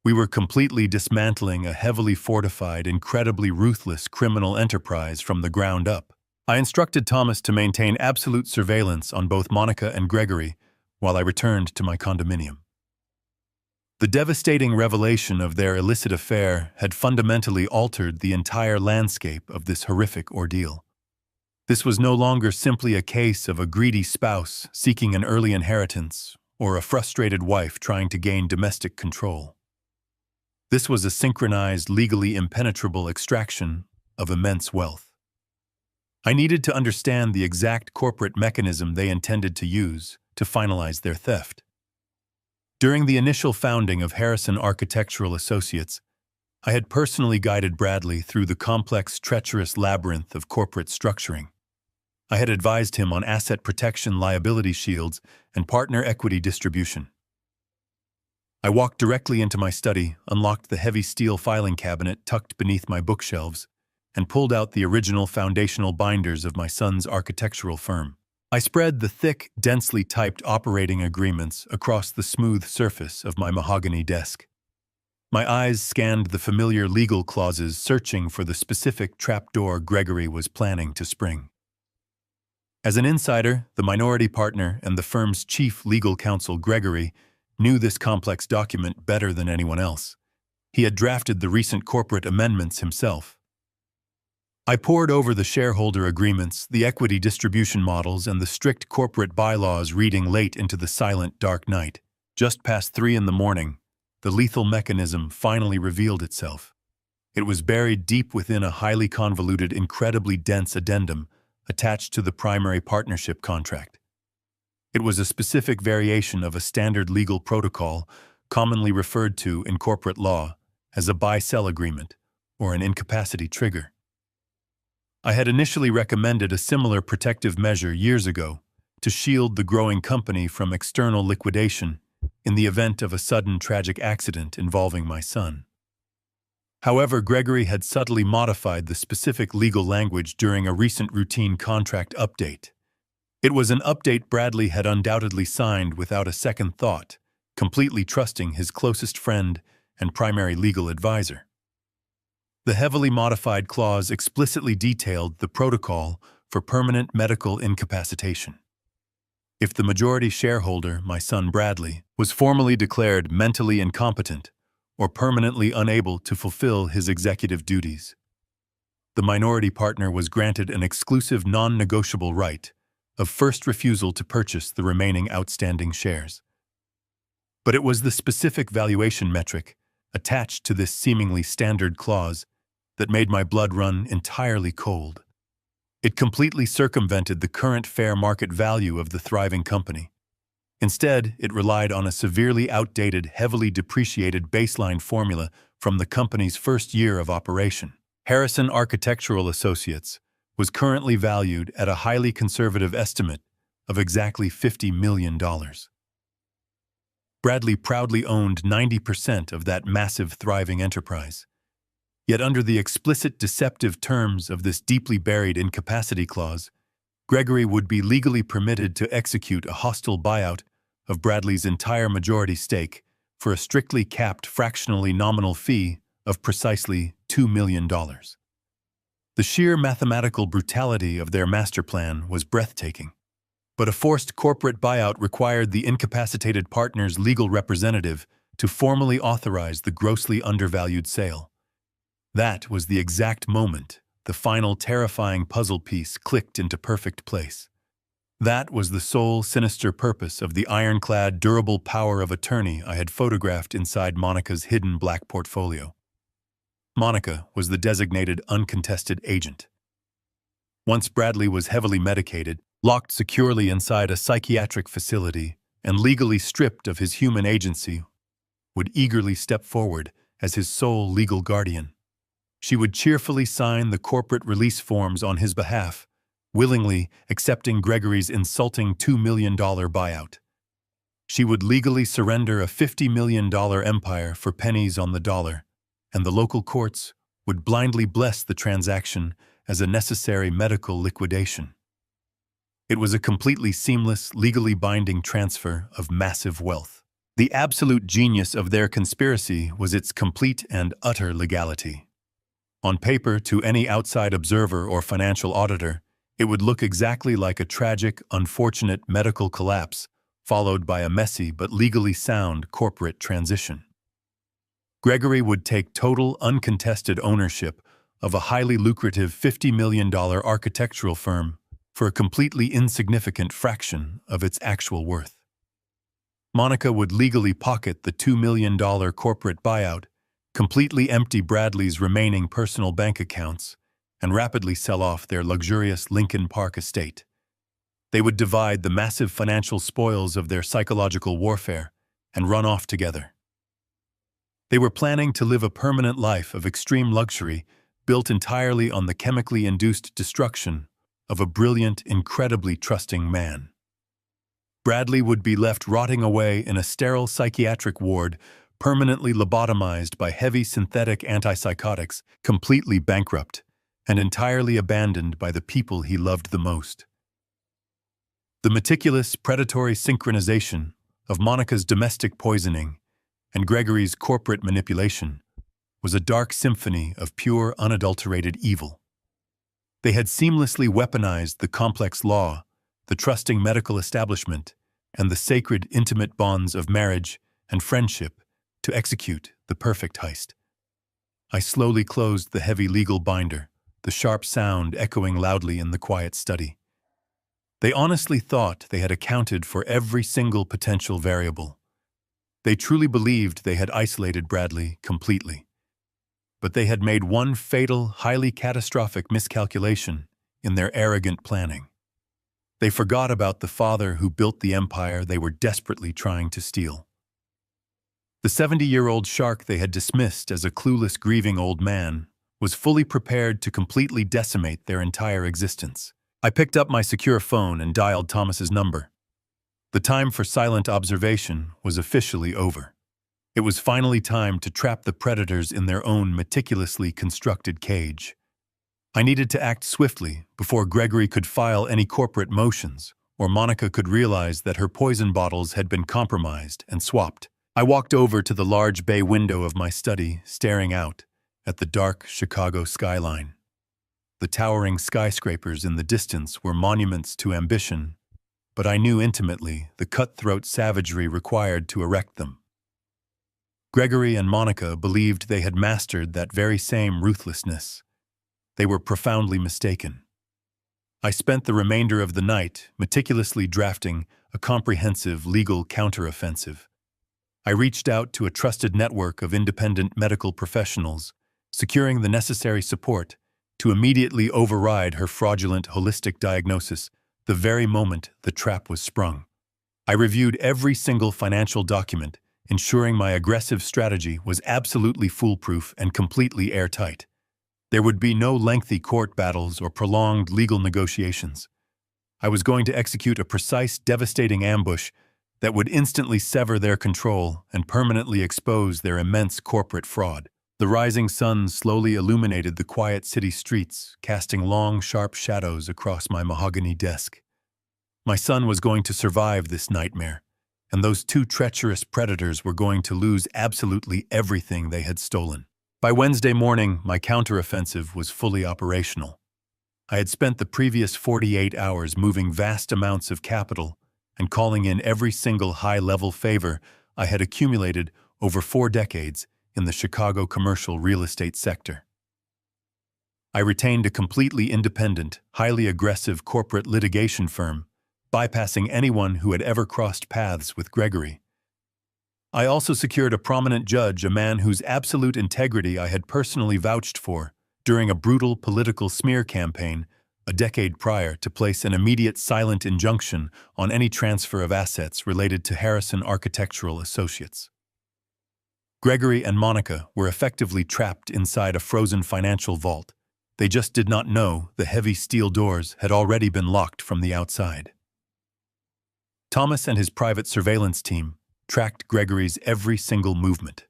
We were completely dismantling a heavily fortified, incredibly ruthless criminal enterprise from the ground up. I instructed Thomas to maintain absolute surveillance on both Monica and Gregory while I returned to my condominium. The devastating revelation of their illicit affair had fundamentally altered the entire landscape of this horrific ordeal. This was no longer simply a case of a greedy spouse seeking an early inheritance or a frustrated wife trying to gain domestic control. This was a synchronized, legally impenetrable extraction of immense wealth. I needed to understand the exact corporate mechanism they intended to use to finalize their theft. During the initial founding of Harrison Architectural Associates, I had personally guided Bradley through the complex, treacherous labyrinth of corporate structuring. I had advised him on asset protection, liability shields, and partner equity distribution. I walked directly into my study, unlocked the heavy steel filing cabinet tucked beneath my bookshelves, and pulled out the original foundational binders of my son's architectural firm. I spread the thick, densely typed operating agreements across the smooth surface of my mahogany desk. My eyes scanned the familiar legal clauses, searching for the specific trapdoor Gregory was planning to spring. As an insider, the minority partner and the firm's chief legal counsel, Gregory, knew this complex document better than anyone else. He had drafted the recent corporate amendments himself. I pored over the shareholder agreements, the equity distribution models, and the strict corporate bylaws, reading late into the silent, dark night. Just past 3 a.m, the lethal mechanism finally revealed itself. It was buried deep within a highly convoluted, incredibly dense addendum attached to the primary partnership contract. It was a specific variation of a standard legal protocol commonly referred to in corporate law as a buy-sell agreement or an incapacity trigger. I had initially recommended a similar protective measure years ago to shield the growing company from external liquidation in the event of a sudden tragic accident involving my son. However, Gregory had subtly modified the specific legal language during a recent routine contract update. It was an update Bradley had undoubtedly signed without a second thought, completely trusting his closest friend and primary legal advisor. The heavily modified clause explicitly detailed the protocol for permanent medical incapacitation. If the majority shareholder, my son Bradley, was formally declared mentally incompetent or permanently unable to fulfill his executive duties, the minority partner was granted an exclusive non-negotiable right of first refusal to purchase the remaining outstanding shares. But it was the specific valuation metric attached to this seemingly standard clause that made my blood run entirely cold. It completely circumvented the current fair market value of the thriving company. Instead, it relied on a severely outdated, heavily depreciated baseline formula from the company's first year of operation. Harrison Architectural Associates was currently valued at a highly conservative estimate of exactly $50 million. Bradley proudly owned 90% of that massive, thriving enterprise. Yet under the explicit, deceptive terms of this deeply buried incapacity clause, Gregory would be legally permitted to execute a hostile buyout of Bradley's entire majority stake for a strictly capped, fractionally nominal fee of precisely $2 million. The sheer mathematical brutality of their master plan was breathtaking. But a forced corporate buyout required the incapacitated partner's legal representative to formally authorize the grossly undervalued sale. That was the exact moment the final terrifying puzzle piece clicked into perfect place. That was the sole sinister purpose of the ironclad, durable power of attorney I had photographed inside Monica's hidden black portfolio. Monica was the designated uncontested agent. Once Bradley was heavily medicated, locked securely inside a psychiatric facility, and legally stripped of his human agency, would eagerly step forward as his sole legal guardian. She would cheerfully sign the corporate release forms on his behalf, willingly accepting Gregory's insulting $2 million buyout. She would legally surrender a $50 million empire for pennies on the dollar, and the local courts would blindly bless the transaction as a necessary medical liquidation. It was a completely seamless, legally binding transfer of massive wealth. The absolute genius of their conspiracy was its complete and utter legality. On paper, to any outside observer or financial auditor, it would look exactly like a tragic, unfortunate medical collapse, followed by a messy but legally sound corporate transition. Gregory would take total, uncontested ownership of a highly lucrative $50 million architectural firm for a completely insignificant fraction of its actual worth. Monica would legally pocket the $2 million corporate buyout, completely empty Bradley's remaining personal bank accounts, and rapidly sell off their luxurious Lincoln Park estate. They would divide the massive financial spoils of their psychological warfare and run off together. They were planning to live a permanent life of extreme luxury built entirely on the chemically induced destruction of a brilliant, incredibly trusting man. Bradley would be left rotting away in a sterile psychiatric ward, permanently lobotomized by heavy synthetic antipsychotics, completely bankrupt, and entirely abandoned by the people he loved the most. The meticulous, predatory synchronization of Monica's domestic poisoning and Gregory's corporate manipulation was a dark symphony of pure, unadulterated evil. They had seamlessly weaponized the complex law, the trusting medical establishment, and the sacred, intimate bonds of marriage and friendship to execute the perfect heist. I slowly closed the heavy legal binder, the sharp sound echoing loudly in the quiet study. They honestly thought they had accounted for every single potential variable. They truly believed they had isolated Bradley completely. But they had made one fatal, highly catastrophic miscalculation in their arrogant planning. They forgot about the father who built the empire they were desperately trying to steal. The 70-year-old shark they had dismissed as a clueless, grieving old man was fully prepared to completely decimate their entire existence. I picked up my secure phone and dialed Thomas's number. The time for silent observation was officially over. It was finally time to trap the predators in their own meticulously constructed cage. I needed to act swiftly before Gregory could file any corporate motions, or Monica could realize that her poison bottles had been compromised and swapped. I walked over to the large bay window of my study, staring out at the dark Chicago skyline. The towering skyscrapers in the distance were monuments to ambition, but I knew intimately the cutthroat savagery required to erect them. Gregory and Monica believed they had mastered that very same ruthlessness. They were profoundly mistaken. I spent the remainder of the night meticulously drafting a comprehensive legal counteroffensive. I reached out to a trusted network of independent medical professionals, securing the necessary support to immediately override her fraudulent holistic diagnosis the very moment the trap was sprung. I reviewed every single financial document, ensuring my aggressive strategy was absolutely foolproof and completely airtight. There would be no lengthy court battles or prolonged legal negotiations. I was going to execute a precise, devastating ambush that would instantly sever their control and permanently expose their immense corporate fraud. The rising sun slowly illuminated the quiet city streets, casting long, sharp shadows across my mahogany desk. My son was going to survive this nightmare, and those two treacherous predators were going to lose absolutely everything they had stolen. By Wednesday morning, my counteroffensive was fully operational. I had spent the previous 48 hours moving vast amounts of capital and calling in every single high-level favor I had accumulated over 4 decades in the Chicago commercial real estate sector. I retained a completely independent, highly aggressive corporate litigation firm, bypassing anyone who had ever crossed paths with Gregory. I also secured a prominent judge, a man whose absolute integrity I had personally vouched for during a brutal political smear campaign a decade prior to place an immediate silent injunction on any transfer of assets related to Harrison Architectural Associates. Gregory and Monica were effectively trapped inside a frozen financial vault. They just did not know the heavy steel doors had already been locked from the outside. Thomas and his private surveillance team tracked Gregory's every single movement.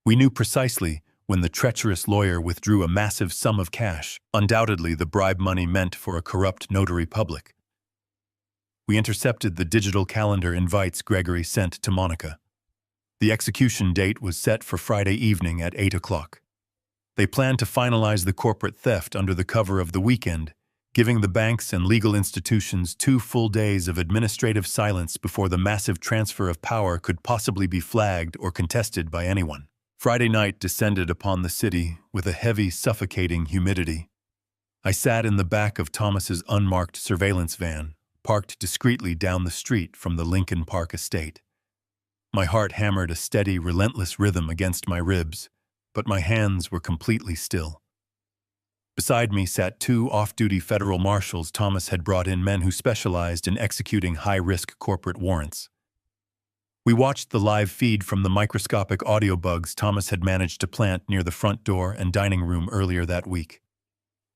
We knew precisely when the treacherous lawyer withdrew a massive sum of cash, undoubtedly the bribe money meant for a corrupt notary public. We intercepted the digital calendar invites Gregory sent to Monica. The execution date was set for Friday evening at 8 o'clock. They planned to finalize the corporate theft under the cover of the weekend, giving the banks and legal institutions 2 full days of administrative silence before the massive transfer of power could possibly be flagged or contested by anyone. Friday night descended upon the city with a heavy, suffocating humidity. I sat in the back of Thomas's unmarked surveillance van, parked discreetly down the street from the Lincoln Park estate. My heart hammered a steady, relentless rhythm against my ribs, but my hands were completely still. Beside me sat 2 off-duty federal marshals Thomas had brought in, men who specialized in executing high-risk corporate warrants. We watched the live feed from the microscopic audio bugs Thomas had managed to plant near the front door and dining room earlier that week.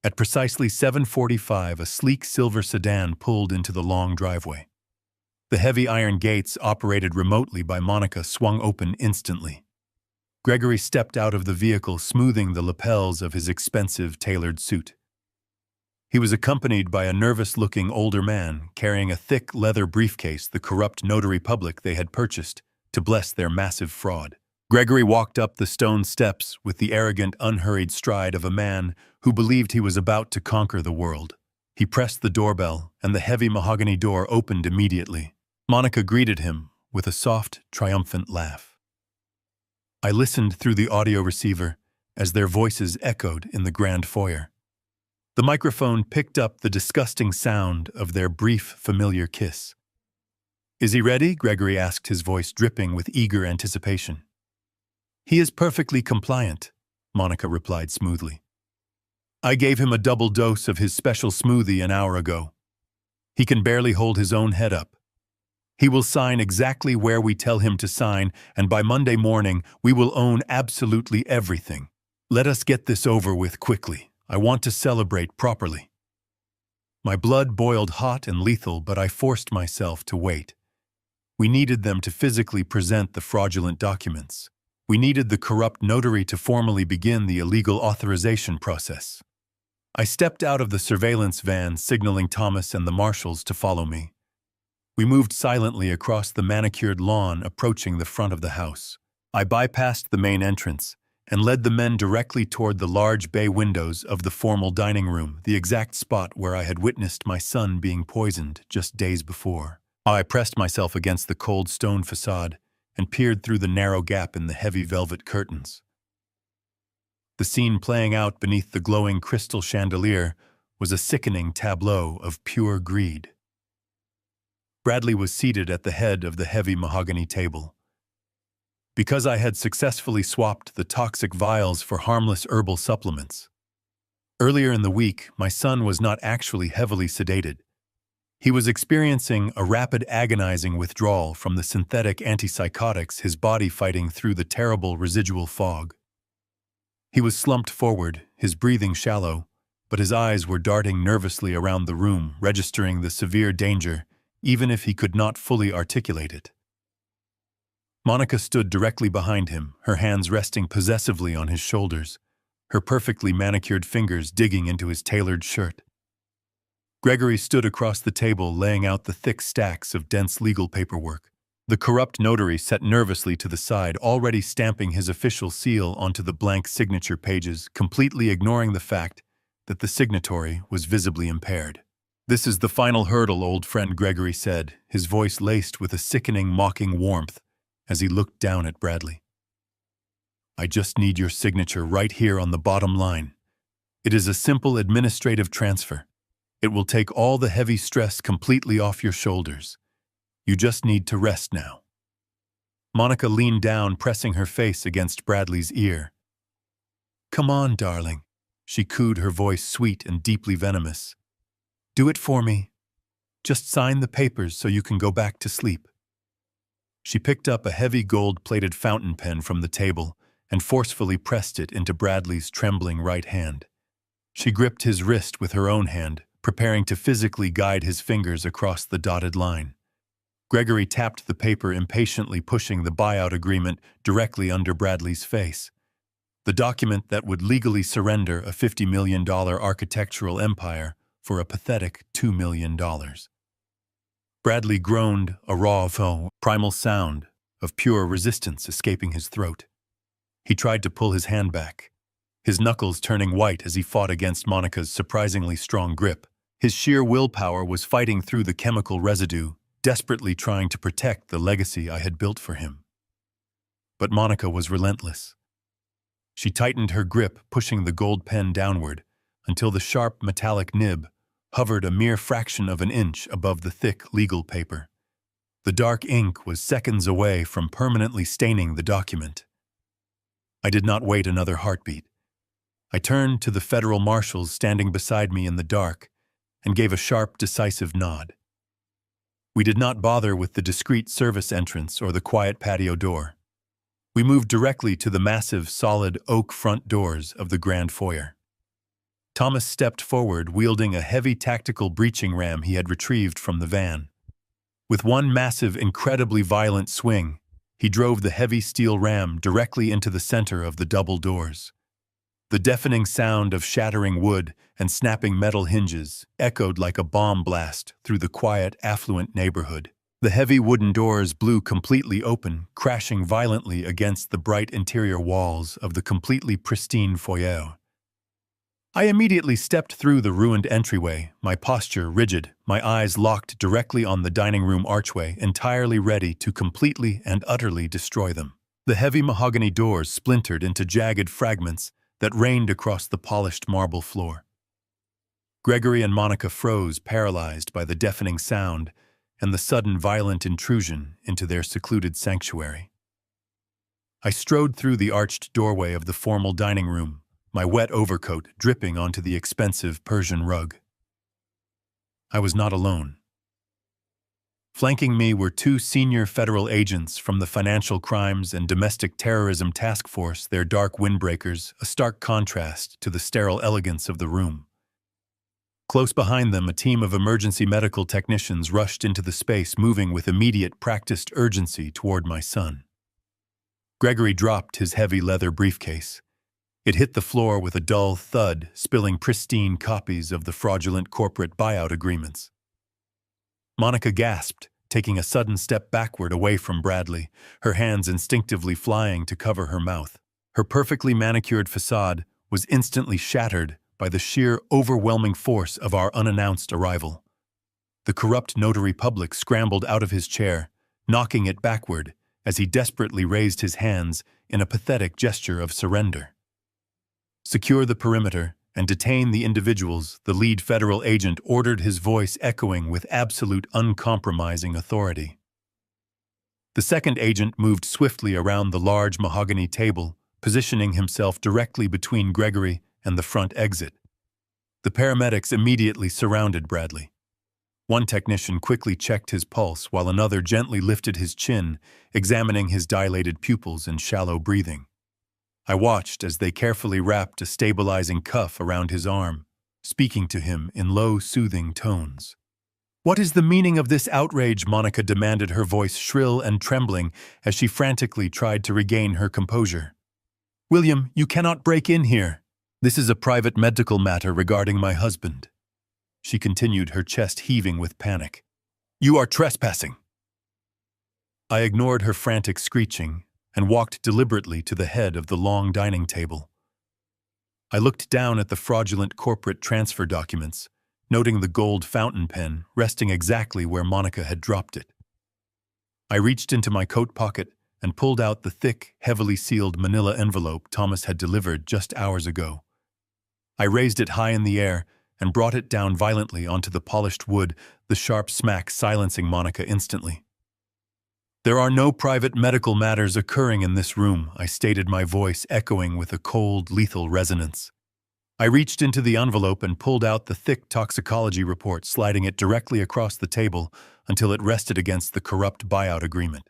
At precisely 7:45, a sleek silver sedan pulled into the long driveway. The heavy iron gates, operated remotely by Monica, swung open instantly. Gregory stepped out of the vehicle, smoothing the lapels of his expensive, tailored suit. He was accompanied by a nervous-looking older man carrying a thick leather briefcase, the corrupt notary public they had purchased to bless their massive fraud. Gregory walked up the stone steps with the arrogant, unhurried stride of a man who believed he was about to conquer the world. He pressed the doorbell, and the heavy mahogany door opened immediately. Monica greeted him with a soft, triumphant laugh. I listened through the audio receiver as their voices echoed in the grand foyer. The microphone picked up the disgusting sound of their brief, familiar kiss. "Is he ready?" Gregory asked, his voice dripping with eager anticipation. "He is perfectly compliant," Monica replied smoothly. "I gave him a double dose of his special smoothie an hour ago. He can barely hold his own head up. He will sign exactly where we tell him to sign, and by Monday morning we will own absolutely everything. Let us get this over with quickly. I want to celebrate properly." My blood boiled hot and lethal, but I forced myself to wait. We needed them to physically present the fraudulent documents. We needed the corrupt notary to formally begin the illegal authorization process. I stepped out of the surveillance van, signaling Thomas and the marshals to follow me. We moved silently across the manicured lawn, approaching the front of the house. I bypassed the main entrance and led the men directly toward the large bay windows of the formal dining room, the exact spot where I had witnessed my son being poisoned just days before. I pressed myself against the cold stone facade and peered through the narrow gap in the heavy velvet curtains. The scene playing out beneath the glowing crystal chandelier was a sickening tableau of pure greed. Bradley was seated at the head of the heavy mahogany table. Because I had successfully swapped the toxic vials for harmless herbal supplements. Earlier in the week, my son was not actually heavily sedated. He was experiencing a rapid, agonizing withdrawal from the synthetic antipsychotics, his body fighting through the terrible residual fog. He was slumped forward, his breathing shallow, but his eyes were darting nervously around the room, registering the severe danger, even if he could not fully articulate it. Monica stood directly behind him, her hands resting possessively on his shoulders, her perfectly manicured fingers digging into his tailored shirt. Gregory stood across the table, laying out the thick stacks of dense legal paperwork. The corrupt notary sat nervously to the side, already stamping his official seal onto the blank signature pages, completely ignoring the fact that the signatory was visibly impaired. "This is the final hurdle, old friend," Gregory said, his voice laced with a sickening, mocking warmth as he looked down at Bradley. "I just need your signature right here on the bottom line. It is a simple administrative transfer. It will take all the heavy stress completely off your shoulders. You just need to rest now. Monica leaned down, pressing her face against Bradley's ear. Come on, darling, she cooed, her voice sweet and deeply venomous. Do it for me. Just sign the papers so you can go back to sleep. She picked up a heavy gold-plated fountain pen from the table and forcefully pressed it into Bradley's trembling right hand. She gripped his wrist with her own hand, preparing to physically guide his fingers across the dotted line. Gregory tapped the paper, impatiently pushing the buyout agreement directly under Bradley's face. The document that would legally surrender a $50 million architectural empire for a pathetic $2 million. Bradley groaned, a raw, primal sound of pure resistance escaping his throat. He tried to pull his hand back, his knuckles turning white as he fought against Monica's surprisingly strong grip. His sheer willpower was fighting through the chemical residue, desperately trying to protect the legacy I had built for him. But Monica was relentless. She tightened her grip, pushing the gold pen downward, until the sharp metallic nib hovered a mere fraction of an inch above the thick legal paper. The dark ink was seconds away from permanently staining the document. I did not wait another heartbeat. I turned to the federal marshals standing beside me in the dark and gave a sharp, decisive nod. We did not bother with the discreet service entrance or the quiet patio door. We moved directly to the massive, solid oak front doors of the grand foyer. Thomas stepped forward, wielding a heavy tactical breaching ram he had retrieved from the van. With one massive, incredibly violent swing, he drove the heavy steel ram directly into the center of the double doors. The deafening sound of shattering wood and snapping metal hinges echoed like a bomb blast through the quiet, affluent neighborhood. The heavy wooden doors blew completely open, crashing violently against the bright interior walls of the completely pristine foyer. I immediately stepped through the ruined entryway, my posture rigid, my eyes locked directly on the dining room archway, entirely ready to completely and utterly destroy them. The heavy mahogany doors splintered into jagged fragments that rained across the polished marble floor. Gregory and Monica froze, paralyzed by the deafening sound and the sudden violent intrusion into their secluded sanctuary. I strode through the arched doorway of the formal dining room, my wet overcoat dripping onto the expensive Persian rug. I was not alone. Flanking me were two senior federal agents from the Financial Crimes and Domestic Terrorism Task Force, their dark windbreakers, a stark contrast to the sterile elegance of the room. Close behind them, a team of emergency medical technicians rushed into the space, moving with immediate, practiced urgency toward my son. Gregory dropped his heavy leather briefcase. It hit the floor with a dull thud, spilling pristine copies of the fraudulent corporate buyout agreements. Monica gasped, taking a sudden step backward away from Bradley, her hands instinctively flying to cover her mouth. Her perfectly manicured facade was instantly shattered by the sheer, overwhelming force of our unannounced arrival. The corrupt notary public scrambled out of his chair, knocking it backward as he desperately raised his hands in a pathetic gesture of surrender. Secure the perimeter and detain the individuals, the lead federal agent ordered, his voice echoing with absolute uncompromising authority. The second agent moved swiftly around the large mahogany table, positioning himself directly between Gregory and the front exit. The paramedics immediately surrounded Bradley. One technician quickly checked his pulse while another gently lifted his chin, examining his dilated pupils and shallow breathing. I watched as they carefully wrapped a stabilizing cuff around his arm, speaking to him in low, soothing tones. "What is the meaning of this outrage?" Monica demanded, her voice shrill and trembling as she frantically tried to regain her composure. "William, you cannot break in here. This is a private medical matter regarding my husband," she continued, her chest heaving with panic. "You are trespassing." I ignored her frantic screeching and walked deliberately to the head of the long dining table. I looked down at the fraudulent corporate transfer documents, noting the gold fountain pen resting exactly where Monica had dropped it. I reached into my coat pocket and pulled out the thick, heavily sealed manila envelope Thomas had delivered just hours ago. I raised it high in the air and brought it down violently onto the polished wood, the sharp smack silencing Monica instantly. "There are no private medical matters occurring in this room," I stated, my voice echoing with a cold, lethal resonance. I reached into the envelope and pulled out the thick toxicology report, sliding it directly across the table until it rested against the corrupt buyout agreement.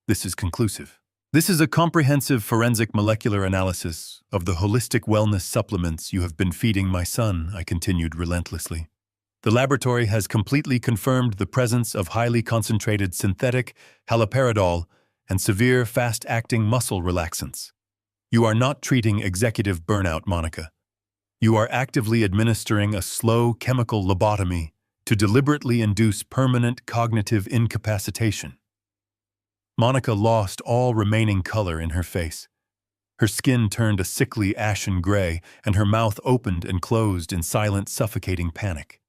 "This is conclusive. This is a comprehensive forensic molecular analysis of the holistic wellness supplements you have been feeding my son," I continued relentlessly. "The laboratory has completely confirmed the presence of highly concentrated synthetic haloperidol and severe fast-acting muscle relaxants. You are not treating executive burnout, Monica. You are actively administering a slow chemical lobotomy to deliberately induce permanent cognitive incapacitation." Monica lost all remaining color in her face. Her skin turned a sickly ashen gray, and her mouth opened and closed in silent, suffocating panic.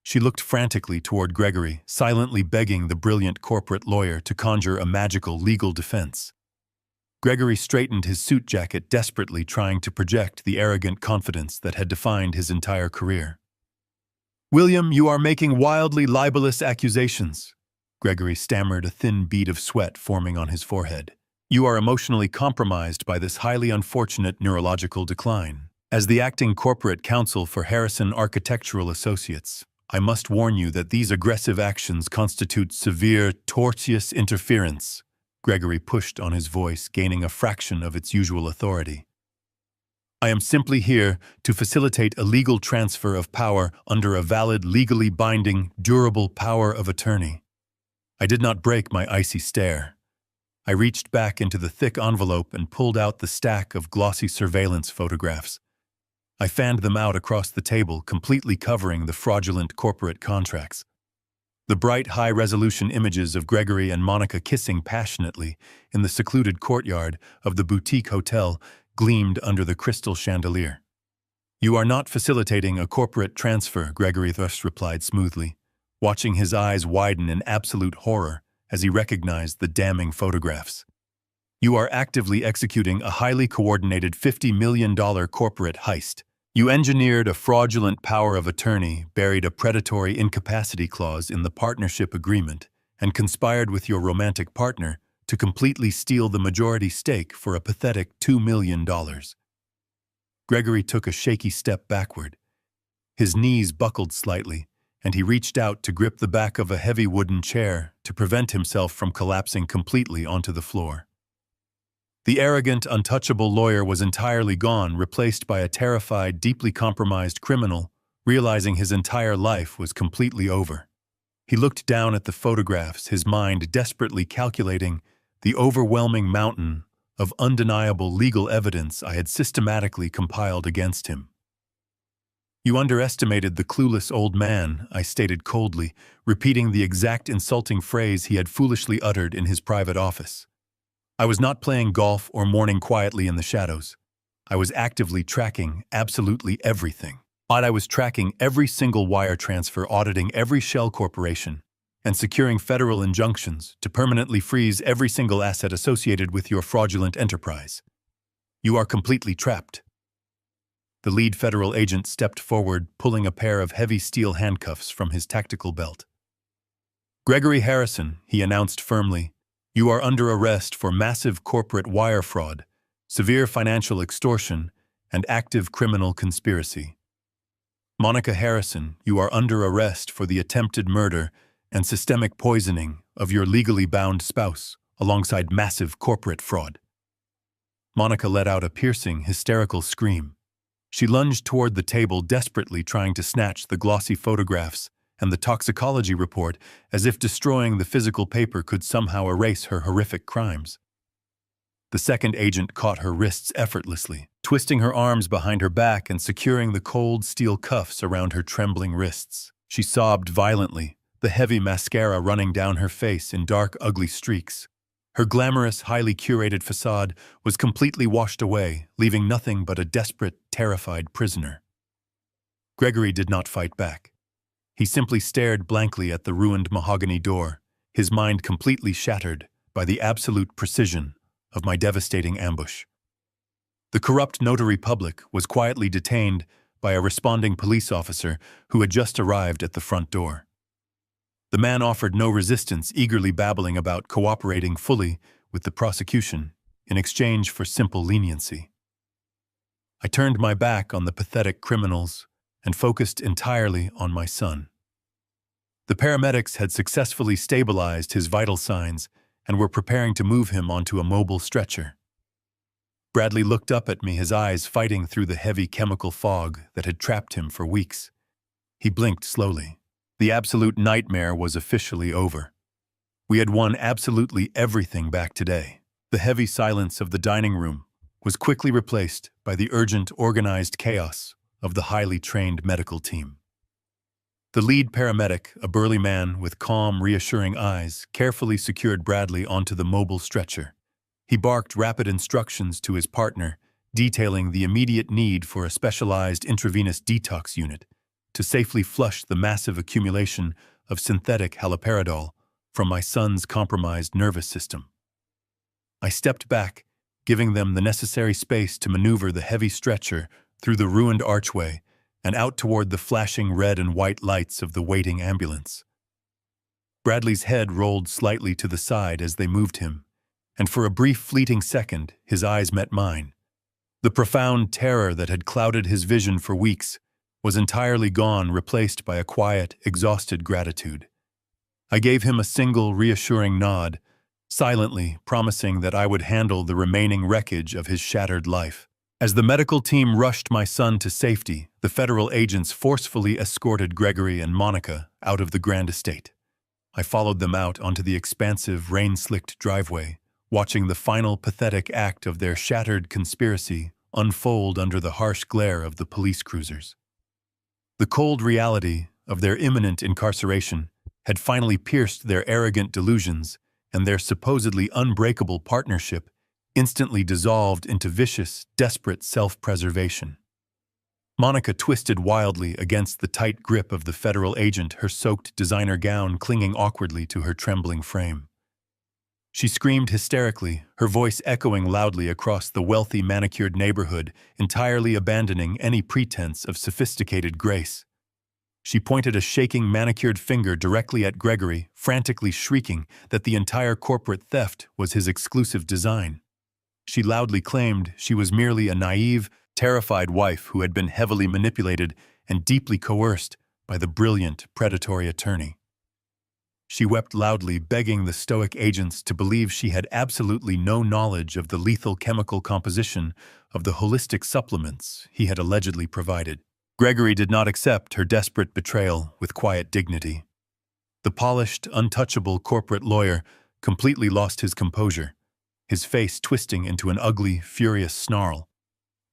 She looked frantically toward Gregory, silently begging the brilliant corporate lawyer to conjure a magical legal defense. Gregory straightened his suit jacket, desperately trying to project the arrogant confidence that had defined his entire career. "William, you are making wildly libelous accusations," Gregory stammered, a thin bead of sweat forming on his forehead. "You are emotionally compromised by this highly unfortunate neurological decline. As the acting corporate counsel for Harrison Architectural Associates, I must warn you that these aggressive actions constitute severe tortious interference." Gregory pushed on his voice, gaining a fraction of its usual authority. "I am simply here to facilitate a legal transfer of power under a valid, legally binding, durable power of attorney." I did not break my icy stare. I reached back into the thick envelope and pulled out the stack of glossy surveillance photographs. I fanned them out across the table, completely covering the fraudulent corporate contracts. The bright, high-resolution images of Gregory and Monica kissing passionately in the secluded courtyard of the boutique hotel gleamed under the crystal chandelier. "You are not facilitating a corporate transfer," Gregory thus replied smoothly, watching his eyes widen in absolute horror as he recognized the damning photographs. "You are actively executing a highly coordinated $50 million corporate heist. You engineered a fraudulent power of attorney, buried a predatory incapacity clause in the partnership agreement, and conspired with your romantic partner to completely steal the majority stake for a pathetic $2 million. Gregory took a shaky step backward. His knees buckled slightly, and he reached out to grip the back of a heavy wooden chair to prevent himself from collapsing completely onto the floor. The arrogant, untouchable lawyer was entirely gone, replaced by a terrified, deeply compromised criminal, realizing his entire life was completely over. He looked down at the photographs, his mind desperately calculating the overwhelming mountain of undeniable legal evidence I had systematically compiled against him. "You underestimated the clueless old man," I stated coldly, repeating the exact insulting phrase he had foolishly uttered in his private office. I was not playing golf or mourning quietly in the shadows. I was actively tracking absolutely everything. I was tracking every single wire transfer, auditing every shell corporation, and securing federal injunctions to permanently freeze every single asset associated with your fraudulent enterprise. You are completely trapped. The lead federal agent stepped forward, pulling a pair of heavy steel handcuffs from his tactical belt. "Gregory Harrison," he announced firmly, "you are under arrest for massive corporate wire fraud, severe financial extortion, and active criminal conspiracy. Monica Harrison, you are under arrest for the attempted murder and systemic poisoning of your legally bound spouse, alongside massive corporate fraud." Monica let out a piercing, hysterical scream. She lunged toward the table, desperately trying to snatch the glossy photographs and the toxicology report, as if destroying the physical paper could somehow erase her horrific crimes. The second agent caught her wrists effortlessly, twisting her arms behind her back and securing the cold steel cuffs around her trembling wrists. She sobbed violently, the heavy mascara running down her face in dark, ugly streaks. Her glamorous, highly curated facade was completely washed away, leaving nothing but a desperate, terrified prisoner. Gregory did not fight back. He simply stared blankly at the ruined mahogany door, his mind completely shattered by the absolute precision of my devastating ambush. The corrupt notary public was quietly detained by a responding police officer who had just arrived at the front door. The man offered no resistance, eagerly babbling about cooperating fully with the prosecution in exchange for simple leniency. I turned my back on the pathetic criminals and focused entirely on my son. The paramedics had successfully stabilized his vital signs and were preparing to move him onto a mobile stretcher. Bradley looked up at me, his eyes fighting through the heavy chemical fog that had trapped him for weeks. He blinked slowly. The absolute nightmare was officially over. We had won absolutely everything back today. The heavy silence of the dining room was quickly replaced by the urgent, organized chaos of the highly trained medical team. The lead paramedic, a burly man with calm, reassuring eyes, carefully secured Bradley onto the mobile stretcher. He barked rapid instructions to his partner, detailing the immediate need for a specialized intravenous detox unit to safely flush the massive accumulation of synthetic haloperidol from my son's compromised nervous system. I stepped back, giving them the necessary space to maneuver the heavy stretcher through the ruined archway and out toward the flashing red and white lights of the waiting ambulance. Bradley's head rolled slightly to the side as they moved him, and for a brief fleeting second, his eyes met mine. The profound terror that had clouded his vision for weeks was entirely gone, replaced by a quiet, exhausted gratitude. I gave him a single, reassuring nod, silently promising that I would handle the remaining wreckage of his shattered life. As the medical team rushed my son to safety, the federal agents forcefully escorted Gregory and Monica out of the grand estate. I followed them out onto the expansive, rain-slicked driveway, watching the final pathetic act of their shattered conspiracy unfold under the harsh glare of the police cruisers. The cold reality of their imminent incarceration had finally pierced their arrogant delusions, and their supposedly unbreakable partnership instantly dissolved into vicious, desperate self-preservation. Monica twisted wildly against the tight grip of the federal agent, her soaked designer gown clinging awkwardly to her trembling frame. She screamed hysterically, her voice echoing loudly across the wealthy, manicured neighborhood, entirely abandoning any pretense of sophisticated grace. She pointed a shaking, manicured finger directly at Gregory, frantically shrieking that the entire corporate theft was his exclusive design. She loudly claimed she was merely a naive, terrified wife who had been heavily manipulated and deeply coerced by the brilliant, predatory attorney. She wept loudly, begging the stoic agents to believe she had absolutely no knowledge of the lethal chemical composition of the holistic supplements he had allegedly provided. Gregory did not accept her desperate betrayal with quiet dignity. The polished, untouchable corporate lawyer completely lost his composure, his face twisting into an ugly, furious snarl.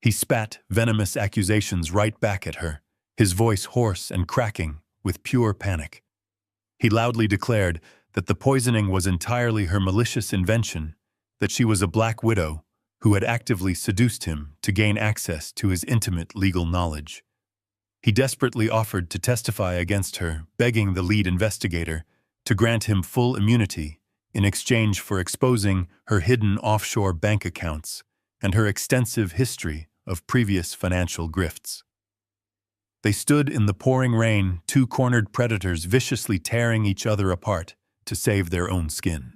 He spat venomous accusations right back at her, his voice hoarse and cracking with pure panic. He loudly declared that the poisoning was entirely her malicious invention, that she was a black widow who had actively seduced him to gain access to his intimate legal knowledge. He desperately offered to testify against her, begging the lead investigator to grant him full immunity in exchange for exposing her hidden offshore bank accounts and her extensive history of previous financial grifts. They stood in the pouring rain, two cornered predators viciously tearing each other apart to save their own skin.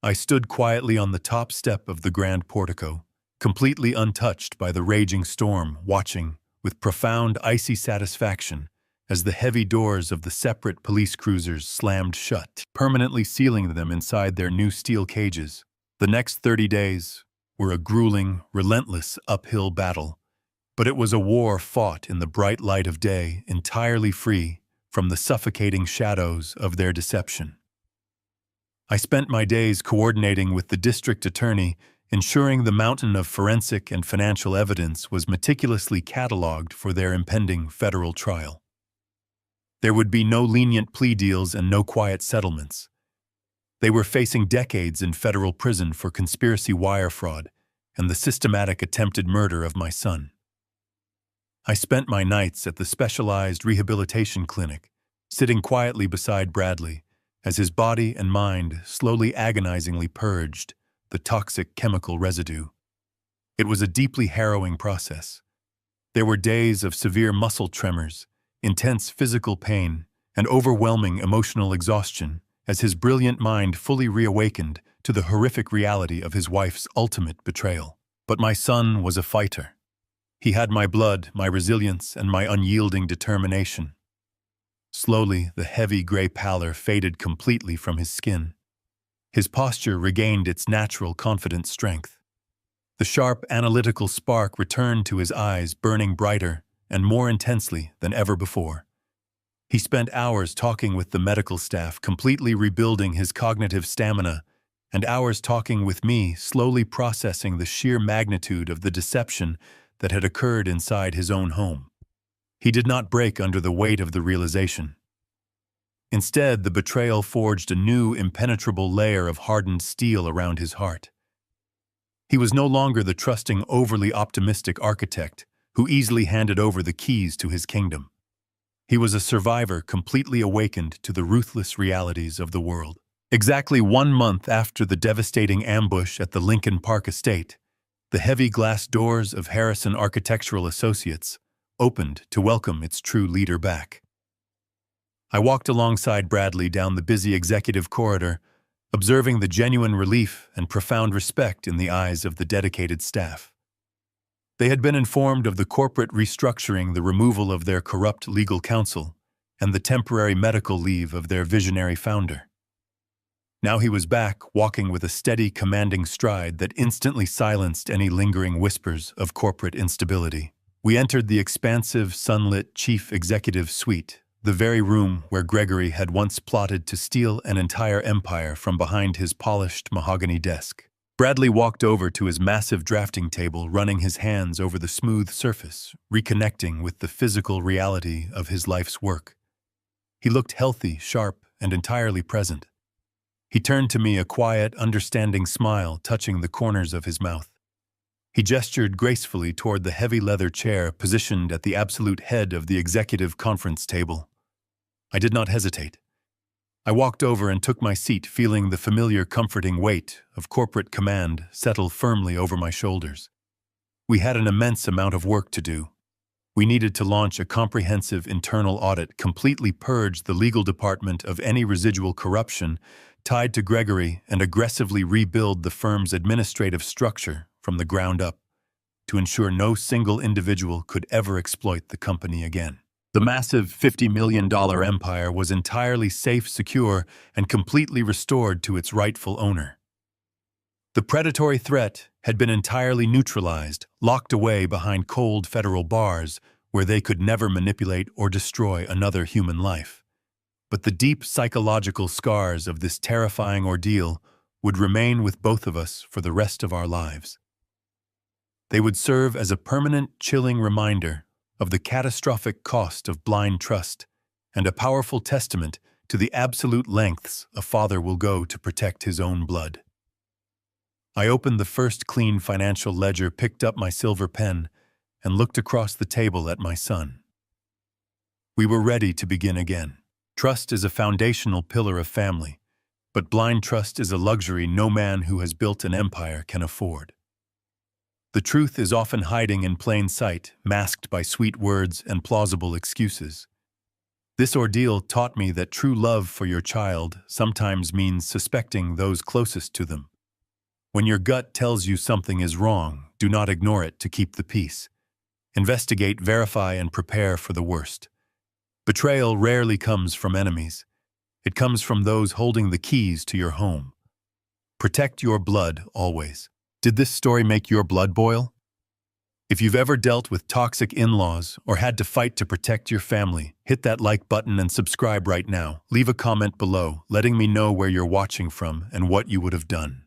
I stood quietly on the top step of the grand portico, completely untouched by the raging storm, watching with profound, icy satisfaction as the heavy doors of the separate police cruisers slammed shut, permanently sealing them inside their new steel cages. The next 30 days were a grueling, relentless uphill battle, but it was a war fought in the bright light of day, entirely free from the suffocating shadows of their deception. I spent my days coordinating with the district attorney, ensuring the mountain of forensic and financial evidence was meticulously cataloged for their impending federal trial. There would be no lenient plea deals and no quiet settlements. They were facing decades in federal prison for conspiracy wire fraud and the systematic attempted murder of my son. I spent my nights at the specialized rehabilitation clinic, sitting quietly beside Bradley as his body and mind slowly, agonizingly purged the toxic chemical residue. It was a deeply harrowing process. There were days of severe muscle tremors, intense physical pain, and overwhelming emotional exhaustion as his brilliant mind fully reawakened to the horrific reality of his wife's ultimate betrayal. But my son was a fighter. He had my blood, my resilience, and my unyielding determination. Slowly, the heavy gray pallor faded completely from his skin. His posture regained its natural, confident strength. The sharp, analytical spark returned to his eyes, burning brighter and more intensely than ever before. He spent hours talking with the medical staff, completely rebuilding his cognitive stamina, and hours talking with me, slowly processing the sheer magnitude of the deception that had occurred inside his own home. He did not break under the weight of the realization. Instead, the betrayal forged a new, impenetrable layer of hardened steel around his heart. He was no longer the trusting, overly optimistic architect who easily handed over the keys to his kingdom. He was a survivor completely awakened to the ruthless realities of the world. Exactly 1 month after the devastating ambush at the Lincoln Park estate, the heavy glass doors of Harrison Architectural Associates opened to welcome its true leader back. I walked alongside Bradley down the busy executive corridor, observing the genuine relief and profound respect in the eyes of the dedicated staff. They had been informed of the corporate restructuring, the removal of their corrupt legal counsel, and the temporary medical leave of their visionary founder. Now he was back, walking with a steady, commanding stride that instantly silenced any lingering whispers of corporate instability. We entered the expansive, sunlit chief executive suite, the very room where Gregory had once plotted to steal an entire empire from behind his polished mahogany desk. Bradley walked over to his massive drafting table, running his hands over the smooth surface, reconnecting with the physical reality of his life's work. He looked healthy, sharp, and entirely present. He turned to me, a quiet, understanding smile touching the corners of his mouth. He gestured gracefully toward the heavy leather chair positioned at the absolute head of the executive conference table. I did not hesitate. I walked over and took my seat, feeling the familiar comforting weight of corporate command settle firmly over my shoulders. We had an immense amount of work to do. We needed to launch a comprehensive internal audit, completely purge the legal department of any residual corruption tied to Gregory, and aggressively rebuild the firm's administrative structure from the ground up to ensure no single individual could ever exploit the company again. The massive $50 million empire was entirely safe, secure, and completely restored to its rightful owner. The predatory threat had been entirely neutralized, locked away behind cold federal bars where they could never manipulate or destroy another human life. But the deep psychological scars of this terrifying ordeal would remain with both of us for the rest of our lives. They would serve as a permanent, chilling reminder of the catastrophic cost of blind trust, and a powerful testament to the absolute lengths a father will go to protect his own blood. I opened the first clean financial ledger, picked up my silver pen, and looked across the table at my son. We were ready to begin again. Trust is a foundational pillar of family, but blind trust is a luxury no man who has built an empire can afford. The truth is often hiding in plain sight, masked by sweet words and plausible excuses. This ordeal taught me that true love for your child sometimes means suspecting those closest to them. When your gut tells you something is wrong, do not ignore it to keep the peace. Investigate, verify, and prepare for the worst. Betrayal rarely comes from enemies. It comes from those holding the keys to your home. Protect your blood always. Did this story make your blood boil? If you've ever dealt with toxic in-laws or had to fight to protect your family, hit that like button and subscribe right now. Leave a comment below, letting me know where you're watching from and what you would have done.